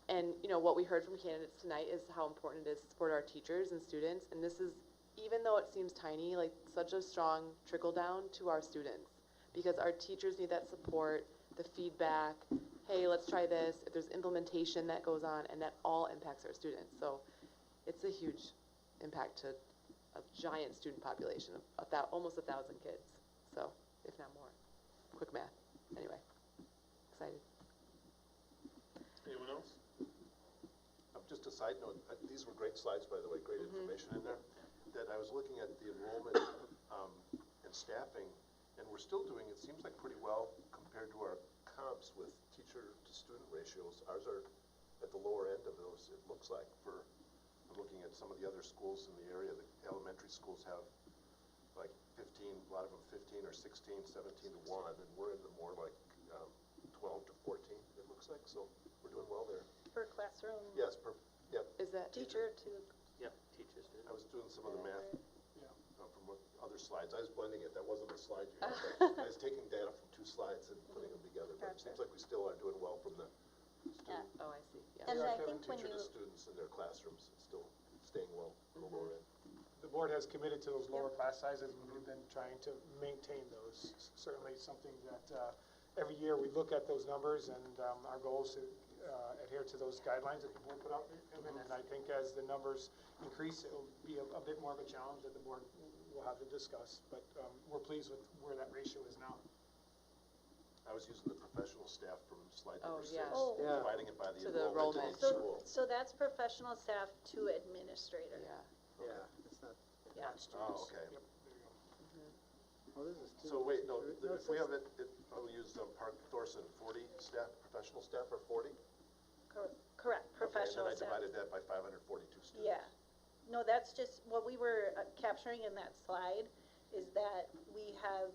[SPEAKER 12] And what we heard from candidates tonight is how important it is to support our teachers and students. And this is, even though it seems tiny, like such a strong trickle down to our students, because our teachers need that support, the feedback, hey, let's try this, if there's implementation that goes on, and that all impacts our students. So it's a huge impact to a giant student population of almost 1,000 kids. So, if not more. Quick math. Anyway, excited.
[SPEAKER 1] Anyone else?
[SPEAKER 3] Just a side note, these were great slides, by the way, great information in there. That I was looking at the enrollment and staffing, and we're still doing, it seems like, pretty well compared to our jumps with teacher-to-student ratios. Ours are at the lower end of those, it looks like, I'm looking at some of the other schools in the area. The elementary schools have like 15, a lot of them 15 or 16, 17 to 1, and we're in the more like 12 to 14, it looks like, so we're doing well there.
[SPEAKER 6] Per classroom?
[SPEAKER 3] Yes, yep.
[SPEAKER 12] Is that?
[SPEAKER 6] Teacher to,
[SPEAKER 5] Yep, teachers do.
[SPEAKER 3] I was doing some of the math from what other slides. I was blending it, that wasn't a slide you had. I was taking data from 2 slides and putting them together, but it seems like we still are doing well from the student.
[SPEAKER 12] Oh, I see, yeah.
[SPEAKER 18] And I think when
[SPEAKER 3] Teacher
[SPEAKER 18] you,
[SPEAKER 3] to students in their classrooms, it's still staying well on the lower end.
[SPEAKER 2] The board has committed to those lower class sizes, and we've been trying to maintain those. Certainly something that every year we look at those numbers, and our goal is to adhere to those guidelines that the board put out. And I think as the numbers increase, it will be a bit more of a challenge that the board will have to discuss. But we're pleased with where that ratio is now.
[SPEAKER 3] I was using the professional staff from slide number 6,
[SPEAKER 12] yeah.
[SPEAKER 3] dividing it by the
[SPEAKER 12] To the
[SPEAKER 3] enrollment in each
[SPEAKER 12] enrollment.
[SPEAKER 3] school.
[SPEAKER 6] so that's professional staff to administrator.
[SPEAKER 12] Yeah.
[SPEAKER 3] Okay.
[SPEAKER 23] It's not,
[SPEAKER 6] Yeah.
[SPEAKER 3] Oh, okay.
[SPEAKER 23] oh, this is.
[SPEAKER 3] So wait, no,
[SPEAKER 23] it
[SPEAKER 3] if we
[SPEAKER 23] says-
[SPEAKER 3] have I'll use Park Thorson, 40 staff, professional staff are 40?
[SPEAKER 6] Correct, professional
[SPEAKER 3] Okay, and then
[SPEAKER 6] staff.
[SPEAKER 3] I divided that by 542 students.
[SPEAKER 6] Yeah. No, that's just, what we were capturing in that slide is that we have,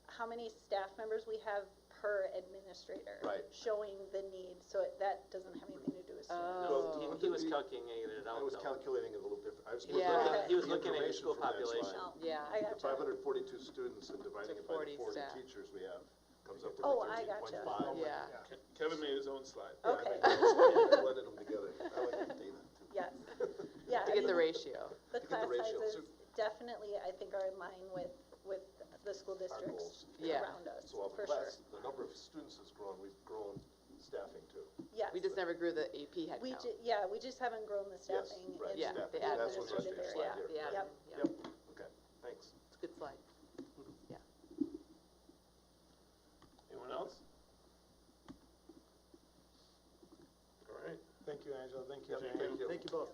[SPEAKER 6] how many staff members we have per administrator.
[SPEAKER 3] Right.
[SPEAKER 6] Showing the need, so that doesn't have anything to do with students.
[SPEAKER 5] No,
[SPEAKER 12] Oh.
[SPEAKER 5] he was calculating it out.
[SPEAKER 3] I was
[SPEAKER 5] though.
[SPEAKER 3] calculating it a little different. I was
[SPEAKER 12] Yeah.
[SPEAKER 3] looking at
[SPEAKER 5] He was
[SPEAKER 3] the
[SPEAKER 5] looking at your
[SPEAKER 3] information
[SPEAKER 5] school
[SPEAKER 3] from that
[SPEAKER 5] population.
[SPEAKER 3] slide.
[SPEAKER 12] Yeah.
[SPEAKER 6] I
[SPEAKER 3] The
[SPEAKER 6] gotcha.
[SPEAKER 3] 542 students and dividing
[SPEAKER 12] To
[SPEAKER 3] it by the
[SPEAKER 12] 40
[SPEAKER 3] 40
[SPEAKER 12] staff.
[SPEAKER 3] teachers we have comes up to
[SPEAKER 6] Oh,
[SPEAKER 3] like
[SPEAKER 6] I gotcha.
[SPEAKER 3] 13.5.
[SPEAKER 12] Yeah.
[SPEAKER 1] Kevin made his own slide.
[SPEAKER 3] Yeah,
[SPEAKER 6] Okay.
[SPEAKER 3] I blended them together. I like the data too.
[SPEAKER 6] Yes. Yeah.
[SPEAKER 12] To
[SPEAKER 6] I
[SPEAKER 12] get the
[SPEAKER 6] mean,
[SPEAKER 12] ratio.
[SPEAKER 6] The
[SPEAKER 3] to get
[SPEAKER 6] class
[SPEAKER 3] the ratio.
[SPEAKER 6] sizes definitely, I think, are in line with the school districts
[SPEAKER 12] Yeah.
[SPEAKER 6] around us,
[SPEAKER 3] So while
[SPEAKER 6] for
[SPEAKER 3] the
[SPEAKER 6] sure.
[SPEAKER 3] class, the number of students has grown, we've grown staffing too.
[SPEAKER 6] Yes.
[SPEAKER 12] We just never grew the AP headcount.
[SPEAKER 6] We just haven't grown the staffing
[SPEAKER 3] right,
[SPEAKER 6] in
[SPEAKER 12] Yeah,
[SPEAKER 6] the
[SPEAKER 12] the
[SPEAKER 3] staffing. That's what's on
[SPEAKER 6] administrative
[SPEAKER 3] your
[SPEAKER 6] area.
[SPEAKER 3] slide
[SPEAKER 12] Yeah,
[SPEAKER 3] here.
[SPEAKER 12] the admin,
[SPEAKER 6] Yep.
[SPEAKER 12] yeah.
[SPEAKER 3] Yep, okay, thanks.
[SPEAKER 12] It's a good slide. Yeah.
[SPEAKER 1] Anyone else? All right.
[SPEAKER 2] Thank you, Angela. Thank you,
[SPEAKER 3] Yep,
[SPEAKER 2] Jane.
[SPEAKER 3] thank you.
[SPEAKER 23] Thank you both.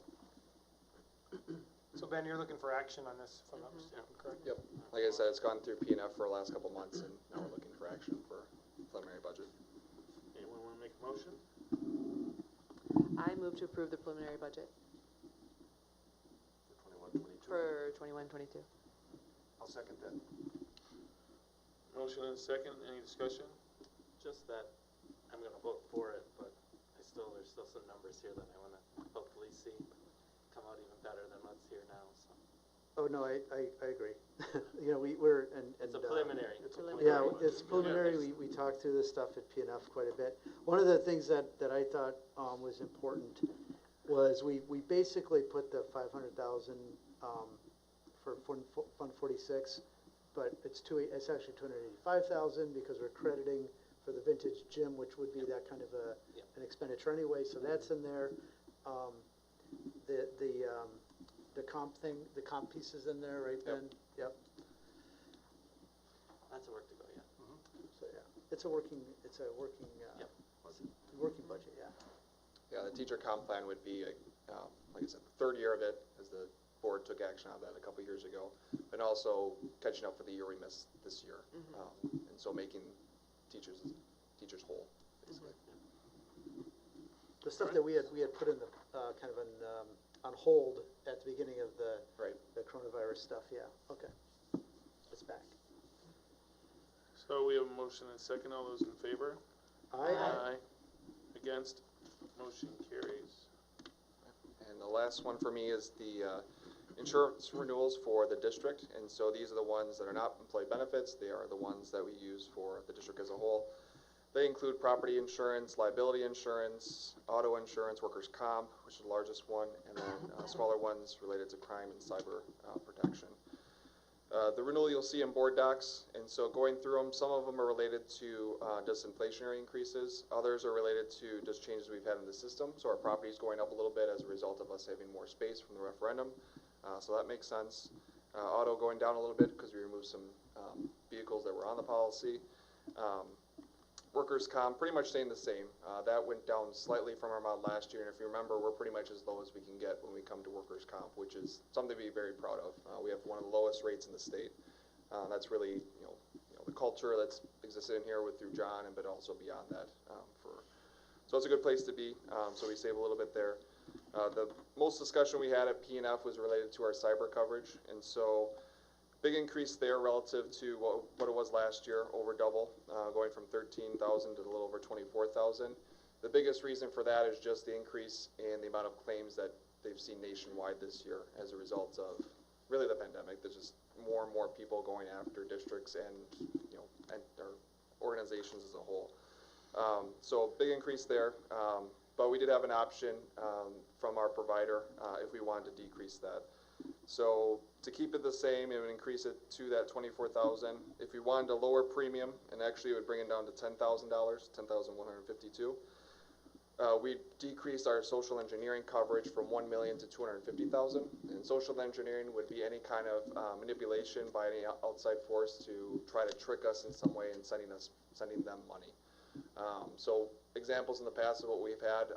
[SPEAKER 2] So Ben, you're looking for action on this, if I'm not mistaken, correct?
[SPEAKER 4] Yep, like I said, it's gone through P&F for the last couple months, and now we're looking for action for preliminary budget.
[SPEAKER 1] Anyone want to make a motion?
[SPEAKER 12] I move to approve the preliminary budget
[SPEAKER 3] For 21, 22.
[SPEAKER 12] for 21-22.
[SPEAKER 3] I'll second that.
[SPEAKER 1] Motion and a second, any discussion?
[SPEAKER 5] Just that I'm gonna vote for it, but there's still some numbers here that I wanna hopefully see come out even better than what's here now, so.
[SPEAKER 23] Oh, no, I agree. You know, we're, and.
[SPEAKER 5] It's a
[SPEAKER 23] and,
[SPEAKER 5] preliminary.
[SPEAKER 23] Yeah, it's preliminary, we talked through this stuff at PNF quite a bit. One of the things that I thought was important was we basically put the 500,000 for Fund 46, but it's actually 285,000 because we're crediting for the vintage gym, which would be that kind of an expenditure anyway, so that's in there. The comp thing, the comp piece is in there, right, Ben? Yep.
[SPEAKER 5] Lots of work to go yet.
[SPEAKER 23] So, yeah, it's a working budget, yeah.
[SPEAKER 4] Yeah, the teacher comp plan would be, like I said, the third year of it, as the board took action on that a couple years ago, and also catching up for the year we missed this year, and so making teachers whole, basically.
[SPEAKER 23] The stuff that we had put in the, kind of on hold at the beginning of the coronavirus stuff, yeah, okay. It's back.
[SPEAKER 1] So we have a motion and a second, all those in favor?
[SPEAKER 23] Aye.
[SPEAKER 1] Against? Motion carries.
[SPEAKER 4] And the last one for me is the insurance renewals for the district, and so these are the ones that are not employee benefits, they are the ones that we use for the district as a whole. They include property insurance, liability insurance, auto insurance, workers' comp, which is the largest one, and then smaller ones related to crime and cyber protection. The renewal you'll see in board docs, and so going through them, some of them are related to just inflationary increases, others are related to just changes we've had in the system, so our property is going up a little bit as a result of us having more space from the referendum, so that makes sense. Auto going down a little bit because we removed some vehicles that were on the policy. Workers' comp, pretty much staying the same. That went down slightly from our amount last year, and if you remember, we're pretty much as low as we can get when we come to workers' comp, which is something to be very proud of. We have one of the lowest rates in the state. That's really, the culture that's existed in here through John, and but also beyond that. So it's a good place to be. So we save a little bit there. The most discussion we had at P&F was related to our cyber coverage, and so big increase there relative to what it was last year, over double, going from 13,000 to a little over 24,000. The biggest reason for that is just the increase in the amount of claims that they've seen nationwide this year as a result of really the pandemic. There's just more and more people going after districts and and our organizations as a whole. So big increase there, but we did have an option from our provider if we wanted to decrease that. So to keep it the same, it would increase it to that 24,000. If we wanted a lower premium, and actually it would bring it down to $10,000, $10,152. We decreased our social engineering coverage from $1 million to $250,000. And social engineering would be any kind of manipulation by any outside force to try to trick us in some way and sending them money. So examples in the past of what we've had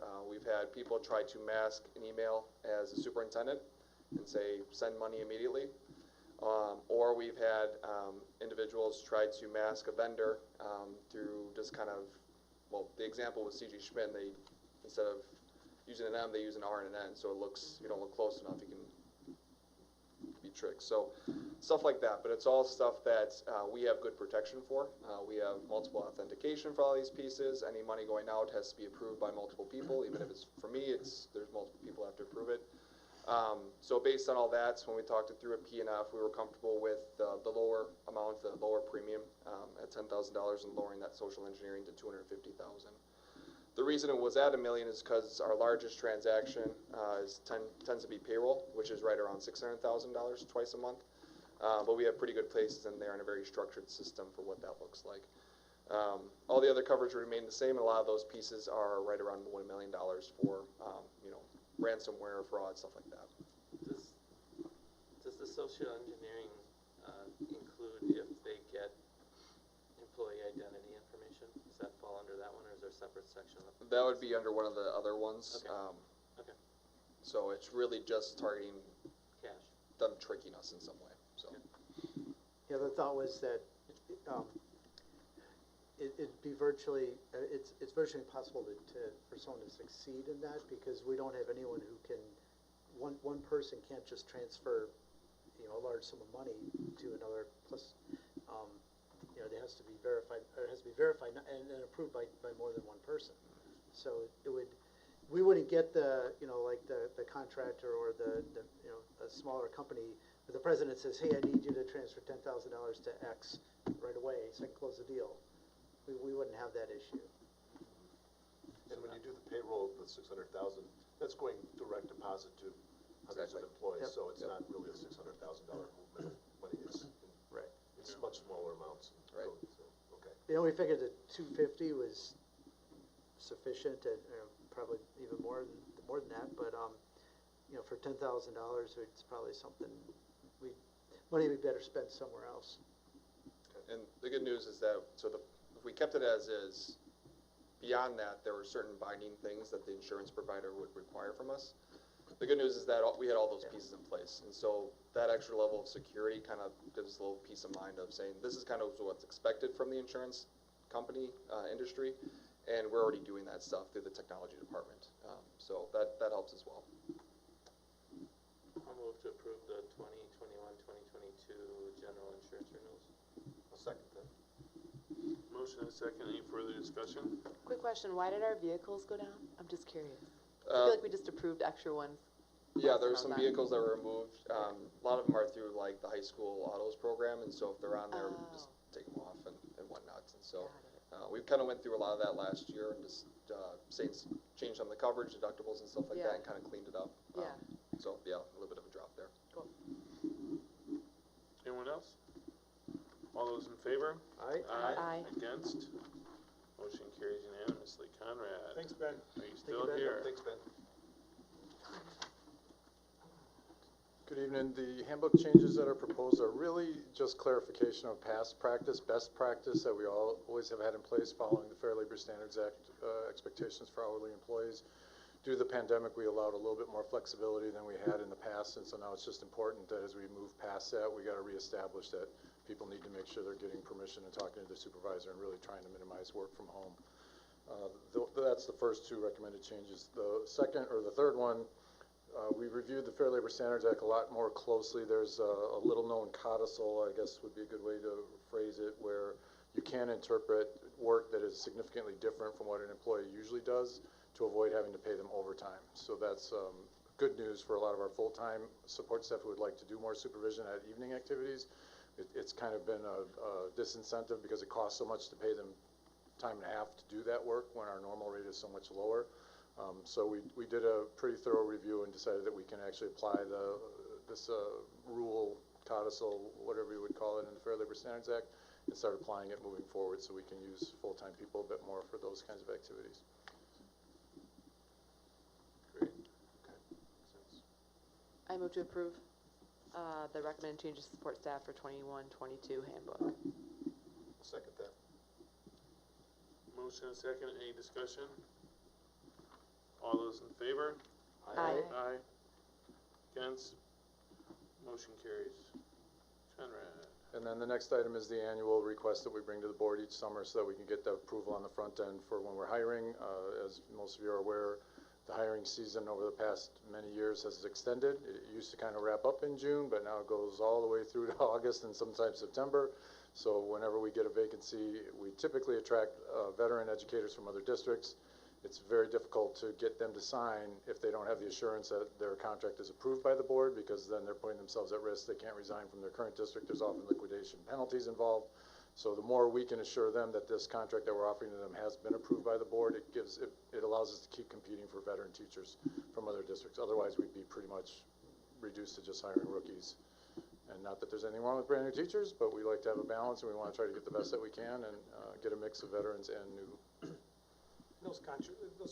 [SPEAKER 4] people try to mask an email as a superintendent and say send money immediately. Or we've had individuals try to mask a vendor through just kind of, well, the example was C.G. Schmidt. They, instead of using an M, they use an R and an N, so it looks, you don't look close enough, you can be tricked. So stuff like that, but it's all stuff that we have good protection for. We have multiple authentication for all these pieces. Any money going out has to be approved by multiple people. Even if it's for me, there's multiple people have to approve it. So based on all that, when we talked it through at P&F, we were comfortable with the lower amount, the lower premium at $10,000 and lowering that social engineering to $250,000. The reason it was at $1 million is because our largest transaction tends to be payroll, which is right around $600,000 twice a month. But we have pretty good places in there and a very structured system for what that looks like. All the other coverage remain the same, and a lot of those pieces are right around $1 million for ransomware, fraud, stuff like that.
[SPEAKER 5] Does the social engineering include if they get employee identity information? Does that fall under that one, or is there a separate section?
[SPEAKER 4] That would be under one of the other ones.
[SPEAKER 5] Okay. Okay.
[SPEAKER 4] So it's really just targeting
[SPEAKER 5] Cash.
[SPEAKER 4] them tricking us in some way. So.
[SPEAKER 23] The other thought was that it'd be virtually, it's virtually impossible for someone to succeed in that, because we don't have anyone who can, one person can't just transfer, a large sum of money to another, plus, it has to be verified, or it has to be verified and approved by more than one person. So we wouldn't get like the contractor or a smaller company, but the president says, hey, I need you to transfer $10,000 to X right away so I can close the deal. We wouldn't have that issue.
[SPEAKER 3] And when you do the payroll with $600,000, that's going direct deposit to hundreds of employees, so it's not really a $600,000 movement of money. It's much smaller amounts.
[SPEAKER 4] Right.
[SPEAKER 3] So, okay.
[SPEAKER 23] We figured that 250 was sufficient, and probably even more than that. But for $10,000, it's probably something money we better spend somewhere else.
[SPEAKER 4] And the good news is that if we kept it as is, beyond that, there were certain binding things that the insurance provider would require from us. The good news is that we had all those pieces in place, and so that extra level of security kind of gives us a little peace of mind of saying this is kind of what's expected from the insurance company industry, and we're already doing that stuff through the technology department. So that helps as well.
[SPEAKER 5] I'll move to approve the 2021-2022 general insurance renewals.
[SPEAKER 3] I'll second that.
[SPEAKER 1] Motion and a second. Any further discussion?
[SPEAKER 12] Quick question, why did our vehicles go down? I'm just curious. I feel like we just approved extra ones.
[SPEAKER 4] Yeah, there were some vehicles that were removed. A lot of them are through like the high school autos program, and so if they're on there, we just take them off and whatnot. And so we kind of went through a lot of that last year and just changed some of the coverage, deductibles, and stuff like that, and kind of cleaned it up. So yeah, a little bit of a drop there.
[SPEAKER 12] Cool.
[SPEAKER 1] Anyone else? All those in favor?
[SPEAKER 23] Aye.
[SPEAKER 12] Aye.
[SPEAKER 1] Against? Motion carries unanimously. Conrad?
[SPEAKER 2] Thanks, Ben.
[SPEAKER 1] Are you still
[SPEAKER 23] Ben.
[SPEAKER 1] here?
[SPEAKER 3] Thanks, Ben.
[SPEAKER 9] Good evening. The handbook changes that are proposed are really just clarification of past practice, best practice that we always have had in place following the Fair Labor Standards Act expectations for hourly employees. due to the pandemic, we allowed a little bit more flexibility than we had in the past, and so now it's just important that as we move past that, we gotta reestablish that people need to make sure they're getting permission and talking to the supervisor and really trying to minimize work from home. That's the first two recommended changes. The second, or the third one, we reviewed the Fair Labor Standards Act a lot more closely. There's a little-known codicil, I guess would be a good way to phrase it, where you can interpret work that is significantly different from what an employee usually does to avoid having to pay them overtime. So that's good news for a lot of our full-time support staff who would like to do more supervision at evening activities. It's kind of been a disincentive because it costs so much to pay them time and a half to do that work when our normal rate is so much lower. So we did a pretty thorough review and decided that we can actually apply this rule, codicil, whatever you would call it, in the Fair Labor Standards Act, and start applying it moving forward so we can use full-time people a bit more for those kinds of activities.
[SPEAKER 3] Great. Okay. Makes sense.
[SPEAKER 12] I move to approve the recommended changes to support staff for 21-22 handbook.
[SPEAKER 3] I'll second that.
[SPEAKER 1] Motion and second, any discussion? All those in favor?
[SPEAKER 12] Aye.
[SPEAKER 1] Aye. Against? Motion carries. Conrad.
[SPEAKER 9] And then the next item is the annual request that we bring to the board each summer so that we can get the approval on the front end for when we're hiring. As most of you are aware, the hiring season over the past many years has extended. It used to kind of wrap up in June, but now it goes all the way through to August and sometimes September. So whenever we get a vacancy, we typically attract veteran educators from other districts. It's very difficult to get them to sign if they don't have the assurance that their contract is approved by the board, because then they're putting themselves at risk. They can't resign from their current district. There's often liquidation penalties involved. So the more we can assure them that this contract that we're offering to them has been approved by the board, it allows us to keep competing for veteran teachers from other districts. Otherwise, we'd be pretty much reduced to just hiring rookies. And not that there's anything wrong with brand new teachers, but we like to have a balance, and we want to try to get the best that we can and get a mix of veterans and new.
[SPEAKER 2] Those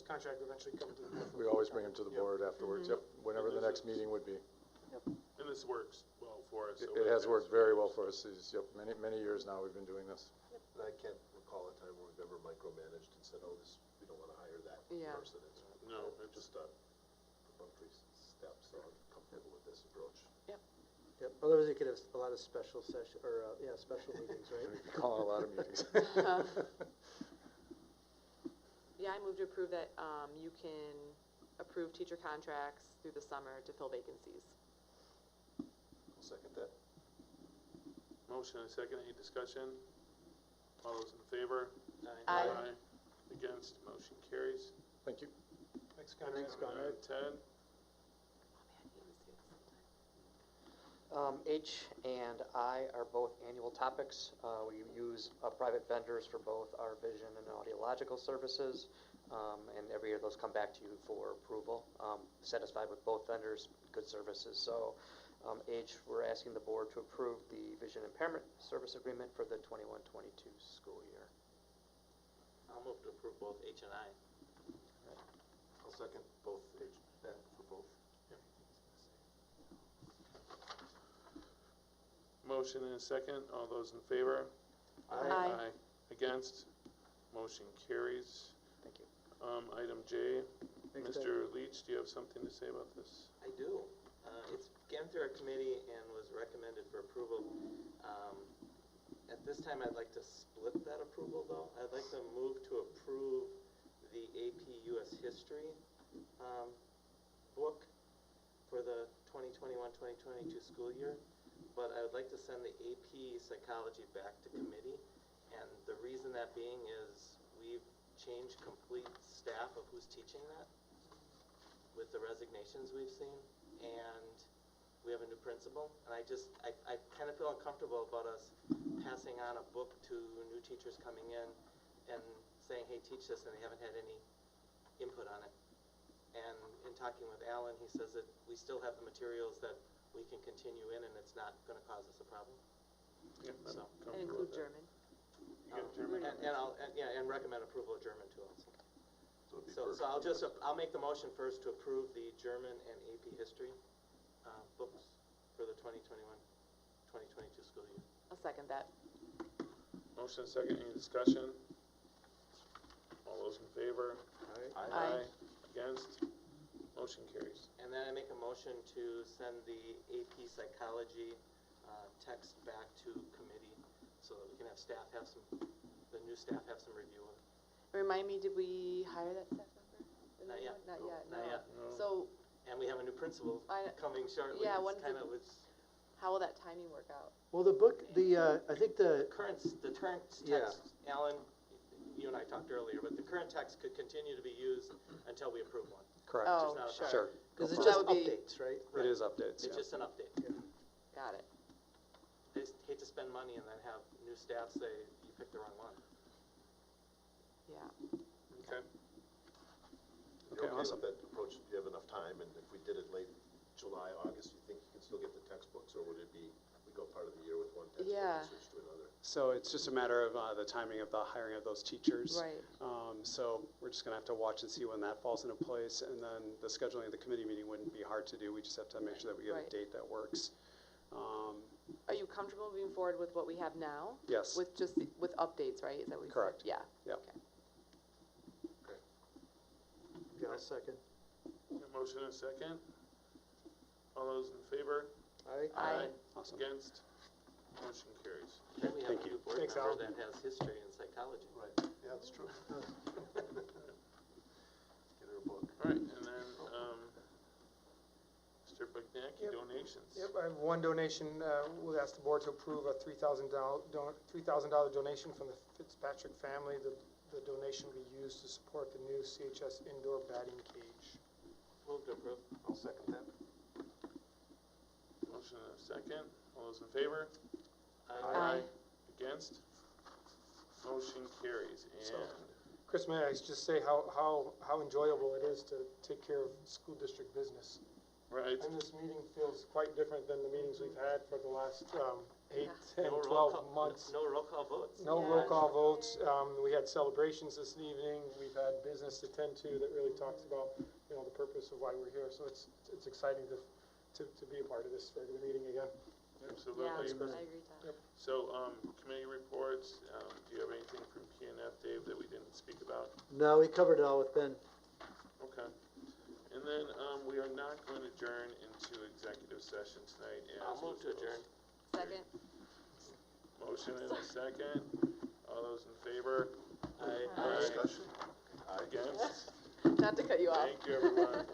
[SPEAKER 2] contracts eventually come to the board.
[SPEAKER 9] We always bring them to the board afterwards, yep, whenever the next meeting would be.
[SPEAKER 1] And this works well for us. So
[SPEAKER 9] It has worked very well for us. Yep, many years now we've been doing this.
[SPEAKER 3] And I can't recall a time where we've ever micromanaged and said, oh, we don't want to hire that person.
[SPEAKER 1] No,
[SPEAKER 3] it's just a perfunctory step, so I'm comfortable with this approach.
[SPEAKER 23] Yep, otherwise you could have a lot of special session, or, special meetings, right?
[SPEAKER 9] We'd be calling a lot of meetings.
[SPEAKER 12] Yeah, I move to approve that you can approve teacher contracts through the summer to fill vacancies.
[SPEAKER 3] I'll second that.
[SPEAKER 1] motion and second, any discussion? All those in favor?
[SPEAKER 12] Aye.
[SPEAKER 1] Against, motion carries.
[SPEAKER 9] Thank you.
[SPEAKER 2] Thanks, Conrad.
[SPEAKER 1] Ted?
[SPEAKER 7] H and I are both annual topics. We use private vendors for both our vision and audiological services, and every year those come back to you for approval. Satisfied with both vendors, good services. So H, we're asking the board to approve the vision impairment service agreement for the 21-22 school year.
[SPEAKER 5] I'll move to approve both H and I.
[SPEAKER 3] I'll second both H and for both.
[SPEAKER 1] Motion and a second, all those in favor?
[SPEAKER 12] Aye.
[SPEAKER 1] Against, motion carries.
[SPEAKER 7] Thank you.
[SPEAKER 1] Item J,
[SPEAKER 23] Thanks,
[SPEAKER 1] Mr. Leach, do you have something to say about this?
[SPEAKER 5] I do. It's came through our committee and was recommended for approval. At this time, I'd like to split that approval, though. I'd like to move to approve the AP US History book for the 2021-2022 school year, but I would like to send the AP Psychology back to committee, and the reason that being is we've changed complete staff of who's teaching that with the resignations we've seen, and we have a new principal, and I kind of feel uncomfortable about us passing on a book to new teachers coming in and saying, hey, teach this, and they haven't had any input on it. And in talking with Alan, he says that we still have the materials that we can continue in, and it's not going to cause us a problem.
[SPEAKER 1] Yeah,
[SPEAKER 5] So,
[SPEAKER 12] And include German.
[SPEAKER 1] You get German?
[SPEAKER 5] and recommend approval of German too also. So I'll make the motion first to approve the German and AP History books for the 2021-2022 school year.
[SPEAKER 12] I'll second that.
[SPEAKER 1] Motion and second, any discussion? All those in favor?
[SPEAKER 12] Aye.
[SPEAKER 1] Against, Motion carries.
[SPEAKER 5] And then I make a motion to send the AP Psychology text back to committee so that we can have staff have some, the new staff have some review of it.
[SPEAKER 12] Remind me, did we hire that staff member? The
[SPEAKER 5] Not
[SPEAKER 12] new
[SPEAKER 5] yet.
[SPEAKER 12] one? Not yet,
[SPEAKER 5] Not
[SPEAKER 12] no.
[SPEAKER 5] yet.
[SPEAKER 12] So,
[SPEAKER 5] And we have a new principal coming shortly.
[SPEAKER 12] yeah,
[SPEAKER 5] It's
[SPEAKER 12] when's
[SPEAKER 5] kind
[SPEAKER 12] the-
[SPEAKER 5] of, it's
[SPEAKER 12] how will that timing work out?
[SPEAKER 23] Well, the book, I think the,
[SPEAKER 5] the current
[SPEAKER 23] Yeah.
[SPEAKER 5] text, Alan, you and I talked earlier, but the current text could continue to be used until we approve one.
[SPEAKER 9] Correct.
[SPEAKER 12] Oh,
[SPEAKER 5] Just not a
[SPEAKER 12] sure.
[SPEAKER 9] Sure.
[SPEAKER 23] because it's
[SPEAKER 12] That
[SPEAKER 23] just
[SPEAKER 12] would be-
[SPEAKER 23] updates, right?
[SPEAKER 9] It is updates,
[SPEAKER 5] It's
[SPEAKER 9] yeah.
[SPEAKER 5] just an update.
[SPEAKER 12] Got it.
[SPEAKER 5] I just hate to spend money and then have new staff say, you picked the wrong one.
[SPEAKER 12] Yeah.
[SPEAKER 1] Okay.
[SPEAKER 3] You're okay
[SPEAKER 9] awesome.
[SPEAKER 3] with that approach? Do you have enough time? And if we did it late July, August, you think you can still get the textbooks, or would it be, we go part of the year with one textbook
[SPEAKER 12] Yeah.
[SPEAKER 3] and switch to another?
[SPEAKER 8] So it's just a matter of the timing of the hiring of those teachers.
[SPEAKER 12] Right.
[SPEAKER 8] So we're just gonna have to watch and see when that falls into place, and then the scheduling of the committee meeting wouldn't be hard to do. We just have to make sure that we get
[SPEAKER 12] Right.
[SPEAKER 8] a date that works.
[SPEAKER 12] Are you comfortable moving forward with what we have now?
[SPEAKER 8] Yes.
[SPEAKER 12] With just, with updates, right? Is that what you said?
[SPEAKER 8] Correct.
[SPEAKER 12] Yeah.
[SPEAKER 8] Yep.
[SPEAKER 12] Okay.
[SPEAKER 23] Yeah, I'll second.
[SPEAKER 1] A motion and a second. All those in favor?
[SPEAKER 12] Aye.
[SPEAKER 8] Awesome.
[SPEAKER 1] Against? Motion carries.
[SPEAKER 5] Then we have
[SPEAKER 8] Thank
[SPEAKER 5] a
[SPEAKER 8] you.
[SPEAKER 5] new board
[SPEAKER 2] Thanks,
[SPEAKER 5] member
[SPEAKER 2] Alan.
[SPEAKER 5] that has history in psychology.
[SPEAKER 3] Right, yeah, that's true. Get her a book.
[SPEAKER 1] All right, and then, Mr. Bugnacky,
[SPEAKER 2] Yep.
[SPEAKER 1] donations.
[SPEAKER 2] Yep, I have one donation. We'll ask the board to approve a $3,000 donation from the Fitzpatrick family. The donation will be used to support the new CHS indoor batting cage.
[SPEAKER 5] Move to approve.
[SPEAKER 3] I'll second that.
[SPEAKER 1] Motion and a second. All those in favor?
[SPEAKER 12] Aye.
[SPEAKER 1] Against? Motion carries.
[SPEAKER 2] So-
[SPEAKER 1] And
[SPEAKER 2] Chris, may I just say how enjoyable it is to take care of school district business?
[SPEAKER 1] right,
[SPEAKER 2] And this meeting feels quite different than the meetings we've had for the last 8, 10,
[SPEAKER 5] No roll
[SPEAKER 2] 12
[SPEAKER 5] call-
[SPEAKER 2] months.
[SPEAKER 5] No roll call votes.
[SPEAKER 2] No roll call votes. We had celebrations this evening. We've had business to tend to that really talks about, the purpose of why we're here. So it's exciting to be a part of this regular meeting again.
[SPEAKER 1] absolutely.
[SPEAKER 12] Yeah, I agree, Tom.
[SPEAKER 1] So, committee reports, do you have anything from PNF, Dave, that we didn't speak about?
[SPEAKER 23] No, we covered it all with Ben.
[SPEAKER 1] Okay. And then, we are not going to adjourn into executive session tonight.
[SPEAKER 5] I'll
[SPEAKER 1] as
[SPEAKER 5] move
[SPEAKER 1] was
[SPEAKER 5] to adjourn.
[SPEAKER 12] Second.
[SPEAKER 1] Motion and a second. All those in favor?
[SPEAKER 5] Aye.
[SPEAKER 1] Aye.
[SPEAKER 3] Discussion?
[SPEAKER 1] Against?
[SPEAKER 12] Not to cut you off.
[SPEAKER 1] Thank you, everyone.